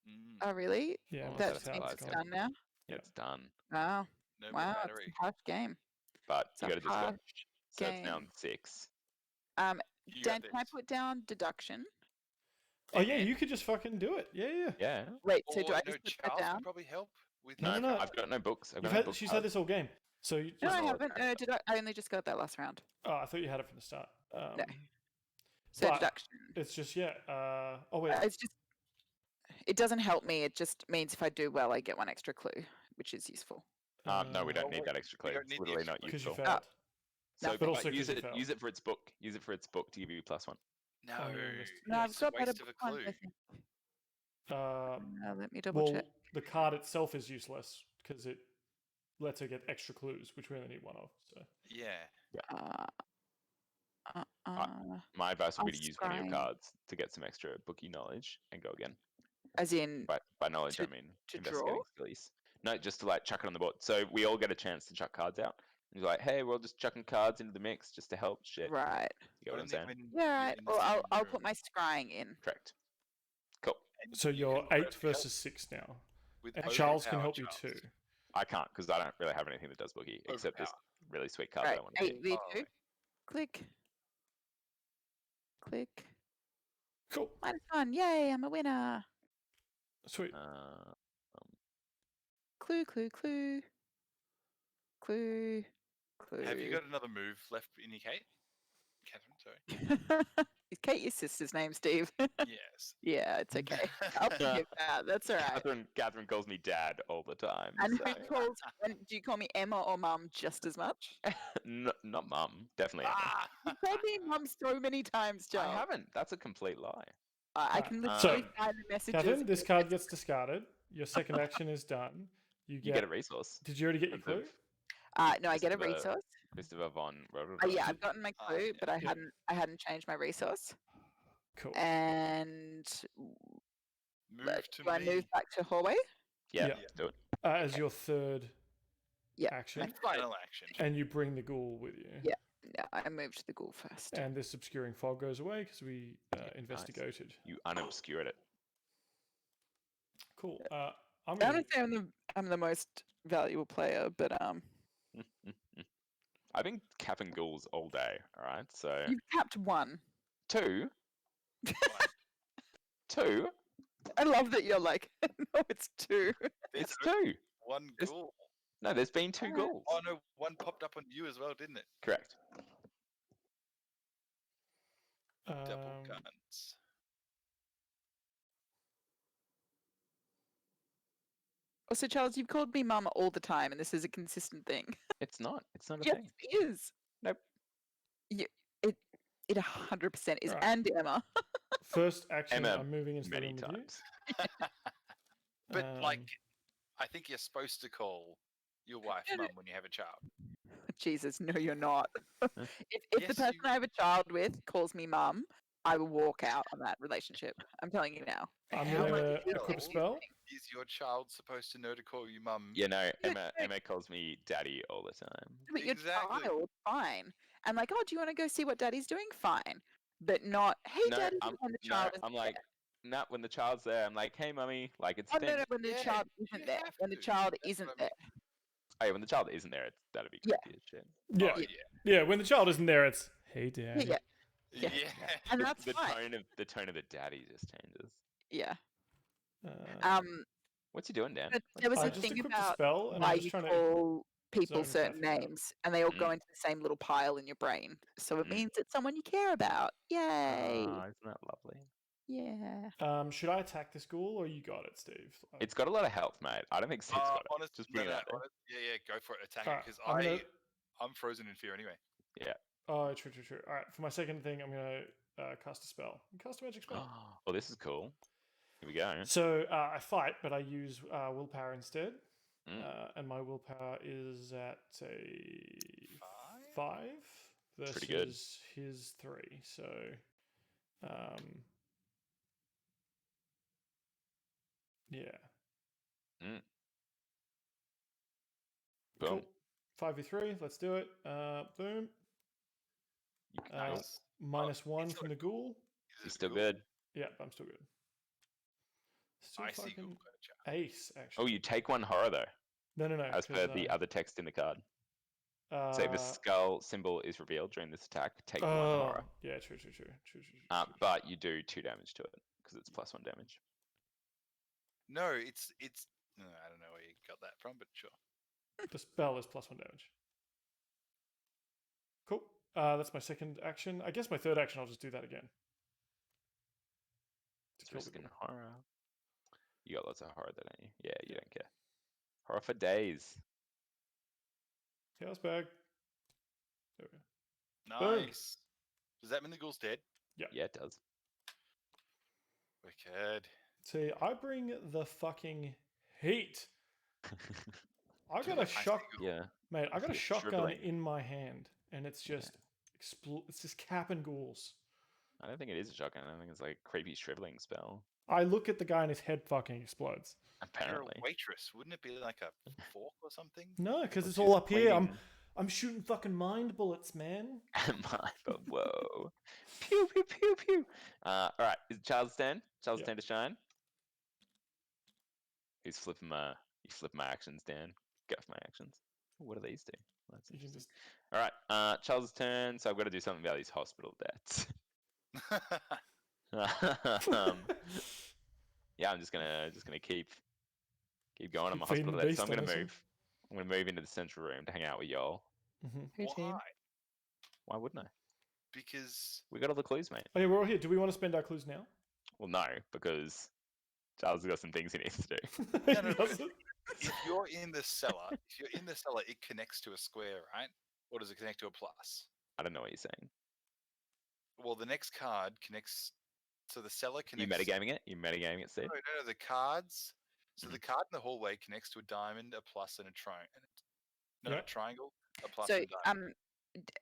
Mm, Oh, really? Yeah, Oh, That that's means how it's it's done now. yeah, it's done. Wow. no more Wow, it's battery. a harsh game. But It's you a got to discard. harsh So it's now game. on 6. You Dan, got can I this. put down deduction? Oh yeah, you could just fucking do it. Yeah. Yeah. Wait, so Or, do I no, just put that Charles down? could probably help with. No, No, no, no. I've got no books. I've You've got no had, book she's cards. had this all game. So you No, just, I Oh, haven't. No, I only just got that last round. oh, I thought you had it from the start. No. So But- deduction. It's just oh wait. It's just. It doesn't help me. It just means if I do well, I get 1 extra clue, which is useful. No, we don't Oh, need wait, that extra clue. don't It's need the literally extra not clue. because you useful. failed. So But but also 'cause use you it. failed. Use it for its book. Use it for its book to give you +1. No, I'm gonna miss- No, I've it's got a better waste of a book ones, clue. I think. Let me double well, check. the card itself is useless because it lets her get extra clues, which we only need 1 of. So Yeah. My advice would be I'll to use one of your scrying. cards to get some extra bookie knowledge and go again. As in, By knowledge, I To- mean to investigating draw? skills. No, just to like chuck it on the board. So we all get a chance to chuck cards out. And you're like, hey, we're all just chucking cards into the mix just to help shit. right? You get what I'm Only saying? when Yeah, you're right. in the Well, same I'll room. put my scrying in. Correct. Cool. And so you you're can 8 help versus 6 now, with and Charles can overpower help you Charles. too. I can't because I don't really have anything that does bookie except this Overpower. really sweet card Right, that I want to keep. 8v2. Oh, Click. Click. Cool, -1. Yay, I'm a winner. sweet. Clue, clue, clue. Clue. Clue. Have you got another move left in your Kate? Catherine, sorry. Is Kate your sister's name, Steve? Yes. Yeah, it's okay. I'll forgive that. That's all right. Catherine calls me dad all the time. And so- who calls? And do you call me Emma or Mum just as much? Not mum, definitely Emma. Ah! You called me Mum so many times, Joe. I haven't. That's a complete lie. I can So, literally find the messages. Catherine, this card gets discarded. Your second action is done. You get a resource. Did you already get your clue? No, I get a resource. Christopher von Yeah, I've gotten my clue, but I hadn't changed my resource. Cool. And Move I move back to hallway? Yeah, do it. As your third Yeah. action. Final action. And you bring the ghoul with you. Yeah. Yeah, I moved the ghoul first. And this obscuring fog goes away because we investigated. Nice. You unobscured it. Cool. I don't say I'm the most valuable player, but I've been capping ghouls all day. All right, so you've capped one. Two. Two. I love that you're like, no, it's two. It's two. One ghoul. No, there's been two ghouls. Oh no, one popped up on you as well, didn't it? Correct. Double guns. Also, Charles, you've called me mum all the time, and this is a consistent thing. It's not. It's not a Yes, thing. it is. Nope. It 100% is. Right. And Emma. First action, Emma I'm moving into the Many room with you. times. But like, Um, I think you're supposed to call your wife mum when you have a child. Jesus, no, you're not. If the Yes, person you- I have a child with calls me mum, I will walk out on that relationship. I'm telling you now. I'm How going much to is equip a it? spell. Is your child supposed to know to call you mum? You know, Yeah, Emma calls me daddy all the time. But your Exactly. child, fine. I'm like, oh, do you want to go see what daddy's doing? Fine. But not, hey, No, daddy, I'm, when the no, child is I'm like, not when the child's there. I'm like, hey, mummy, like it's a oh, thing. no, when the Yeah, child you isn't there. have When the to. child That's isn't what I there. Oh, yeah, when the child isn't there, that'd be Yeah. creepy as shit. Yeah. Oh, Yeah, when the child isn't there, it's, hey, Yeah, Daddy. yeah. yeah. Yeah. And that's the fine. tone of the daddy just changes. Yeah. Um, What's he doing, Dan? But there was I a just thing equipped a about spell, and why I'm just you trying to call people zone certain Catherine out. names, and they all go into the same little pile in your brain. So it Mm. means it's someone you care about. Yay! Oh, isn't that lovely? Yeah. Should I attack this ghoul, or you got it, Steve? Like, It's got a lot of health, mate. I don't think Steve's got it. Honest, Just no, bring it no, out there. honest, yeah, go for it. Attack Alright, it because I'm gonna- I'm frozen in fear anyway. Oh, true. All right, for my second thing, I'm going to cast a spell. Cast a magic spell. Oh, this is cool. Here we go. So I fight, but I use willpower instead. Mm. And my willpower is at a 5 versus Pretty good. his 3. So, yeah. Mm. Cool. Boom. 5v3, let's do it. Boom. You can Uh, go. Nice. -1 it's from like- the ghoul. Is He's it still cool? good. Yeah, I'm still good. Still I see fucking Google Gotcha. ace, actually. Oh, you take one horror though, No. as per 'cause, the other text in the card. uh, Say if a skull symbol is revealed during this attack, take one oh, horror. yeah, true. But you do 2 damage to it because it's +1 damage. No, it's. No, I don't know where you got that from, but sure. The spell is +1 damage. Cool. That's my second action. I guess my third action, I'll just do that again. To It's kill the risking ghoul. horror. You got lots of horror, though, don't you? Yeah, you don't care. Horror for days. Chaos bag. There we go. Boom. Nice. Does that mean the ghoul's dead? Yeah, it does. Wicked. See, I bring the fucking heat. I got a shock, Yeah. mate. I got a It's shotgun shriveling. in my hand, and it's just it's just capping ghouls. I don't think it is a shotgun. I think it's like a creepy shriveling spell. I look at the guy and his head fucking explodes. You're Apparently. a waitress. Wouldn't it be like a fork or something? No, because Or it's she's all up here. cleaning. I'm shooting fucking mind bullets, man. But whoa. Pew, pew, pew, pew. All right. Is it Charles' turn? Charles' Yep. turn to shine. He's flipping my actions down. Get off my actions. What do these do? Well, that's You can interesting. just All right. Charles' turn. So I've got to do something about these hospital debts. Yeah, I'm just gonna keep going on my Keep feeding hospital the debts. So I'm beast, gonna honestly. move. I'm gonna move into the central room to hang out with y'all. Who team? Why? Why wouldn't I? Because We got all the clues, mate. Oh yeah, we're all here. Do we want to spend our clues now? Well, no, because Charles has got some things he needs to do. No, no, Does it? if you're in the cellar, it connects to a square, right? Or does it connect to a plus? I don't know what you're saying. Well, the next card connects So the cellar You connects. metagaming it? You metagaming it, Steve? No, the cards. So the card in the hallway connects to a diamond, a plus, and a triangle. No, Yeah. a triangle, a plus, So and a diamond.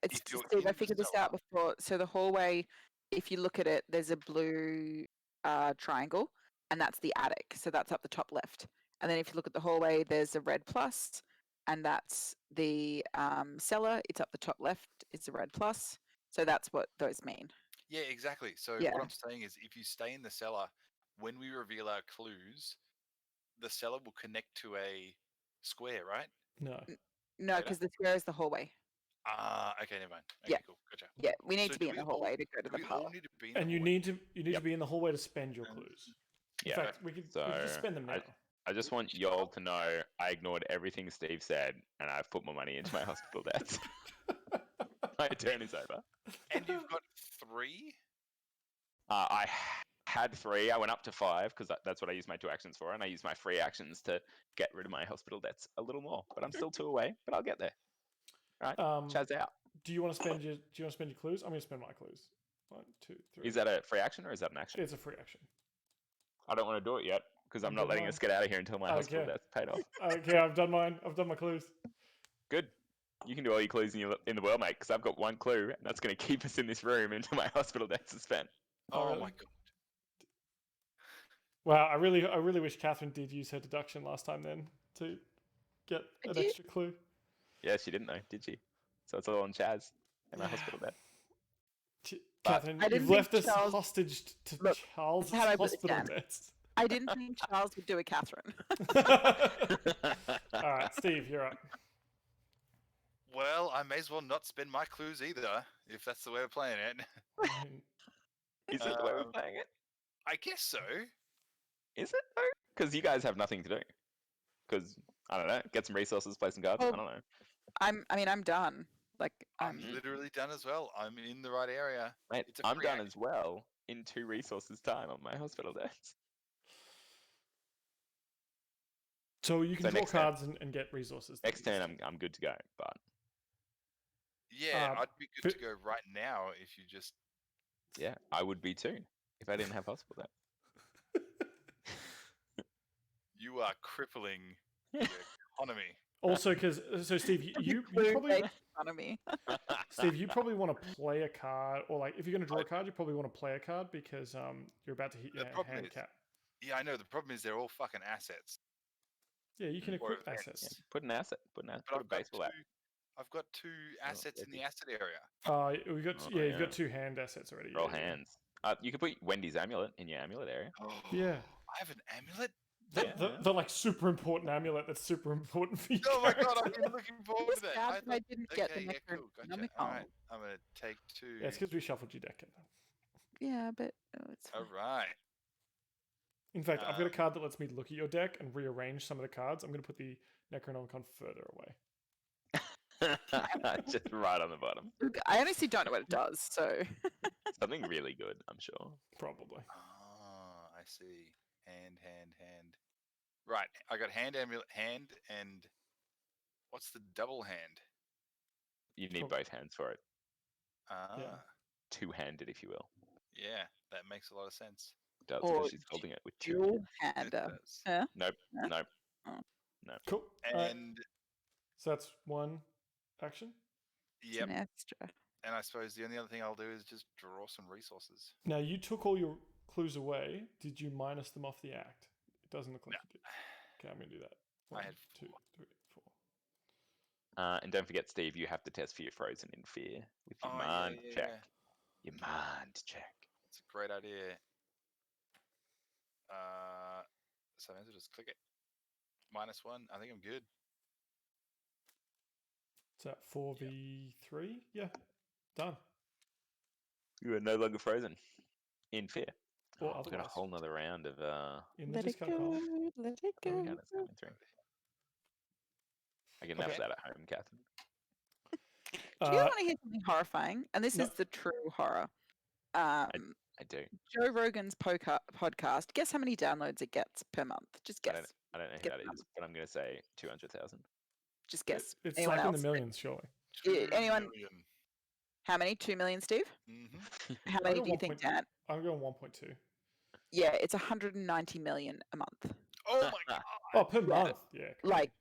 it's If you're Steve, in I the figured this cellar- out before. So the hallway, if you look at it, there's a blue triangle, and that's the attic. So that's up the top left. And then if you look at the hallway, there's a red plus, and that's the cellar. It's up the top left. It's a red plus. So that's what those mean. Yeah, exactly. So Yeah. what I'm saying is, if you stay in the cellar, when we reveal our clues, the cellar will connect to a square, right? No. No, Later? because the square is the hallway. Okay, never mind. Okay, Yeah. cool, gotcha. Yeah, we need So to be do in the we all- hallway to go to Do the we all parlor. need to be in And the you hallway? need to be in the hallway to spend your clues. In Yeah. fact, we could just spend them now. I just want y'all to know I ignored everything Steve said, and I've put my money into my hospital debts. My turn is over. And you've got 3? I had 3. I went up to 5 because that's what I used my 2 actions for, and I used my free actions to get rid of my hospital debts a little more. But I'm still 2 away, but I'll get there. Right, Chaz out. Do you want to spend your clues? I'm going to spend my clues. 1, 2, 3. Is that a free action or is that an action? It's a free action. I don't want to do it yet because I'm I'm not doing letting mine. us get out of here until my hospital Okay. debt's paid off. Okay, I've done mine. I've done my clues. Good. You can do all your clues in the world, mate, because I've got 1 clue, and that's going to keep us in this room until my hospital debts are spent. Oh really? my god. Wow, I really wish Catherine did use her deduction last time then to get an extra clue. Yeah, she didn't know, did she? So it's all on Chaz and my hospital debt. Catherine, I didn't you've think left us Charles- hostage to Look, Charles' how do I put this hospital down? debts. I didn't think Charles would do a Catherine. All right, Steve, you're up. Well, I may as well not spend my clues either, if that's the way we're playing it. Is it the way we're playing it? I guess so. Is it though? Because you guys have nothing to do. Because I don't know, get some resources, play some cards. Well, I don't know. I'm done. Like I'm literally done as well. I'm in the right area. Mate, It's a I'm free done action. as well in 2 resources time on my hospital debts. So you can So draw next turn. cards and get resources. Next turn, I'm good to go. But Yeah, I'd be good to go right now if you just. yeah, I would be too if I didn't have hospital debt. You are crippling the economy. Also, because so Steve, you probably clue-based economy. Steve, you probably want to play a card, or like if you're going to draw a card, you probably want to play a card because you're about to hit your problem hand is- cap. Yeah, I know. The problem is they're all fucking assets. Yeah, you can Or equip events. assets. Yeah, put an asset. Put But a I've got baseball out. I've got 2 assets in the asset area. We got Oh, you've yeah. got 2 hand assets already. Roll yeah. hands. You could put Wendy's amulet in your amulet area. Oh, Yeah. I have an amulet. The like super important amulet that's super important for you. Oh my god, I've been looking forward to that. Sad that I didn't get the Okay, yeah, Necronomicon. cool, gotcha. All right, I'm gonna take 2. Yeah, it's because we shuffled your deck. Yeah, but it's All fine. right. In fact, I've got a card that lets me look at your deck and rearrange some of the cards. I'm going to put the Necronomicon further away. Just right on the bottom. Look, I honestly don't know what it does. So Something really good, I'm sure. Probably. Ah, I see. Hand. Right, I got hand, amulet, hand, and what's the double hand? You need Cool. both hands for it. Ah, Yeah. 2-handed, if you will. yeah, that makes a lot of sense. It does Or because she's holding it with 2. dual It hander. does. Yeah. Nope. Huh? Nope. Oh. Nope. Cool. Alright, And so that's 1 action. It's yep, an extra. and I suppose the only other thing I'll do is just draw some resources. Now you took all your clues away. Did you minus them off the act? It doesn't look like No. you did. Okay, I'm going to do that. I 1, had 2, 4. 3, 4. And don't forget, Steve, you have to test for your frozen in fear with your Oh, mind yeah. check. Your mind check. It's a great idea. So I may as well just click it. -1. I think I'm good. Is that 4v3? Yeah, done. You are no longer frozen in fear. Or We've got a otherwise. whole nother round of In the Let it discount go. pile. Let it oh, go. yeah, that's coming through. I can have Okay. that at home, Catherine. Do you guys want to hear something horrifying? And this no. is the true horror. I do. Joe Rogan's podcast. Guess how many downloads it gets per month? Just I guess. don't know who Get that the number. is, but I'm going to say 200,000. Just guess. It's Anyone like else? in the millions, surely. Yeah, anyone? 2 million. How many? 2 million, Steve? Mm-hmm. How I many got do you think, 1.2. Dan? I'm going 1.2. Yeah, it's 190 million a month. Oh my god! Oh, per Yeah. month. Yeah. Okay. Like,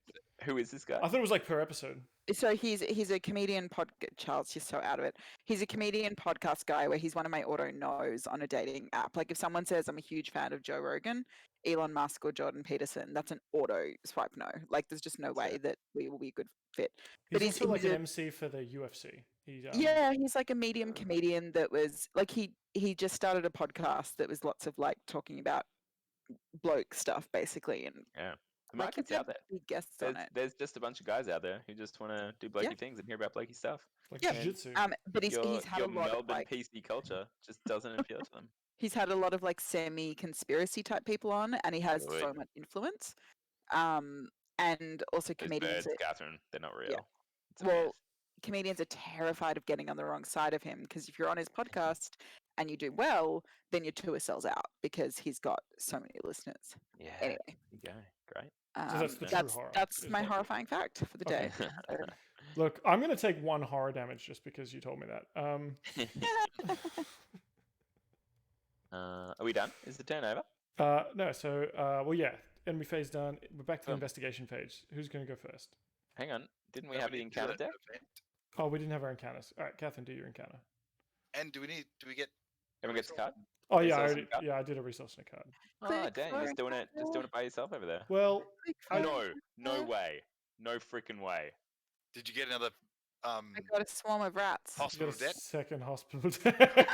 Who is this guy? I thought it was like per episode. so he's a comedian Charles, you're so out of it. He's a comedian podcast guy where he's one of my auto no's on a dating app. Like if someone says I'm a huge fan of Joe Rogan, Elon Musk, or Jordan Peterson, that's an auto swipe no. Like there's just no way that we will be a good fit. He's But also like an a, MC for the UFC. He's yeah, he's like a medium comedian that was like he just started a podcast that was lots of like talking about bloke stuff basically, and Yeah. The like market's he's had out there. big guests on it. There's just a bunch of guys out there who just want to do blokey things and hear about blokey stuff. like Yeah. jiu-jitsu. But he's your had a lot Melbourne of like PC culture just doesn't appeal to them. he's had a lot of like semi-conspiracy type people on, and he has so Good. much influence. And also Those comedians. birds, Catherine, they're not real. Yeah. It's a myth. Well, comedians are terrified of getting on the wrong side of him because if you're on his podcast and you do well, then your tour sells out because he's got so many listeners. Yeah. Anyway, There you go. Great. So that's the true horror, that's is my what- horrifying fact for the day. Look, I'm going to take 1 horror damage just because you told me that. Are we done? Is the turn over? No, so, well, yeah, enemy phase done. We're back to the Oh. investigation phase. Who's going to go first? Hang on. Didn't we No, have the need to do encounter an deck? event. Oh, we didn't have our encounters. All right, Catherine, do your encounter. And do we get? Everyone gets a card? Oh, yeah, Resource and card? I did a resource and a card. Oh, Click dang. for Just doing it by yourself over there. Well, I- No way. No freaking way. Did you get another I got a swarm of rats. you hospital got a debt? second hospital debt.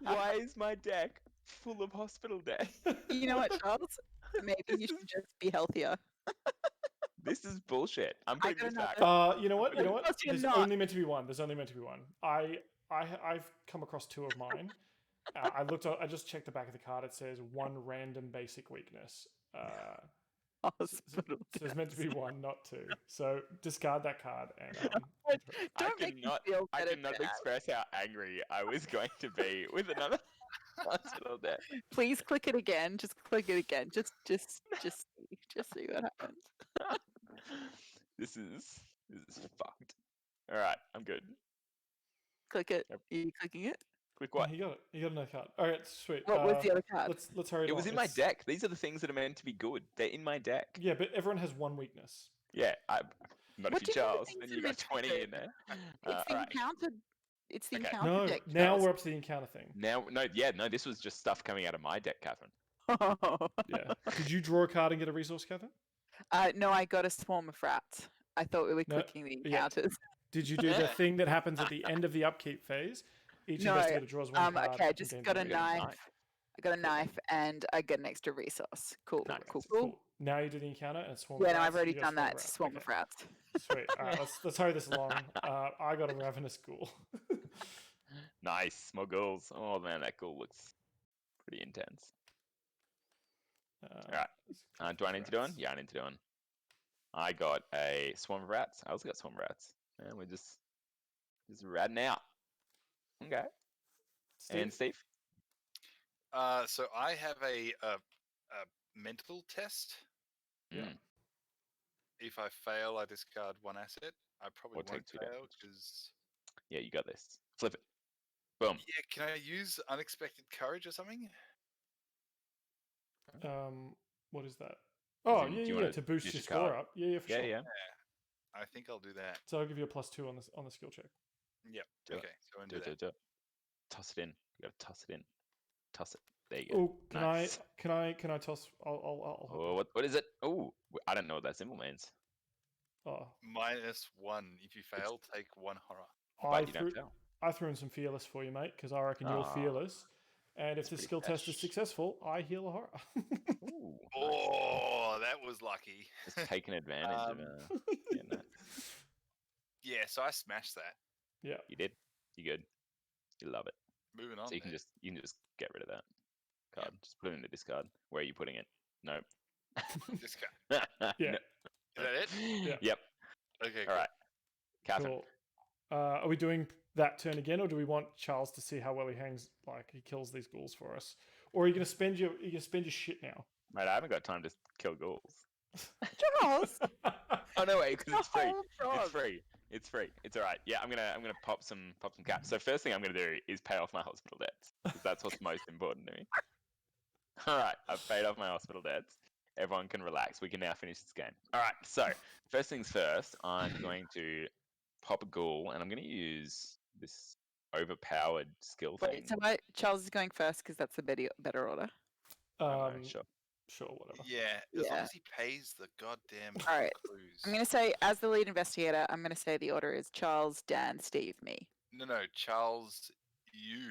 Why is my deck full of hospital debt? You know what, Charles? Maybe you should just be healthier. This is bullshit. I'm I putting this got back. You know what? You know what? Of course you're There's not. only meant to be one. There's only meant to be one. I've come across 2 of mine. I just checked the back of the card. It says 1 random basic weakness. Hospital So there's meant to be 1, not 2. So discard that card and Don't make me cannot- feel I better, cannot Dan. express how angry I was going to be with another hospital debt. Please click it again. Just click it again. Just see what happens. This is fucked. All right, I'm good. Click it. Yep. Are you clicking it? Quick, what? he got it. He got another card. All right, sweet. What was the other card? Let's hurry. It was on. in my It's- deck. These are the things that are meant to be good. They're in my deck. Yeah, but everyone has 1 weakness. Yeah, not What if you do you mean the Charles. things Then that you are got meant to be 20 good? in there. It's the Alright. encounter. It's the Okay. encounter No, deck. now Charles. we're up to the encounter thing. No, this was just stuff coming out of my deck, Catherine. Yeah. Did you draw a card and get a resource, Catherine? No, I got a swarm of rats. I thought we were No, clicking the yeah. encounters. Did you do the thing that happens at the end of the upkeep phase? Each No, investigator draws 1 card. Okay, I and just gains got a 1 got a knife. knife. I got a knife and I get an extra resource. Cool, Nice. cool. Cool. Now you do the encounter and swarm. Yeah, of no, rats. I've already You got done that. rats. It's swarm Okay, of rats. Sweet. All right, let's hurry this along. I got a ravenous ghoul. Nice, more ghouls. Oh man, that ghoul looks pretty intense. Alright. Do I need to do one? Yeah, I need to do one. I got a swarm of rats. I also got swarm of rats. And we're just ratting out. Okay. And Steve? So I have a mental test. Yeah. Mm. If I fail, I discard 1 asset. I probably Or take won't 2 fail damage. because. Yeah, you got this. Flip it. Boom. Yeah, can I use unexpected courage or something? What is that? Oh, in- yeah, do you yeah, wanna to boost use your your score card? up. Yeah, for Yeah, sure. yeah. I think I'll do that. So I'll give you a +2 on the skill check. Yep. Do it. Okay, so I'm Do gonna it, do do that. it, do it. Toss it in. You gotta toss it in. Toss it. There you go. Oh, Nice. can I toss? I'll Oh, what is it? Oh, I don't know what that symbol means. Oh, -1. If you fail, take 1 horror. But you don't tell. I threw in some fearless for you, mate, because I reckon you're Ah, fearless. And if that's the pretty skill test is cash. successful, I heal a horror. Ooh, nice. Oh, that was lucky. Just taking advantage of getting that. Yeah, so I smashed that. Yeah. You did. You good. You love it. Moving on. So you can then. just get rid of that card. Just put it in the discard. Where are you putting it? Nope. Discard. Yeah. No. Is that it? Yeah. Yep. Okay. All right. Catherine. Cool. Are we doing that turn again, or do we want Charles to see how well he hangs? Like he kills these ghouls for us, or are you gonna spend your shit now? Mate, I haven't got time to kill ghouls. Charles! Oh no, wait, because it's free. Oh, It's free. It's free. It's all right. Yeah, I'm gonna pop some caps. So first thing I'm gonna do is pay off my hospital debts because that's what's most important to me. All right, I've paid off my hospital debts. Everyone can relax. We can now finish this game. All right. So first things first, I'm going to pop a ghoul, and I'm gonna use this overpowered skill thing. Wait, so Charles is going first because that's the better order. Sure. Sure, whatever. Yeah, as long Yeah. as he pays the goddamn All right. clues. I'm going to say, as the lead investigator, I'm going to say the order is Charles, Dan, Steve, me. No, Charles, you,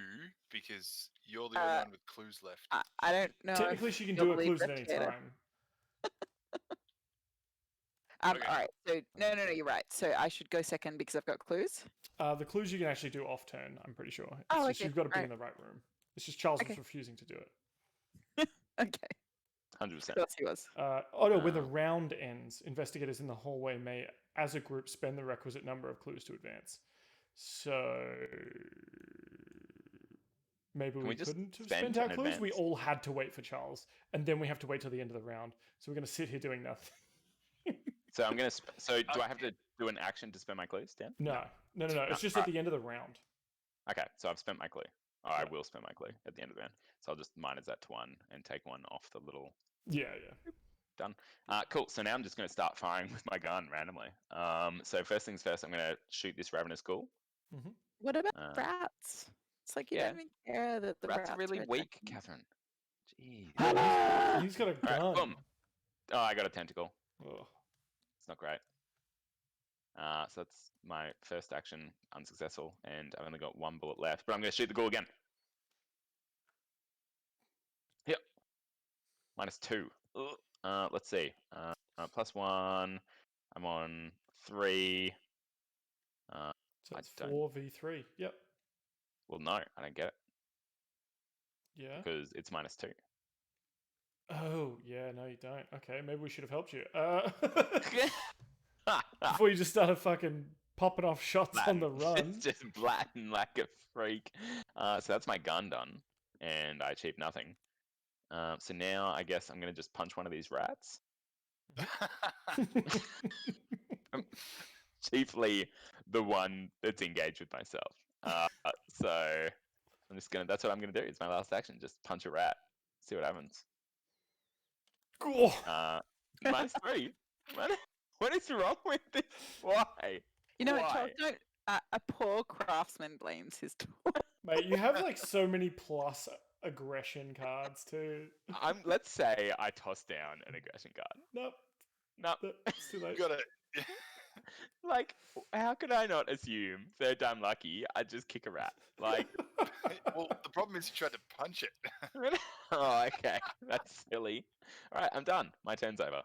because you're the only one with clues left. I don't know. Technically, she can you're do the a lead clues at any investigator. time. Okay. All right. So no, you're right. So I should go second because I've got clues. The clues you can actually do off turn, I'm pretty sure. It's Oh, just okay. you've got to be Right. in the right room. It's just Charles Okay. was refusing to do it. Okay. 100%. Of course he was. When the round ends, investigators in the hallway may, as a group, spend the requisite number of clues to advance. So maybe Can we we just couldn't have spend spent our in clues. We advance? all had to wait for Charles, and then we have to wait till the end of the round. So we're going to sit here doing nothing. So I'm gonna. So do I have to do an action to spend my clues, Dan? No. It's just at the end of the round. Okay, so I've spent my clue. Oh, Yeah. I will spend my clue at the end of the round. So I'll just minus that to 1 and take 1 off the little. Yeah. Done. Cool. So now I'm just going to start firing with my gun randomly. So first things first, I'm going to shoot this ravenous ghoul. What about Uh, rats? It's like you yeah. don't even care that the Rats are really are weak, attacking. Catherine. Jeez. He's got a All gun. right, boom. Oh, I got a tentacle. Ugh. It's not great. So that's my first action unsuccessful, and I've only got 1 bullet left. But I'm going to shoot the ghoul again. Yep. -2. Let's see. +1. I'm on 3. So it's I don't- 4v3. Yep. Well, no, I don't get it Yeah. because it's -2. Oh, yeah, no, you don't. Okay, maybe we should have helped you. Before you just started fucking popping off shots on the run. just blatting like a freak. So that's my gun done, and I achieved nothing. So now I guess I'm going to just punch one of these rats. Chiefly the one that's engaged with myself. So I'm just going to, that's what I'm going to do. It's my last action. Just punch a rat. See what happens. Cool. -3. What is wrong with this? Why? You know what, Why? Charles? Don't. A poor craftsman blames his tool. Mate, you have like so many plus aggression cards too. Let's say I toss down an aggression card. Nope. No. It's too late. Got it. Like, how could I not assume third time lucky I'd just kick a rat? Like, Well, the problem is you tried to punch it. oh, okay. That's silly. All right, I'm done. My turn's over.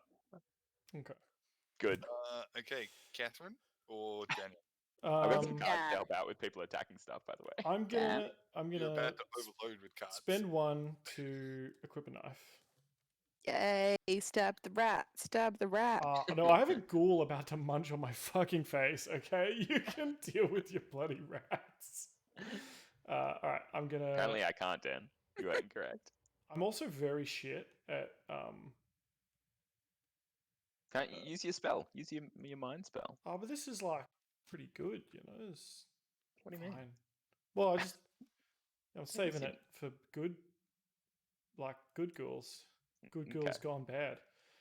Okay. Good. Okay, Catherine or Daniel? I've got some cards Yeah. to help out with people attacking stuff, by the way. I'm Yeah. You're gonna about to overload with cards. spend 1 to equip a knife. Yay! Stab the rat! Stab the rat! No, I have a ghoul about to munch on my fucking face. Okay, you can deal with your bloody rats. All right, I'm gonna. Apparently, I can't, Dan. You are incorrect. I'm also very shit at Can't you use your spell? Use your mind spell. Oh, but this is like pretty good, you know. It's What do you mean? fine. Well, I'm saving seem- it for good, like good ghouls. Good Okay. ghouls gone bad.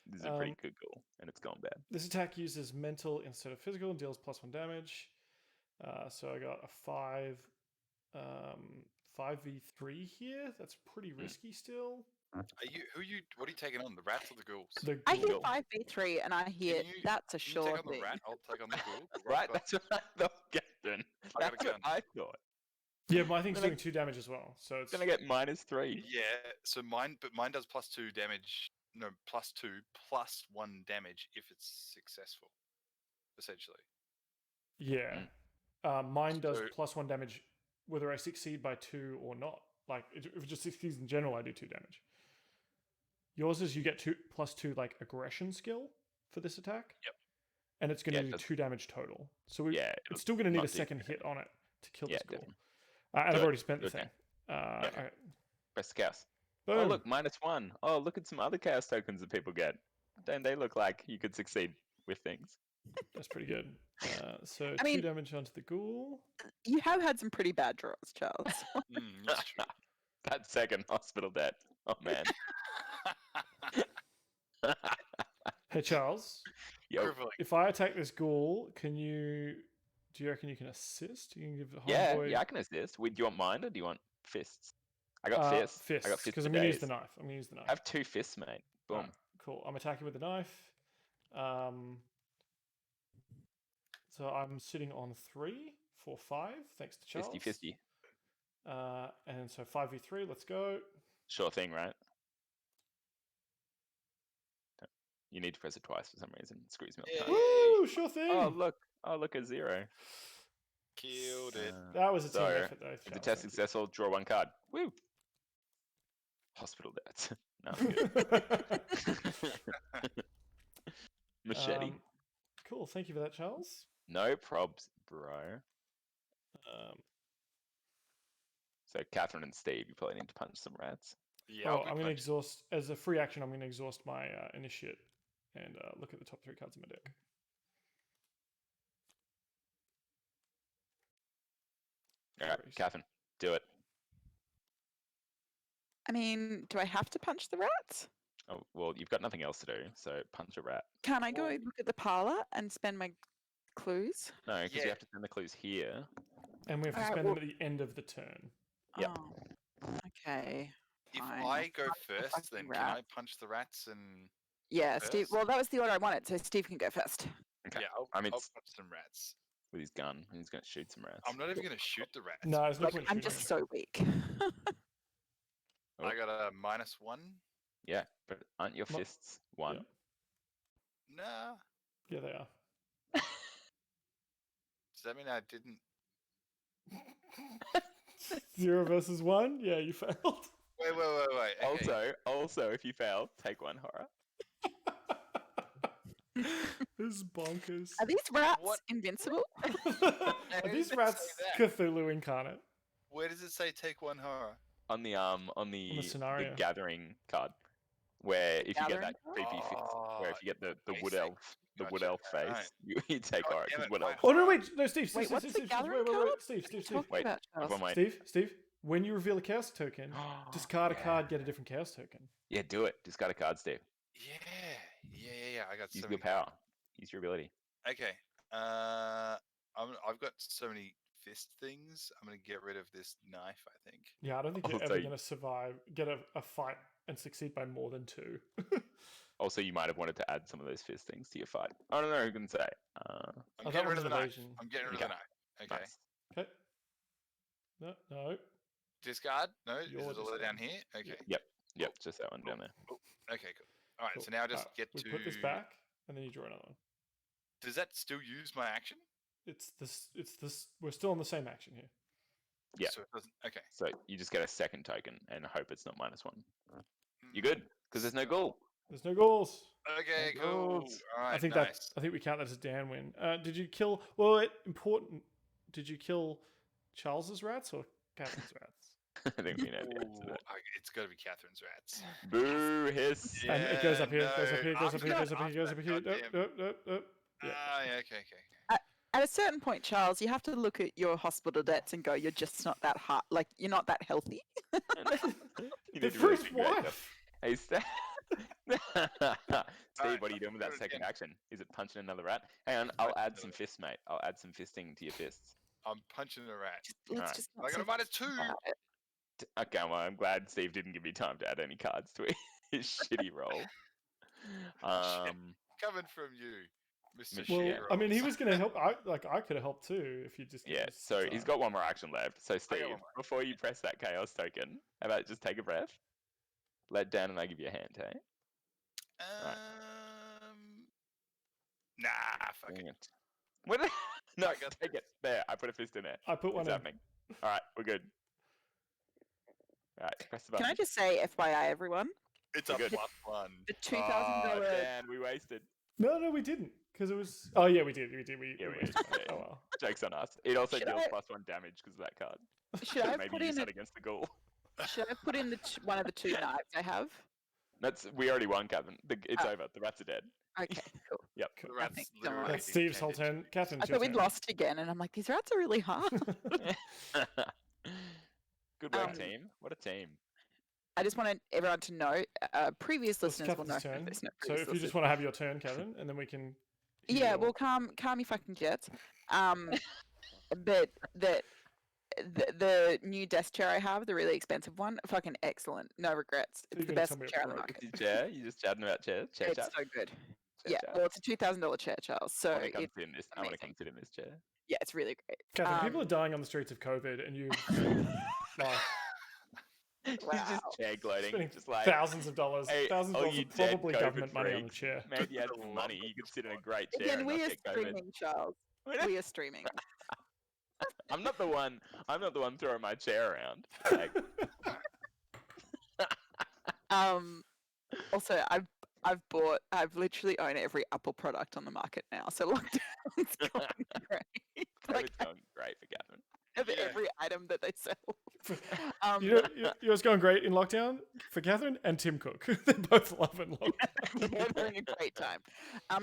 This is a pretty good goal, and it's gone bad. This attack uses mental instead of physical and deals +1 damage. So I got a 5v3 here. That's pretty risky still. What are you taking on? The rats or the ghouls? The I hear ghoul. 5v3 and I hear you- that's a Can you sure take on the thing. rat? I'll take on the ghoul. 'cause I've Right, got- that's what I thought, Captain. I got a That's what gun. I thought. Yeah, my thing's Then I- doing 2 damage as well. So it's Gonna get -3. Yeah, so mine does +2 damage. No, +2 +1 damage if it's successful, essentially. yeah. Mine does So- +1 damage whether I succeed by 2 or not. Like if it just succeeds in general, I do 2 damage. Yours is you get +2 like aggression skill for this attack. Yep. And it's going Yeah, to do that's- 2 damage total. So Yeah, it's still going to need not a do second 2 hit on it to kill Yeah, this ghoul. definitely. And Do I've it. already spent the Do it thing. now. Alright. Press the chaos. Boom. Oh, look, -1. Oh, look at some other chaos tokens that people get. Don't they look like you could succeed with things? That's pretty good. So I mean- 2 damage onto the ghoul. You have had some pretty bad draws, Charles. That's true. That second hospital debt. Oh man. Hey Charles, Yo. Crippling. if I attack this ghoul, do you reckon you can assist? You can give Yeah, homeboy yeah, I can assist. Do you want mine or do you want fists? I got fists. I got fists, fists because for I'm gonna use days. the knife. I'm gonna use the knife. I have 2 fists, mate. Boom. Alright, cool. I'm attacking with the knife. So I'm sitting on 3 for 5, thanks to Charles. Fisty. And so 5v3, let's go. Sure thing, right? You need to press it twice for some reason. It screws me all the time. Woo, sure thing. Oh look, a 0. Killed it. That was a team So, effort though. If the Charles, test thank you. successful, draw 1 card. Woo! Hospital debts. No, I'm good. Machete. Cool, thank you for that, Charles. No probs, bro. So Catherine and Steve, you probably need to punch some rats. Yeah, I'll be I'm going to punching. exhaust, as a free action, I'm going to exhaust my initiate and look at the top 3 cards in my deck. Alright, Worries. Catherine, do it. I mean, do I have to punch the rats? Oh, well, you've got nothing else to do, so punch a rat. Can I go Well- look at the parlor and spend my clues? No, because Yeah. you have to send the clues here. And we have to Alright, spend well- them at the end of the turn. Yep. Oh, okay. If fine, I I'll go punch the first, fucking then can I rat. punch the rats and? Yeah, Steve. first? Well, that was the order I wanted, so Steve can go first. Okay. Yeah, I'll I mean, punch some rats. with his gun, he's going to shoot some rats. I'm not even going to shoot the rats. No, there's no Like, point I'm shooting just them. so weak. Oh. I got a -1. Yeah, but aren't your Mo- fists 1? yeah. Nah. Yeah, they are. Does that mean I didn't? 0 versus 1? Yeah, you failed. Wait. Okay. Also, if you fail, take 1 horror. This is bonkers. Are these rats What? invincible? Are these did it rats say Cthulhu incarnate? Where does it say take 1 horror? On the scenario. gathering card, where if you get gathering that creepy fist, where if Oh, you get the wood basic. elf, the wood Gotcha, elf face, alright. you take God horror damn because it, wood my elf. Oh no, wait, no, Steve, Wait, what's the Steve, gathering wait, card? Steve, What are you Steve. talking Wait, about, Charles? I've got my- Steve, when you reveal a chaos token, discard a Yeah. card, get a different chaos token. Yeah, do it. Discard a card, Steve. Yeah. I got Use so your many. power. Use your ability. Okay. I've got so many fist things. I'm gonna get rid of this knife. I think. Yeah, I don't think you're Also, ever going to survive, get a fight and succeed by more than 2. Also, you might have wanted to add some of those fist things to your fight. I don't know who can say. I'm that getting rid one's of the knife. evasion. I'm getting rid of the Okay. knife. Okay. Nice. Okay. No. Discard. No. Your Is it all the way down discard. here? Okay. Yep, just that one down there. Okay. Cool. All right. Cool. So now just Alright, get we to. put this back, and then you draw another one. Does that still use my action? It's this. We're still on the same action here. Yeah. So it doesn't. Okay. So you just get a second token and hope it's not -1. You're good because there's no ghoul. There's no goals. Okay. No Cool. goals. All right. I think nice. I think we count that as a Dan win. Did you kill? Well, important. Did you kill Charles's rats or Catherine's rats? I think we know the answer to Ooh, that. it's got to be Catherine's rats. Boo hiss. Yeah. And it goes up here, goes no, up here, goes I'm up here, gonna goes up here, ask goes that up here. goddamn- Nope. Yeah. Yeah. Okay. At a certain point, Charles, you have to look at your hospital debts and go, "You're just not that hard. Like you're not that healthy." You The need to really first think about yourself. wife. Hey, Steve. Steve, what are you doing with that do it second again. action? Is it punching another rat? Hang on, It's I'll punching add another some rat. fists, mate. I'll add some fisting to your fists. I'm punching a rat. Let's Alright. just I not got a say -2. about it. Okay, well, I'm glad Steve didn't give me time to add any cards to his shitty roll. Coming from you, Mr. Well, Well, Shit I mean, he Rolls. was going to help. I could have helped too if you just. Yeah, so he's got one more action left. So, Steve, one more. before you press that chaos token, how about just take a breath? Let Dan and I give you a hand, hey? Nah, fuck Dang it. it. What? No, I got take it. There, I put a fist in there. I put one It's in. happening. All right, we're good. All right, press the button. Can I just say, FYI, everyone, It's We're a good. +1. the Oh, $2,000. Dan, we wasted. No, we didn't, because it was. Oh yeah, we did. We Yeah, we wasted did, that. yeah. Oh well. Joke's on us. It also Should deals I- +1 damage because of that card. Should I Maybe put use in that against the ghoul. Should I put in one of the 2 knives I have? We already won, Kevin. It's Oh. over. The rats are dead. Okay, cool. Yep. The Nothing, rat's don't literally worry. That's Steve's whole intended turn. Catherine, I it's your thought we'd turn. lost again, and I'm like, these rats are really hard. Good work, Um, team. What a team. I just wanted everyone to know, previous Well, it's listeners will know. Catherine's turn. There's no So previous if you just listeners. want to have your turn, Catherine, and then we can. hear Yeah, your- well, calm your fucking jets. But the new desk chair I have, the really expensive one, fucking excellent. No regrets. So It's you're the gonna best tell me it chair on the broke. market. It's your chair. You just chatting about chairs. Chair It's chat. so good. Chair Yeah, chat. well, it's a $2,000 chair, Charles. I So want to come it's sit in this. I want to come amazing. sit in this chair. Yeah, it's really great. Catherine, people are dying on the streets of COVID, and you like She's Wow. just chair gloating, spending just like thousands of dollars, hey, thousands of all dollars you of dead probably COVID government money on a freaks, chair. maybe you had I some love money, this you could sit in a one. great chair Again, and we not are get COVID. streaming, Charles. We are streaming. I'm not the one. I'm not the one throwing my chair around. Like, Also, I've literally owned every Apple product on the market now. So lockdown's going great. Like, COVID's going great for Catherine. I have Yeah. every item that they sell. You know what's going great in lockdown for Catherine and Tim Cook. They're both loving lockdown. They're having a great time.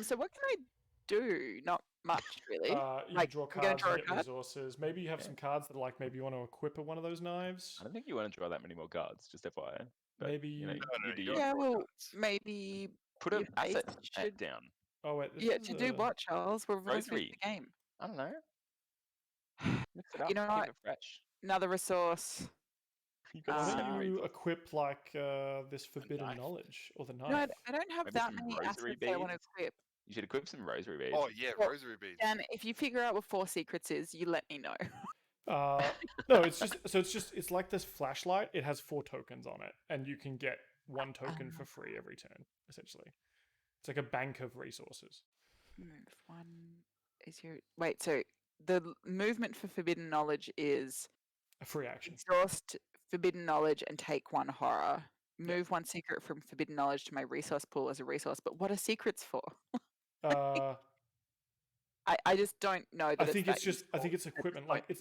So what can I do? Not much, really. You Like, can draw I'm gonna cards, draw you a get card? resources. Maybe you have some cards that are like maybe you want to equip one of those knives. I don't think you want to draw that many more cards, just FYI. But, Maybe you know, you- No, you do you you. Yeah, draw well, cards. maybe Put an your asset face should. down. Oh wait, this Yeah, is to do what, Charles? We're almost finished Rosary. the game. I don't know. Mix it up. You know keep what? it fresh. Another resource. You Why got so don't many you resources. equip like this forbidden knife. knowledge or the knife? No, I don't have Maybe that some many rosary assets that I want to beads? equip. You should equip some rosary beads. Oh yeah, Well, rosary beads. Dan, if you figure out what 4 secrets is, you let me know. No, it's like this flashlight. It has 4 tokens on it, and you can get 1 token for free every turn. Essentially, it's like a bank of resources. Move 1 is your wait. So the movement for forbidden knowledge is A free action. exhaust forbidden knowledge and take 1 horror. Move 1 secret from forbidden knowledge to my resource pool as a resource. But what are secrets for? I just don't know. That I think that it's just I think it's useful at this equipment. Like point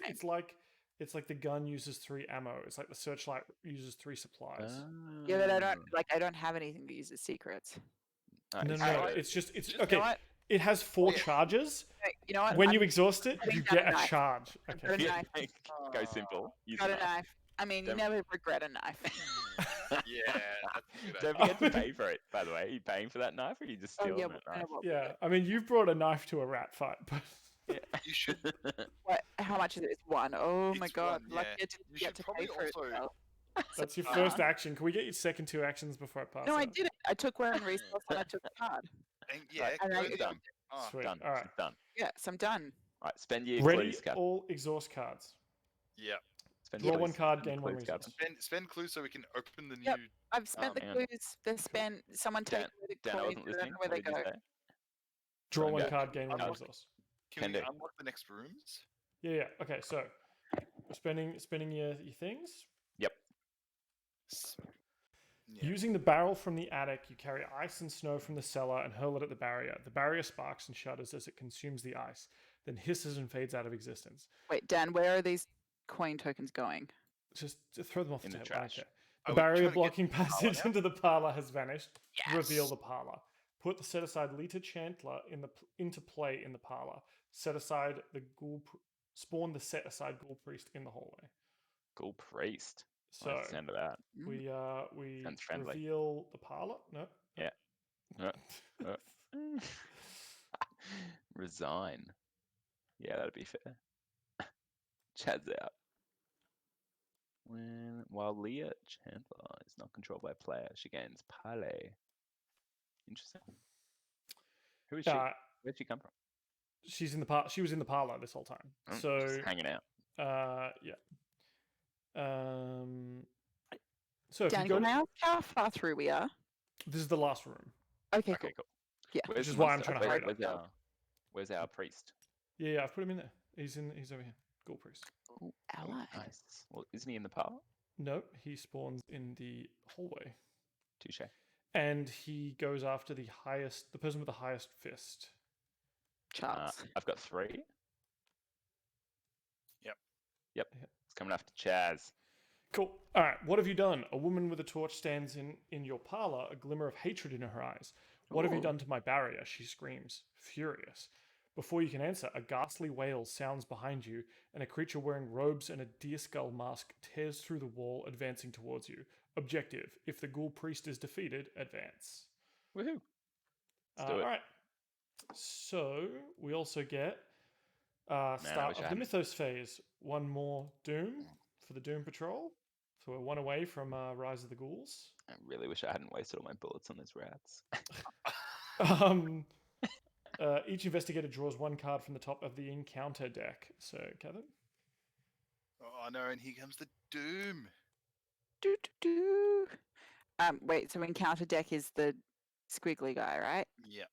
in it's like the gun uses 3 ammo. It's like the searchlight uses 3 supplies. time. Yeah, but I don't have anything that uses secrets. No, Alright, it's Just- okay. You know what? It has 4 yeah. charges. Okay, you know what? When I'm you exhaust it, putting you down get a a knife. charge. got Okay. a knife. Go simple. Use got the a knife. I mean, you Don't- never regret a knife. Yeah, that's a good Don't idea. forget to pay for it, by the way. Are you paying for that knife or are you just Oh stealing yeah, that I know knife? what we Yeah, did. I mean, you've brought a knife to a rat fight, but You should. What? How much is it? It's 1. Oh my It's god! 1, Lucky yeah. I didn't You get should to probably pay for it. also- Well. that's your Uh, first action. Can we get your second 2 actions before I pass? No, I out? did it. I took 1 resource and I took a card. And, yeah, Right, and I- go done. Oh, Sweet. Done. All right. She's done. Yeah, so I'm done. Right, spend your Ready? clues, Cap. All exhaust cards. yeah. Spend Draw your 1 clues. card, Spend gain 1 clues, Cap. resource. Spend clues so we can open the Yep. new. I've spent the hang on. clues. They're spent. Someone take Dan- away the Dan, I coins. wasn't I don't listening. know where What they did you go. say? Draw Go. 1 card, gain 1 Unlock- resource. Can Can we do. unlock the next rooms? Yeah. Okay. So, we're spending your things. Yep. Yeah. Using the barrel from the attic, you carry ice and snow from the cellar and hurl it at the barrier. The barrier sparks and shudders as it consumes the ice, then hisses and fades out of existence. Wait, Dan, where are these coin tokens going? Just throw them off In the the table. I don't trash. care. Are The we barrier trying to get blocking the parlour passage now? into the parlor has vanished. Reveal Yes! the parlor. Put the set aside Lita Chantler into play in the parlor. Set aside the spawn the set aside ghoul priest in the hallway. Ghoul priest. So Nice sound of that. we Sounds friendly. reveal the parlor. No. Yeah. Uh, Resign. Yeah, that'd be fair. Chad's out. While Leah Chandler is not controlled by a player, she gains Parley. Interesting. Who is she? Where'd she come from? She's in the par. She was in the parlor this whole time. So Just hanging out. yeah. So if Dan, you go, can I ask how far through we are? this is the last room. Okay, Okay, cool. Yeah. Where's is the why I'm monster? trying to hurry it Where's up. where's our priest? Yeah, I've put him in there. He's over here. Ghoul priest. cool. Oh, Ally. nice. Well, isn't he in the parlor? No, he spawns in the hallway, Touche. and he goes after the person with the highest fist. Charles. I've got 3. Yep. Yep. It's coming after Chaz. Cool. All right. What have you done? A woman with a torch stands in your parlor, a glimmer of hatred in her eyes. What have you Ooh. done to my barrier? She screams, furious. Before you can answer, a ghastly wail sounds behind you, and a creature wearing robes and a deer skull mask tears through the wall, advancing towards you. Objective: if the ghoul priest is defeated, advance. Woohoo! Let's do it. Alright. So, we also get I start wish I of the hadn't. Mythos Phase. One more Doom for the Doom Patrol. So we're one away from Rise of the Ghouls. I really wish I hadn't wasted all my bullets on those rats. Each investigator draws one card from the top of the encounter deck. So, Kevin? Oh no, and here comes the Doom. Do, do, do. Wait, so encounter deck is the squiggly guy, right? Yep.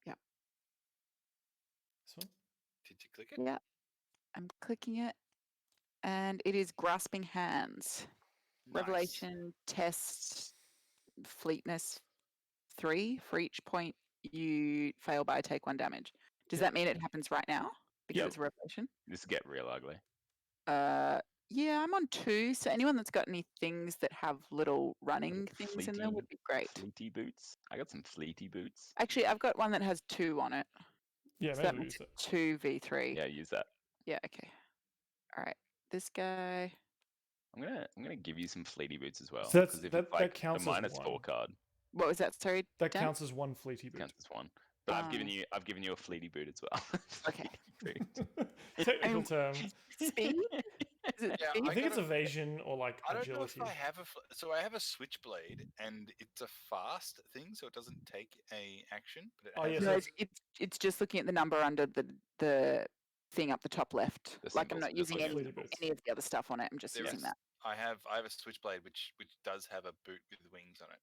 Yep. This one? Did you click it? Yeah. I'm clicking it. And it is Grasping Hands. Nice. Revelation test fleetness 3. For each point you fail by, take 1 damage. Does that mean it happens right now? Because Yep. it's a revelation? This get real ugly. Yeah, I'm on 2. So anyone that's got any things that have little running Like things in them would be great. Fleety boots. I got some fleety boots. Actually, I've got one that has 2 on it. Yeah, So that maybe makes use it it. 2v3. Yeah, use that. Yeah, okay. All right. This guy. I'm gonna give you some fleety boots as well. So that's- 'cause if that- it's like that counts the as -4 one. card, What was that? Sorry, That Dan? counts as one fleety boot. counts as one. But I've given Oh. you a fleety boot as well. Okay. Fleety boot. Technical Um, term. Speed? Is it Yeah, speed? I think it's gotta- evasion or like I don't know agility. if I have so I have a switchblade, and it's a fast thing, so it doesn't take a action. But it Oh, has yes, No, that's- it's just looking at the number under the thing up the top left. The Like I'm symbols, not just using looking at Fleety symbols. boots. any of the other stuff on it. I'm just There using is- that. I have a switchblade which does have a boot with wings on it.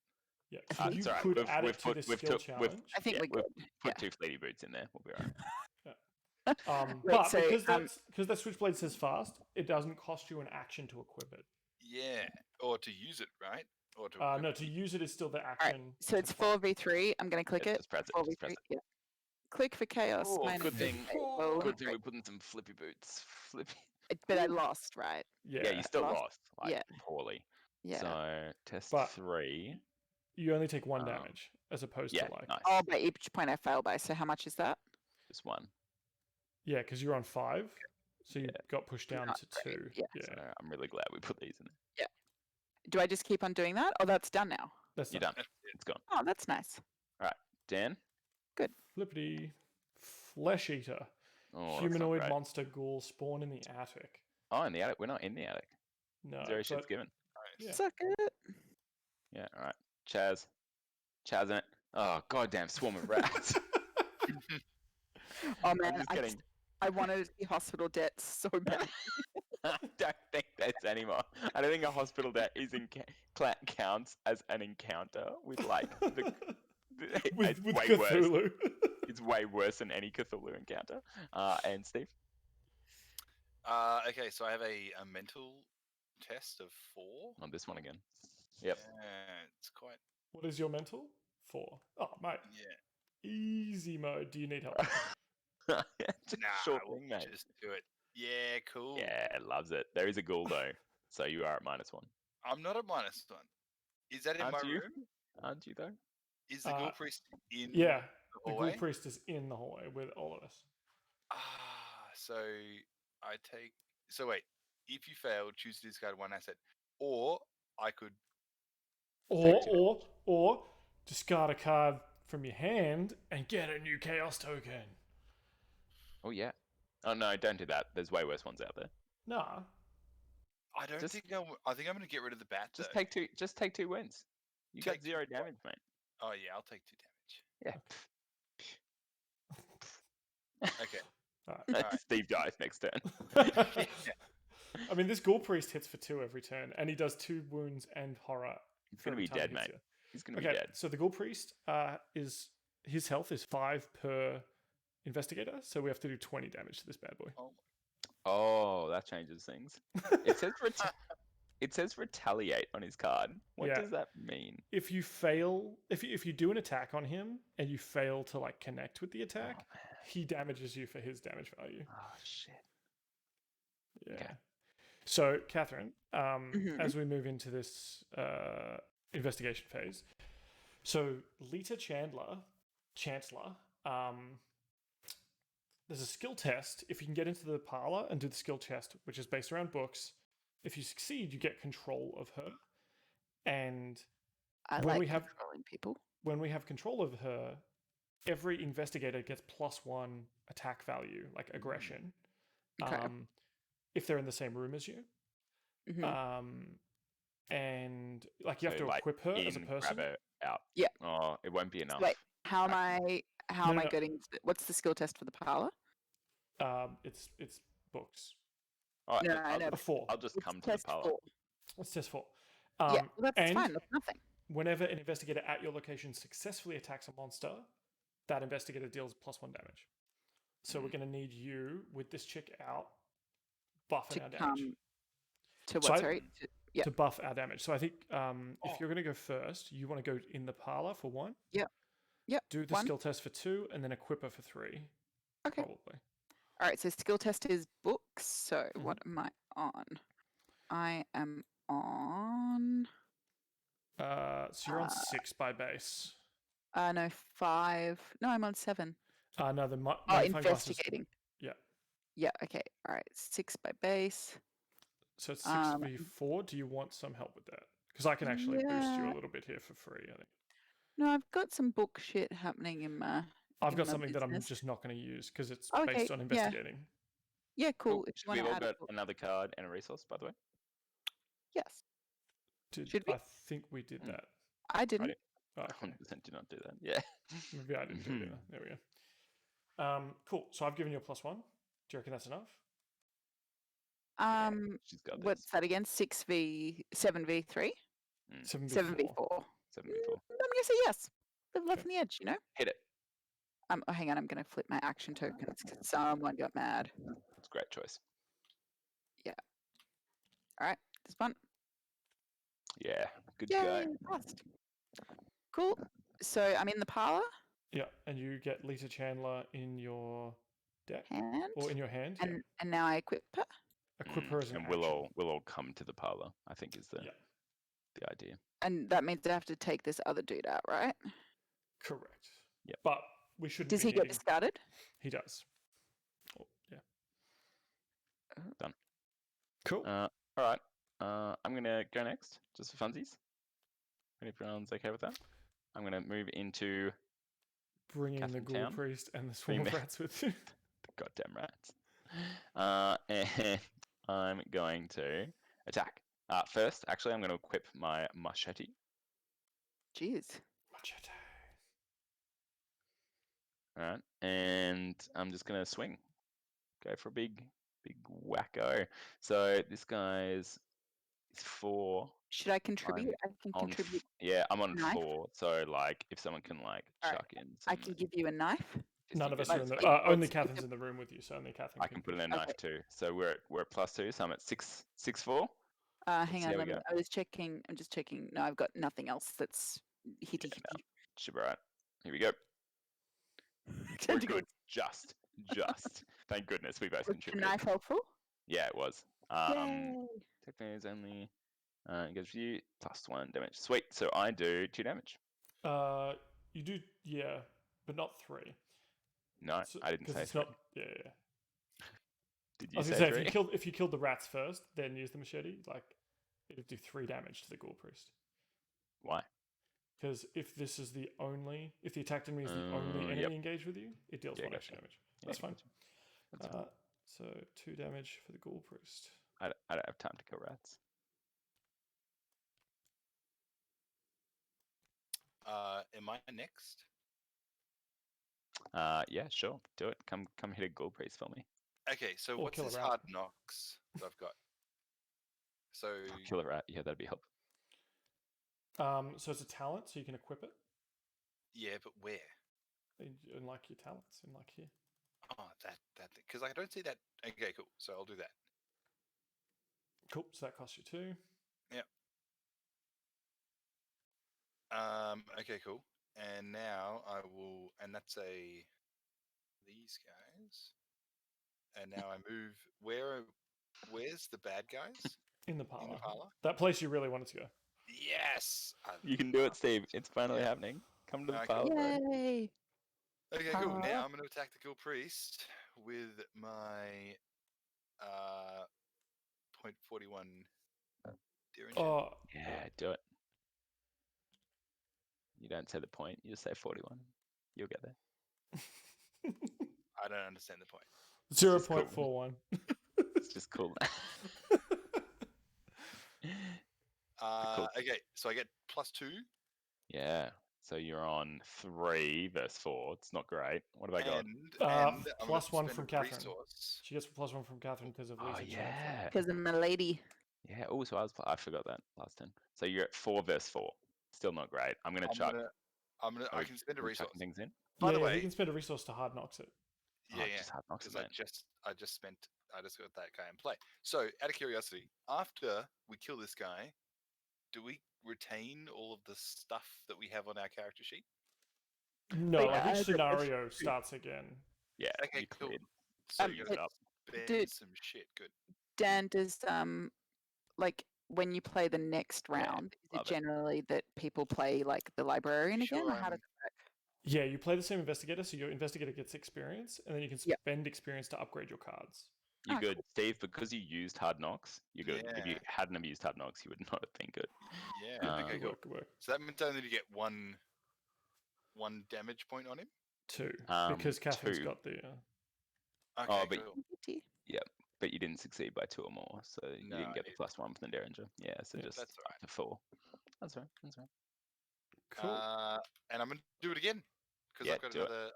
Yeah, so you It's alright. could We've- add we've it to put- the we've skill took- we've- challenge. I think Yeah, we're we'll good. Put 2 fleety boots in there. We'll be alright. Wait, But so, because that switchblade says fast, it doesn't cost you an action to equip it. Yeah, or to use it, right? Or to No, equip to it. use it is still the all right. action. So it's to fire. 4v3. I'm going to click Yeah, it. just press it. 4v3. Just press it. Yeah. Click for chaos. Oh, minus good 30. thing. Well, Good thing we're putting some flippy boots. Flippy. but I lost, right? Yeah, Yeah, you still Lost. lost. Like, Yeah. poorly. Yeah. So test But- 3. you only take 1 Um, damage as opposed Yeah, to like nice. Oh, by each point I fail by. So how much is that? Just 1. yeah, because you're on 5, so you Yeah. got pushed down Not to great, 2. yeah. Yeah, So I'm really glad we put these in there. Do I just keep on doing that? Oh, that's done now. that's You're not done. It's gone. Oh, that's nice. Dan? flippity. Flesh eater, Oh, that's not humanoid great. monster ghoul spawn in the attic. Oh, in the attic. We're not in the attic. No, Zero shit's but given. Yeah. Suck it. Yeah, alright. Chaz in it. Oh, goddamn swarm of rats. Oh I'm man, just kidding. I wanted to be hospital debts so bad. I don't think that's anymore. I don't think a hospital debt is counts as an encounter with like with it's way worse. Cthulhu. It's way worse than any Cthulhu encounter. And Steve? Okay, so I have a mental test of 4. On this one again. Yep. Yeah, it's quite. What is your mental? 4. Oh, mate. Yeah. Easy mode. Do you need help? It's a Nah, short we'll thing, mate. just do it. Yeah, cool. Yeah, loves it. There is a ghoul though, so you are at -1. I'm not at -1. Is that in Aren't my you? room? Aren't you though? Is the ghoul priest in Yeah, the the hallway? ghoul priest is in the hallway with all of us. So I take. So wait, if you fail, choose to discard 1 asset, or I could. Or discard a card from your hand and get a new chaos token. Oh yeah. Oh no, don't do that. There's way worse ones out there. Nah. I don't Just- think I think I'm going to get rid of the bat. Just though. take 2. Just take 2 wins. You got Take 0 2 damage, mate. Oh yeah, I'll take 2 damage. Yeah. Okay. Alright. Steve dies next turn. I mean, this ghoul priest hits for 2 every turn, and he does 2 wounds and horror. He's for gonna every be time he dead, hits mate. you. He's gonna be Okay, dead. so the ghoul priest is his health is 5 per investigator, so we have to do 20 damage to this bad boy. Oh, that changes things. It says it says retaliate on his card. What Yeah. does that mean? If you fail, if you do an attack on him and you fail to like connect with the attack, Oh, man. he damages you for his damage value. Oh shit. Yeah. Okay. So, Catherine, Mhm. as we move into this investigation phase. So Lita Chancellor, there's a skill test. If you can get into the parlor and do the skill test, which is based around books, if you succeed, you get control of her. And when we have controlling people. When we have control of her, every investigator gets +1 attack value, like aggression, Okay. if they're in the same room as you. And like you have to like, equip her as a in, person. grab her, out. Yeah. Oh, it won't be enough. Wait, how am I No. getting? What's the skill test for the parlor? It's books. All right, No, I know. A 4. I'll just It's come to the test parlor. 4. It's test 4. Yeah, well, that's and fine. That's nothing. Whenever an investigator at your location successfully attacks a monster, that investigator deals +1 damage. So we're going to need you, with this chick out, buffing our damage. To what? So Sorry. To buff our damage. So I think if you're going to go first, you want to go in the parlor for 1. Yep. Do the skill test for 2, and then equip her for 3. Okay. Probably. All right. So skill test is books. So what am I on? I am on. So you're on 6 by base. No, 5. No, I'm on 7. No, the investigating. Yeah. Yeah. Okay. All right. 6 by base. So it's 6v4. Do you want some help with that? Because I can actually boost you a little bit here for free, I think. No, I've got some book shit happening in my. I've got something that I'm just not going to use because it's based on yeah. investigating. Yeah, cool. If you We've wanna all add a got book. another card and a resource, by the way. Yes. Should we? I think we did that. I didn't. Oh, I okay. 100% did not do that. Yeah. Maybe I didn't do it either. There we go. Cool. So I've given you a +1. Do you reckon that's enough? She's got this. What's that again? 7v3? 7v4. 7v4. 7v4. I'm gonna say yes. Live life on the edge, you know. Hit it. Oh, hang on. I'm gonna flip my action tokens because someone got mad. It's a great choice. All right, this one. Yeah. Good Yay, guy. passed. Cool. So I'm in the parlor. Yeah, and you get Lita Chandler in your deck Hand. or in your hand. And now I equip her. Equip her as an And action. we'll all come to the parlor, I think is the idea. And that means I have to take this other dude out, right? Correct. Yep. But we shouldn't. Does be he get needing- discarded? He does. Oh, yeah. Done. Cool. All right. I'm gonna go next, just for funsies. If everyone's okay with that, I'm gonna move into Bring in the Catherine Ghoul Town. Priest and the Swarm of Bring Rats with you. the goddamn rats. And I'm going to attack. First, actually, I'm going to equip my machete. Jeez. Machete. All right, and I'm just going to swing. Go for a big wacko. So this guy's 4. Should I contribute? I can contribute. Yeah, I'm on knife? 4. So like, if someone can like Alright, chuck in, I can give you a knife. None of us fisty are in the. bits. Only Let's- Catherine's in the room with you, so only Catherine. I can put in a knife Okay. too. So we're at +2. So I'm at 6/4. Hang see on. how we go. I was checking. I'm just checking. No, I've got nothing else that's hitty Yeah, hitty. Should be right. Here we go. We're good. Just. Thank goodness we both Was the contributed. knife helpful? Yeah, it was. Yay. Technically, it's only it gives you +1 damage. Sweet. So I do 2 damage. You do, yeah, but not 3. No, So- I didn't 'cause say it's 3. not. Yeah. Did I you was say gonna 3? say if you killed the rats first, then use the machete. Like, it'd do 3 damage to the Ghoul Priest. Why? Because if the attack enemy is the only enemy Yep. engaged with you, it deals Yeah, 1 gotcha. extra damage. Yeah, That's fine. gotcha. That's fine. So 2 damage for the Ghoul Priest. I don't have time to kill rats. Am I next? Yeah, sure. Do it. Come hit a Ghoul Priest for me. Okay, so Or what's kill a this rat. hard knocks that I've got? So Kill a rat. Yeah, that'd be helpful. So it's a talent, so you can equip it yeah, but where? in like your talents, in like here. Oh, that because I don't see that. Okay, cool. So I'll do that. Cool. So that costs you 2. Okay, cool. And now I will, and that's these guys. And now I move. Where's the bad guys? In the parlor. In the parlor? That place you really wanted to go. Yes. You can do it, Steve. It's finally happening. Come to the Okay. parlor, bro. Yay! Okay, cool. Now I'm going to attack the Ghoul Priest with my 0.41 Derringer. Oh, Yeah, do it. You don't say the point. You just say 41. You'll get there. I don't understand the point. 0.41. It's just cool. Cool. Okay, so I get +2. Yeah. So you're on 3 versus 4. It's not great. What have I got? And I'm gonna +1 spend from a Catherine. resource. She gets +1 from Catherine because of Oh, Lisa. yeah. Because I'm a lady. Yeah. Oh, so I forgot that last turn. So you're at 4 versus 4. Still not great. I'm gonna chuck. I can spend a We're resource. chucking things in. By the He way, can spend a resource to hard knocks it. yeah, Just hard knocks because it, I just got that guy in play. So, out of curiosity, after we kill this guy, do we retain all of the stuff that we have on our character sheet? No, yeah, each scenario starts again. Yeah. Okay, You cool. cleared. So Um, you Use it up. spend Dude. some shit. Good. Dan, does like when you play the next round, is love it it. generally that people play like the librarian again, Sure, or how does it work? Yeah, you play the same investigator, so your investigator gets experience, and then you can Yep. spend experience to upgrade your cards. You're Oh, good, Steve. Because you used hard knocks, you're good. If you Yeah. hadn't have used hard knocks, you would not have been good. Yeah. Okay, Good cool. work, good work. So that means only to get one damage point on him. 2, Um, because Catherine's 2. got the. Okay, but- cool. But you didn't succeed by 2 or more, so you No, didn't I get the didn't. +1 from the Derringer. Yeah, so Yeah, just that's all up to 4. That's right. That's right. Cool. And I'm gonna do it again because Yeah, I've got do it.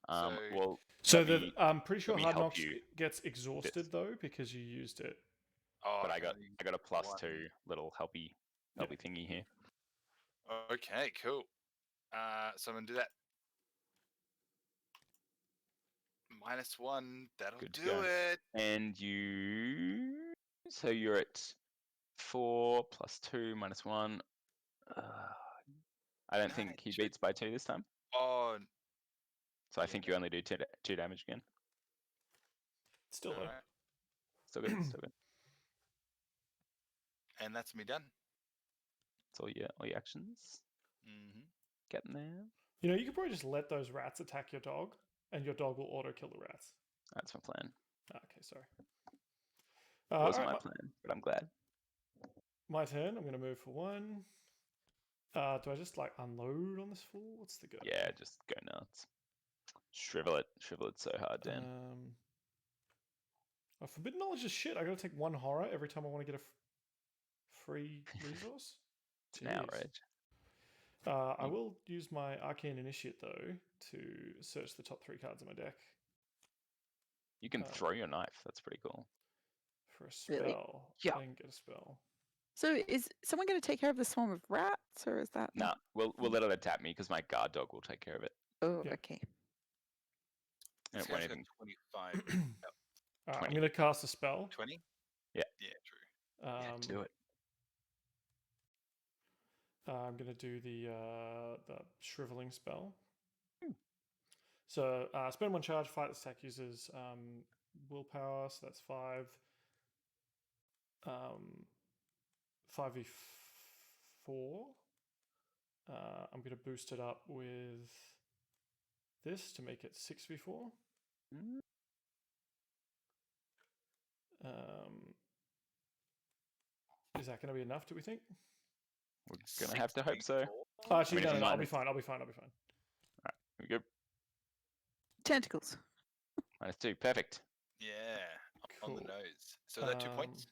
another. Well, So let me- I'm pretty sure let me hard help knocks you gets exhausted this. though because you used it. but I okay, got a one. +2 little helpy thingy here. Okay, cool. So I'm gonna do that. -1. That'll Good to do go. it. And so you're at 4 +2 -1. I don't No, think he should- beats by 2 this time. Oh, So I Yeah, think you only do 2 damage again. Still though. alright. Still good. Still good. And that's me done. It's all your actions. Mm-hmm. Getting there. You know, you could probably just let those rats attack your dog, and your dog will auto kill the rats. That's my plan. Okay, sorry. Wasn't alright, my plan, but I'm glad. my turn. I'm going to move for 1. Do I just like unload on this fool? What's the go? Yeah, just go nuts. Shrivel it so hard, Dan. Forbidden knowledge is shit. I got to take 1 horror every time I want to get a free resource. It's an Jeez. outrage. I will use my Arcane Initiate though to search the top 3 cards of my deck You can throw your knife. That's pretty cool. for a spell. Really? Yeah. I can get a spell. So is someone going to take care of the swarm of rats, or is that? Nah, we'll let it attack me because my guard dog will take care of it. Oh, Yeah. okay. And This it won't guy's got even. 25. I'm 20. going to cast a spell. 20? Yeah. Yeah, true. Do it. I'm going to do the shriveling spell. So spend 1 charge. Fight this attack uses willpower, so that's 5. 5v4. I'm going to boost it up with this to make it 6v4. Mm. Is that going to be enough, do we think? We're gonna have to hope so. Oh, actually, I mean, no, if I'll be you fine. mind- I'll be fine. Here we go. Tentacles. -2. Perfect. Yeah, on the Cool. nose. So is that 2 points?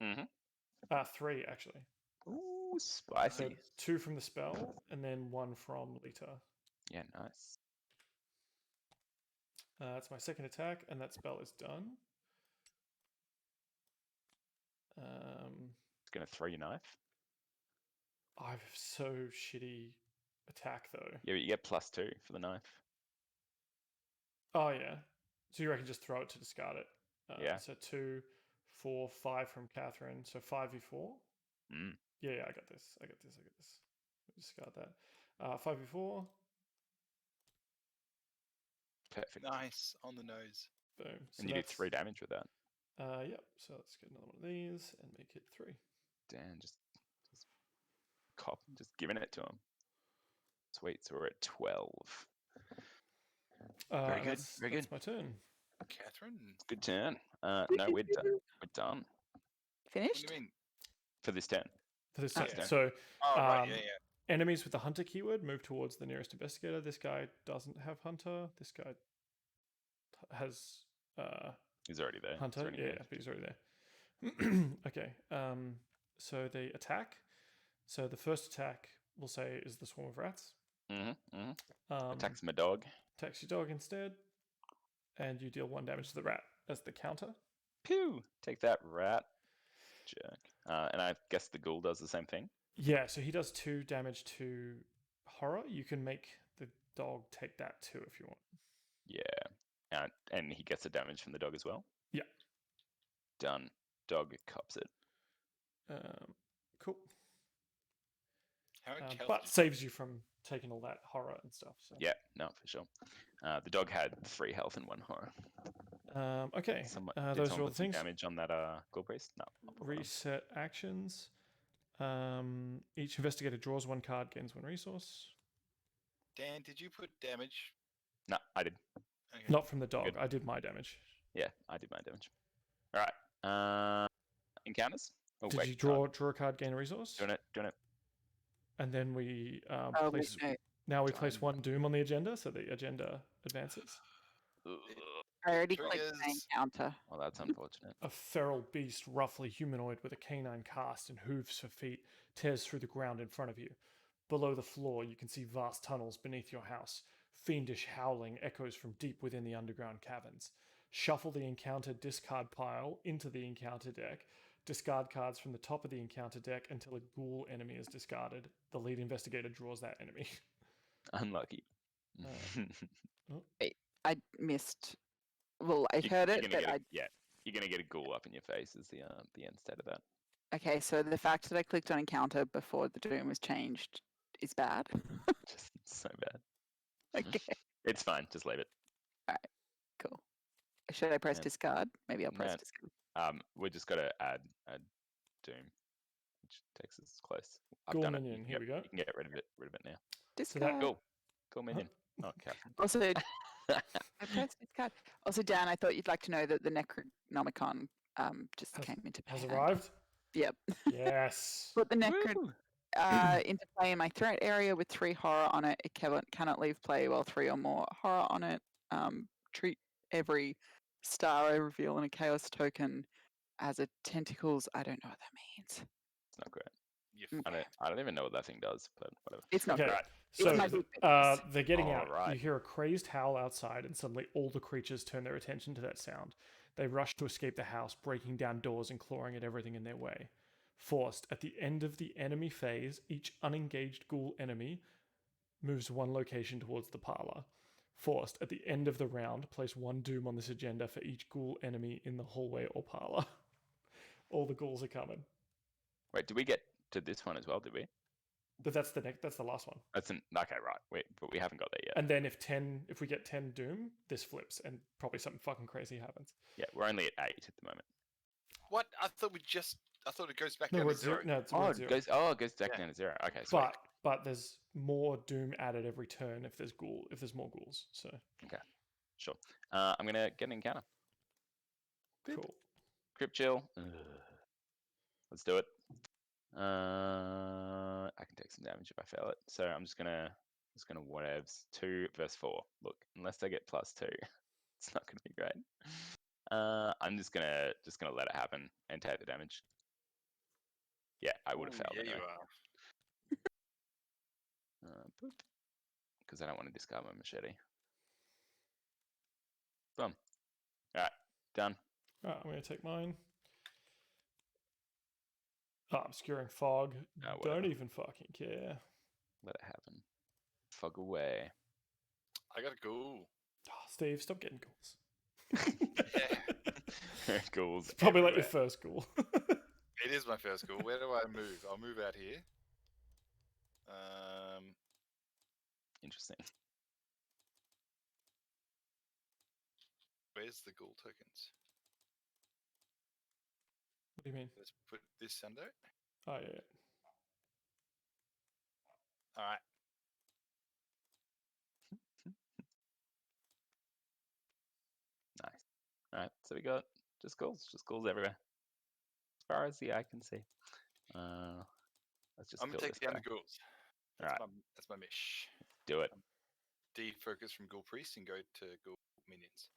Mm-hmm. 3, actually. Ooh, So spicy. 2 from the spell, and then 1 from Lita. Yeah, nice. That's my second attack, and that spell is done. It's gonna throw your knife. I have so shitty attack, though. Yeah, but you get +2 for the knife. Oh, yeah. So you reckon just throw it to discard it? Yeah. So 2, 4, 5 from Catherine. So 5v4. Mm. Yeah, I got this. Discard that. 5v4. Perfect. Nice, on the nose. Boom. So And you do that's 3 damage with that. Yep. So let's get another one of these and make it 3. Dan, just just giving it to him. Sweet, so we're at 12. Very good. Very good. That's my turn. Catherine, Good turn. No, we're done. We're done what Finished? do you mean? for this turn. For this Oh. turn. Yeah. So Oh, right, yeah. enemies with the hunter keyword move towards the nearest investigator. This guy doesn't have hunter. This guy has He's already there. hunter. He's already Yeah, moved. but he's already there. Okay. So they attack. So the first attack we'll say is the swarm of rats. Attacks my dog. Attacks your dog instead, and you deal 1 damage to the rat as the counter. Pew! Take that, rat. Jerk. And I guess the ghoul does the same thing. Yeah, so he does 2 damage to horror. You can make the dog take that too if you want. Yeah. And he gets the damage from the dog as well? Yeah. Done. Dog cops it. Cool. How But saves you from taking all that horror and stuff. So. Yeah, no, for sure. The dog had 3 health and 1 horror. Okay. Did Those someone are all put the some things. damage on that ghoul priest? No. I'll put one on. Reset actions. Each investigator draws 1 card, gains 1 resource. Dan, did you put damage? No, I did. Okay. Not from the dog. Good. I did my damage. Yeah, I did my damage. All right. Encounters. Oh, Did wait, you draw a card, gain a resource? Doing it. And then we Oh, place. wait, no. Now we place 1 doom on the agenda, so the agenda advances. Ugh. I already clicked the Triggers. encounter. Well, that's unfortunate. A feral beast, roughly humanoid with a canine cast and hooves for feet, tears through the ground in front of you. Below the floor, you can see vast tunnels beneath your house. Fiendish howling echoes from deep within the underground caverns. Shuffle the encounter discard pile into the encounter deck. Discard cards from the top of the encounter deck until a ghoul enemy is discarded. The lead investigator draws that enemy. Unlucky. I missed. Well, I heard it, but you're gonna get a ghoul up in your face is the end state of that. Okay, so the fact that I clicked on encounter before the doom was changed is bad. Just so bad. Okay, It's fine. Just leave it. cool. Should I press Yeah. discard? Maybe I'll press No. discard. We just got to add doom, which takes us close. I've Ghoul done it. minion, You can here get- we go. You can get rid of it now. So that Discard. Cool minion. Oh, Catherine. Also, I pressed discard. Also, Dan, I thought you'd like to know that the Necronomicon just came into Has hand. arrived? Yep. Yes. Put the Necro Woo! into play in my threat area with 3 horror on it. It cannot leave play while 3 or more horror on it. Treat every star I reveal in a chaos token as a tentacles. I don't know what that means. It's not great. You I don't even know what that thing does, but whatever. It's not Okay. great. So It's my big business. they're getting All out. right. You hear a crazed howl outside, and suddenly all the creatures turn their attention to that sound. They rush to escape the house, breaking down doors and clawing at everything in their way. Forced, at the end of the enemy phase, each unengaged ghoul enemy moves 1 location towards the parlor. Forced, at the end of the round, place 1 doom on this agenda for each ghoul enemy in the hallway or parlor. All the ghouls are coming. Wait, did we get to this one as well? Did we? But that's the last one. Okay, right. Wait, but we haven't got there yet. And then if we get 10 doom, this flips and probably something fucking crazy happens. Yeah, we're only at 8 at the moment. What? I thought it goes back No, down we're to at 0. 0. No, it's Oh, we're it at 0. goes back Yeah. down to 0. Okay, sweet. But there's more doom added every turn if there's more ghouls. So Sure. I'm gonna get an encounter. cool. Crypt chill. Let's do it. I can take some damage if I fail it. So I'm just gonna whatevs 2 versus 4. Look, unless I get +2, it's not gonna be great. I'm just gonna let it happen and take the damage. Yeah, I would have failed Yeah, anyway. you are. Because I don't want to discard my machete. Boom. All right, done. Alright, I'm going to take mine. Obscuring fog. Oh, Don't whatever. even fucking care. Let it happen. Fog away. I got a ghoul. Oh, Steve, stop getting ghouls. Yeah. Ghouls. It's probably like your everywhere. first ghoul. It is my first ghoul. Where do I move? I'll move out here. Interesting. Where's the ghoul tokens? What do you mean? Let's put this under. Oh, yeah. All right. Nice. All right, so we got just ghouls everywhere, as far as the eye can see. Let's just I'm kill gonna this take down guy. the ghouls. All right, That's my mish. do it. Defocus from ghoul priest and go to ghoul minions.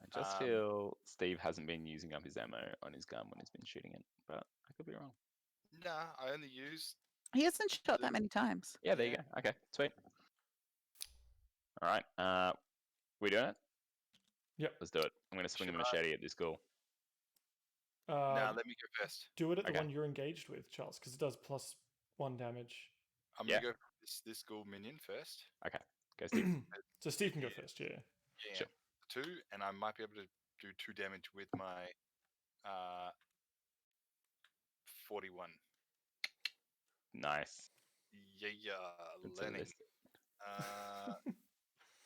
I just feel Steve hasn't been using up his ammo on his gun when he's been shooting it, but I could be wrong. Nah, I only used. He hasn't shot that many times. Yeah, there you go. Okay, sweet. All right, we doing it? Yep. Let's do it. I'm gonna swing a machete at this ghoul. Nah, let me go first. Do it at the Okay. one you're engaged with, Charles, because it does +1 damage. I'm gonna go for this ghoul minion first. Okay, go Steve. So Steve can go first, yeah. Yeah. Sure. 2, and I might be able to do 2 damage with my 41. Nice. Yeah, Good Lenny. list.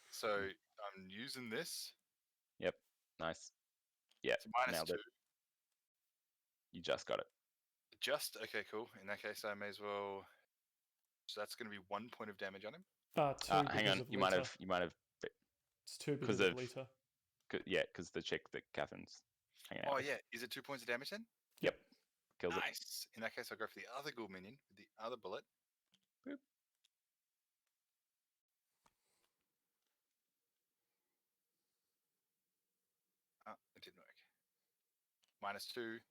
So I'm using this. Yep. Nice. Yeah. It's Nailed -2. it. You just got it. Just okay, cool. In that case, I may as well. So that's going to be 1 point of damage on him. 2 Hang because on. of You Lita. might have. It's 2 because 'cause of of- Lita. Yeah, because the chick that Catherine's hanging out Oh with. yeah, is it 2 points of damage then? Yep. Kills it. Nice. In that case, I'll go for the other ghoul minion with the other bullet. Boop. It didn't work. -2, which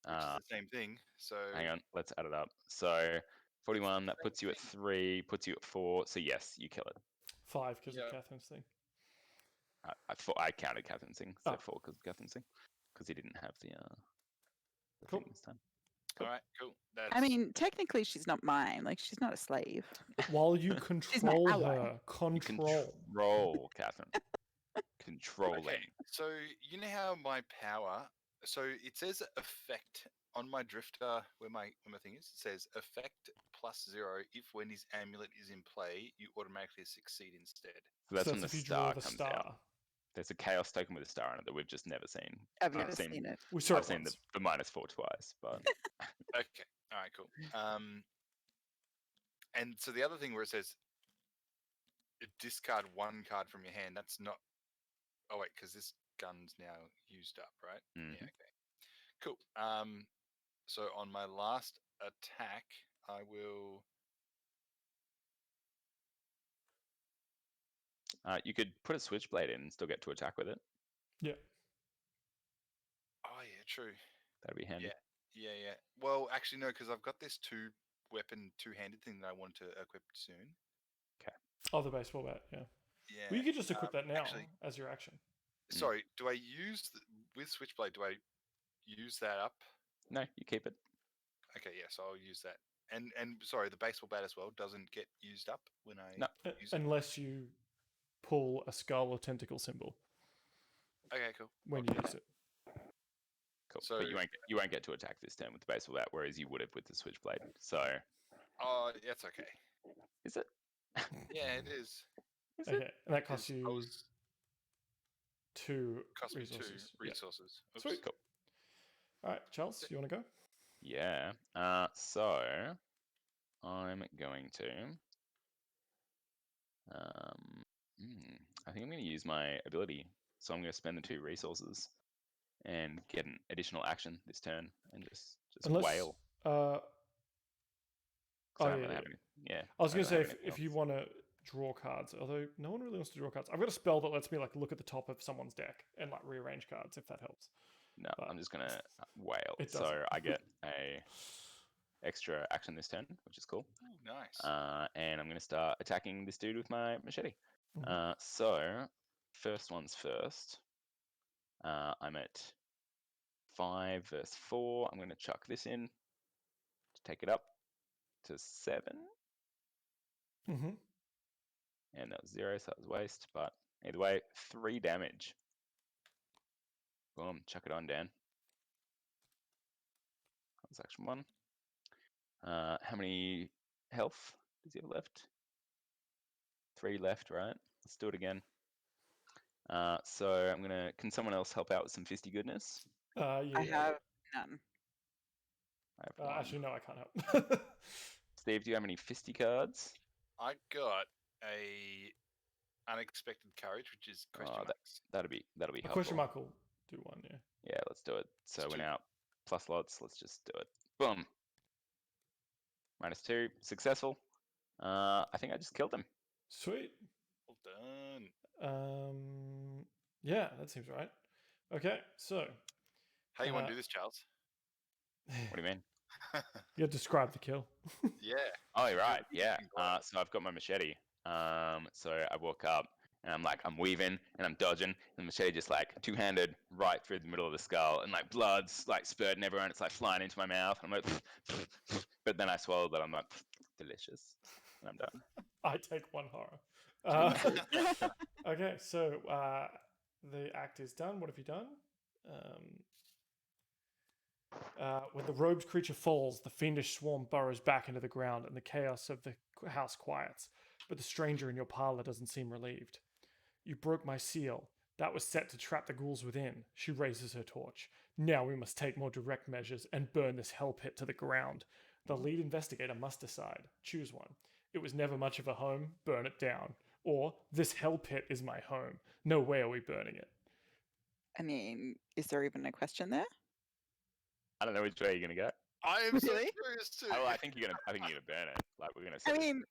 Uh, is the same thing. So Hang on. Let's add it up. So 41. That puts you at 3. Puts you at 4. So yes, you kill it. 5 because Yeah. of Catherine's thing. I counted Catherine's thing. So Oh. 4 because of Catherine's thing. Because he didn't have the Cool. thing this time. Cool. all right, cool. That's, I mean, technically, she's not mine. Like, she's not a slave. While you control ally. her, You control. control Catherine. Controlling. okay. So you know how my power. So it says effect on my drifter where my thing is. It says effect +0 if when his amulet is in play, you automatically succeed instead. So that's So when the if you star draw the comes star. out. There's a chaos token with a star on it that we've just never seen. I've I've never seen it. We saw I've it seen once. the -4 twice, but Okay. All right. Cool. And so the other thing where it says discard 1 card from your hand. That's not. Oh wait, because this gun's now used up, right? Mhm. Yeah. Okay. Cool. So on my last attack, I will. you could put a switchblade in and still get to attack with it. Yeah. Oh yeah, true. That'd be handy. Yeah. Well, actually no, because I've got this 2-weapon, 2-handed thing that I want to equip soon. Oh, the baseball bat, yeah. Yeah. Well, you could just equip that now actually- as your action. Sorry, do I use with switchblade? Do I use that up? No, you keep it. Okay, yes, I'll use that. And sorry, the baseball bat as well doesn't get used up when I No. use it. Unless you pull a skull or tentacle symbol Okay, cool. when I'll you do use it. Cool. So- but you won't get to attack this turn with the baseball bat, whereas you would have with the switchblade. So Oh, that's okay. is it? Yeah, it is. Is it? Okay, and that costs Because I you was 2 cost me resources. 2 resources. Oops. Sweet. Cool. All right, Charles, you want to go? Yeah. So I'm going to. I think I'm going to use my ability. So I'm going to spend the 2 resources and get an additional action this turn and just wail. 'cause I don't really have any. Yeah. I was I going to don't say, have anything if you else. want to draw cards, although no one really wants to draw cards. I've got a spell that lets me like look at the top of someone's deck and like rearrange cards, if that helps. No, but I'm just going to wail. it So doesn't. I get a extra action this turn, which is cool. Ooh, nice. And I'm going to start attacking this dude with my machete. Mhm. So, first one's first. I'm at 5 versus 4. I'm going to chuck this in to take it up to 7. Mm-hmm. And that was 0, so that was waste. But either way, 3 damage. Boom, chuck it on, Dan. That's action 1. How many health does he have left? 3 left, right? Let's do it again. So I'm gonna. Can someone else help out with some fisty goodness? Yeah. I have none. I have 1. Actually, no, I can't help. Steve, do you have any fisty cards? I got a unexpected courage, which is question marks. That'll be A helpful. question mark will do one, yeah. Yeah, let's do it. So It's we're two. now plus lots. Let's just do it. Boom. -2, successful. I think I just killed him. Sweet. Well done. Yeah, that seems right. Okay, so How you want to do this, Charles? What do you mean? you describe the kill. Yeah. Oh, right. Yeah. can go on. So I've got my machete. So I walk up and I'm weaving and I'm dodging, and the machete just like two-handed right through the middle of the skull, and like blood's like spurting everywhere, and it's like flying into my mouth. And I'm like, but then I swallowed it. I'm like, delicious, and I'm done. I take one horror. Okay, so the act is done. What have you done? When the robed creature falls, the fiendish swarm burrows back into the ground, and the chaos of the house quiets. But the stranger in your parlor doesn't seem relieved. You broke my seal. That was set to trap the ghouls within. She raises her torch. Now we must take more direct measures and burn this hell pit to the ground. The lead investigator must decide. Choose one. It was never much of a home. Burn it down. Or, this hell pit is my home. No way are we burning it. I mean, is there even a question there? I don't know which way you're gonna go. I am so Really? curious too. Oh, I think you're gonna burn it. Like we're gonna. I mean,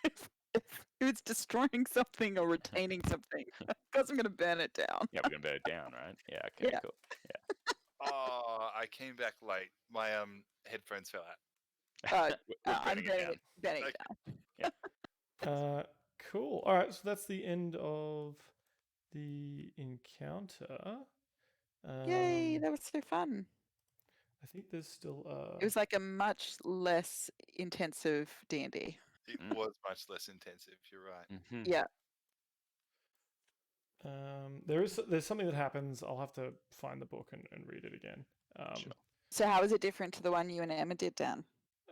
if it's destroying something or retaining something, of course I'm going to burn it down. Yeah, we're gonna burn it down, right? Yeah. Okay. Yeah. Cool. Oh, I came back late. My headphones fell out. I'm burning it Okay. down. Cool. All right, so that's the end of the encounter. Yay, that was so fun. I think there's still. It was like a much less intensive D&D. It was much less intensive. You're right. Mm-hmm. Yeah. There's something that happens. I'll have to find the book and read it again. Sure. So how is it different to the one you and Emma did, Dan?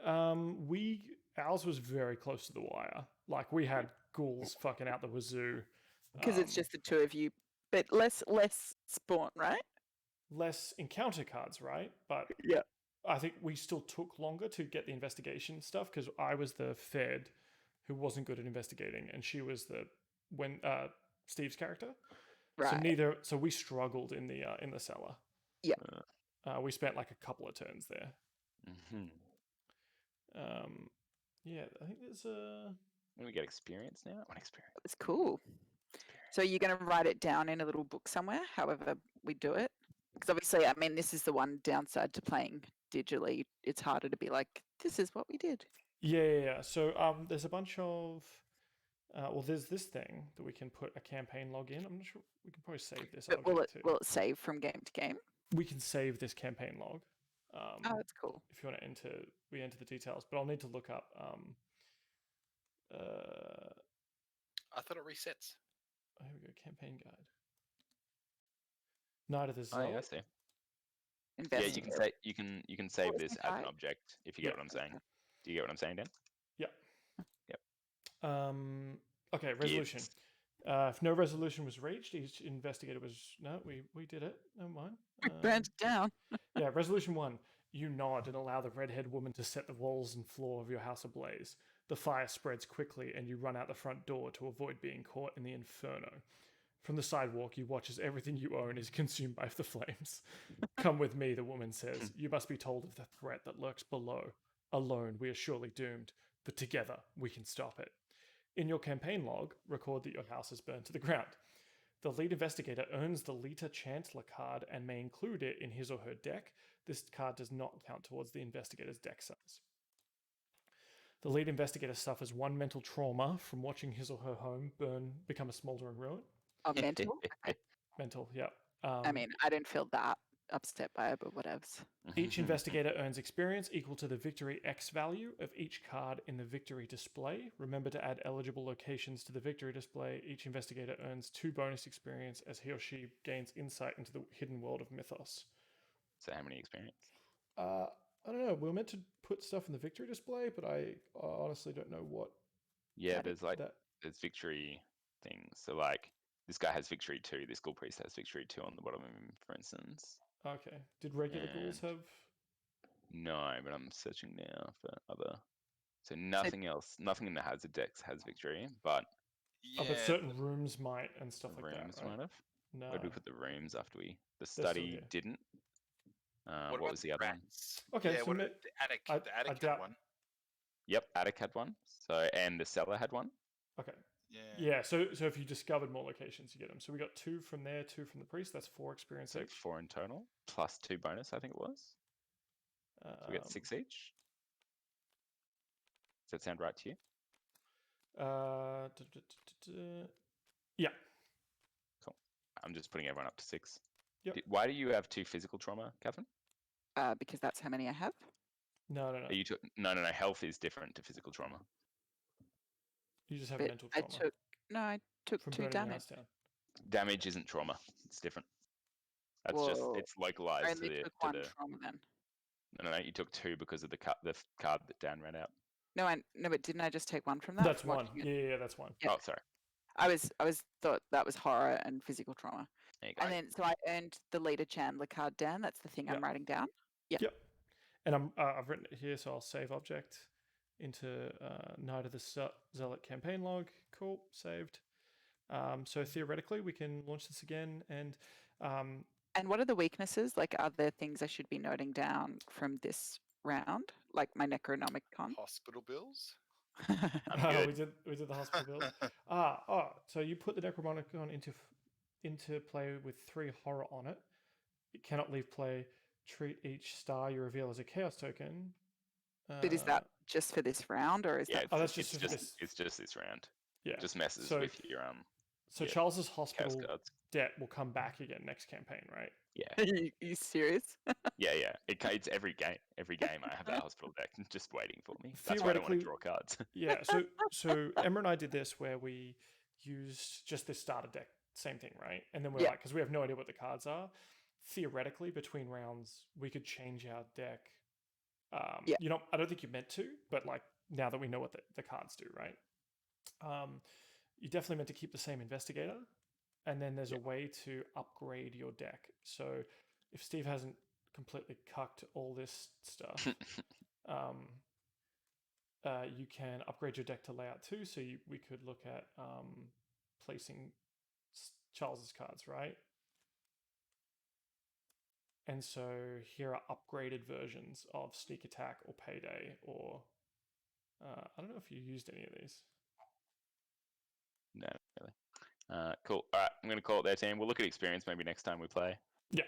Ours was very close to the wire. Like we had ghouls fucking out the wazoo. Because it's just the two of you, but less spawn, right? Less encounter cards, right? But Yeah. I think we still took longer to get the investigation stuff because I was the Fed who wasn't good at investigating, and she was Steve's character. Right. So we struggled in the cellar. Yeah. We spent like a couple of turns there. Mm-hmm. Yeah, I think there's a. We get experience now. One experience. It was cool. So you're going to write it down in a little book somewhere, however we do it? Because obviously, I mean, this is the one downside to playing digitally. It's harder to be like, this is what we did. Yeah. So there's a bunch of. There's this thing that we can put a campaign log in. I'm not sure. We can probably save this. But will it save from game to game? We can save this campaign log. Oh, that's cool. If you want to enter the details, but I'll need to look up. I thought it resets. Here we go. Campaign guide. Night of the Zealot. Oh, yeah, I see. Invest. Yeah, you can save What was this the as an guide? object if you get what I'm saying. Do you get what I'm saying, Dan? Yeah. Yep. Okay. Resolution. If no resolution was reached, each investigator was we did it. Never mind. Burnt it down. Yeah. Resolution 1. You nod and allow the red-haired woman to set the walls and floor of your house ablaze. The fire spreads quickly, and you run out the front door to avoid being caught in the inferno. From the sidewalk, you watch as everything you own is consumed by the flames. Come with me, the woman says. You must be told of the threat that lurks below. Alone, we are surely doomed, but together, we can stop it. In your campaign log, record that your house is burned to the ground. The lead investigator earns the Lita Chancellor card and may include it in his or her deck. This card does not count towards the investigator's deck size. The lead investigator suffers 1 mental trauma from watching his or her home become a smoldering ruin. Oh, mental? Mental, yeah. I mean, I didn't feel that upset by it, but whatevs. Each investigator earns experience equal to the victory X value of each card in the victory display. Remember to add eligible locations to the victory display. Each investigator earns 2 bonus experience as he or she gains insight into the hidden world of Mythos. So how many experience? I don't know. We were meant to put stuff in the victory display, but I honestly don't know what. Yeah, there's victory things. So like this guy has victory 2. This ghoul priest has victory 2 on the bottom of him, for instance. Okay. Did regular ghouls have? No, but I'm searching now for other So nothing else, nothing in the hazard decks has victory, but Oh, but certain rooms might and stuff like that, rooms right? might have. No. Where did we put the rooms after we? The still study here. didn't. What was the other one? rats? Okay, Yeah, so what ma- about the attic? I The attic doubt- had one. Yep, attic had one. So and the cellar had one. Okay. Yeah. Yeah, so if you discovered more locations, you get them. So we got 2 from there, 2 from the priest. That's 4 experience So each. 4 in total, plus 2 bonus, I think it was. So we get 6 each. Does that sound right to you? Yeah. Cool. I'm just putting everyone up to 6. Yep. Why do you have 2 physical trauma, Catherine? Because that's how many I have. No. Are you no. Health is different to physical trauma. You just have But mental trauma I took from 2 burning your damage. house down. Damage isn't trauma. It's different. That's Well, it's localized I to only the took to 1 the. trauma then. No. You took 2 because of the card that Dan ran out. No, but didn't I just take 1 from that? That's from 1. watching it? Yeah, that's 1. Yeah. Oh, sorry. I was thought that was horror and physical trauma. There you go. And then so I earned the leader Chandler card down. That's the thing Yep. I'm writing down. Yep. And I've written it here, so I'll save object into Night of the Zealot campaign log. Cool, saved. So theoretically, we can launch this again. And what are the weaknesses? Like, are there things I should be noting down from this round, like my Necronomicon? Hospital bills. I'm good. we did the hospital bills. So you put the Necronomicon into play with 3 horror on it. It cannot leave play. Treat each star you reveal as a chaos token. But is that just for this round, or is that? Oh, that's just it's just this round. Yeah. Just messes So- with your So yeah, Charles's chaos hospital cards. debt will come back again next campaign, right? Yeah. Are you serious? Yeah. It's every game. Every game I have that hospital deck just waiting for me. That's why I don't want to draw cards. Yeah. So Emma and I did this where we used just this starter deck, same thing, right? And then we're Yeah. like, because we have no idea what the cards are. Theoretically, between rounds, we could change our deck. Yeah. I don't think you meant to, but like now that we know what the cards do, right? You definitely meant to keep the same investigator, and then there's a way to upgrade your deck. So if Steve hasn't completely cucked all this stuff, you can upgrade your deck to layout 2. So we could look at placing Charles's cards, right? And so here are upgraded versions of Sneak Attack or Payday, or I don't know if you used any of these. No, really. Cool. All right, I'm going to call it there, team. We'll look at experience maybe next time we play. Yeah.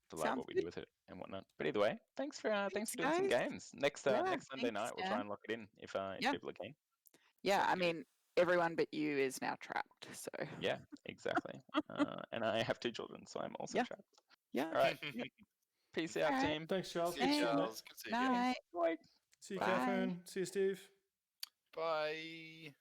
For like Sounds what we good. do with it and whatnot. But either way, thanks for doing some guys. games. Next Yeah, next Sunday thanks, night we'll try and lock it in if Yeah. people are keen. Yeah, Sounds I good. mean, everyone but you is now trapped. So Yeah, exactly. And I have 2 children, so I'm also Yeah. trapped. yeah. All right. Peace out, All right. team. Thanks, Charles. See you, Thanks. Charles. Good to see you again. Night. Bye. See you, Bye. Catherine. See you, Steve. Bye.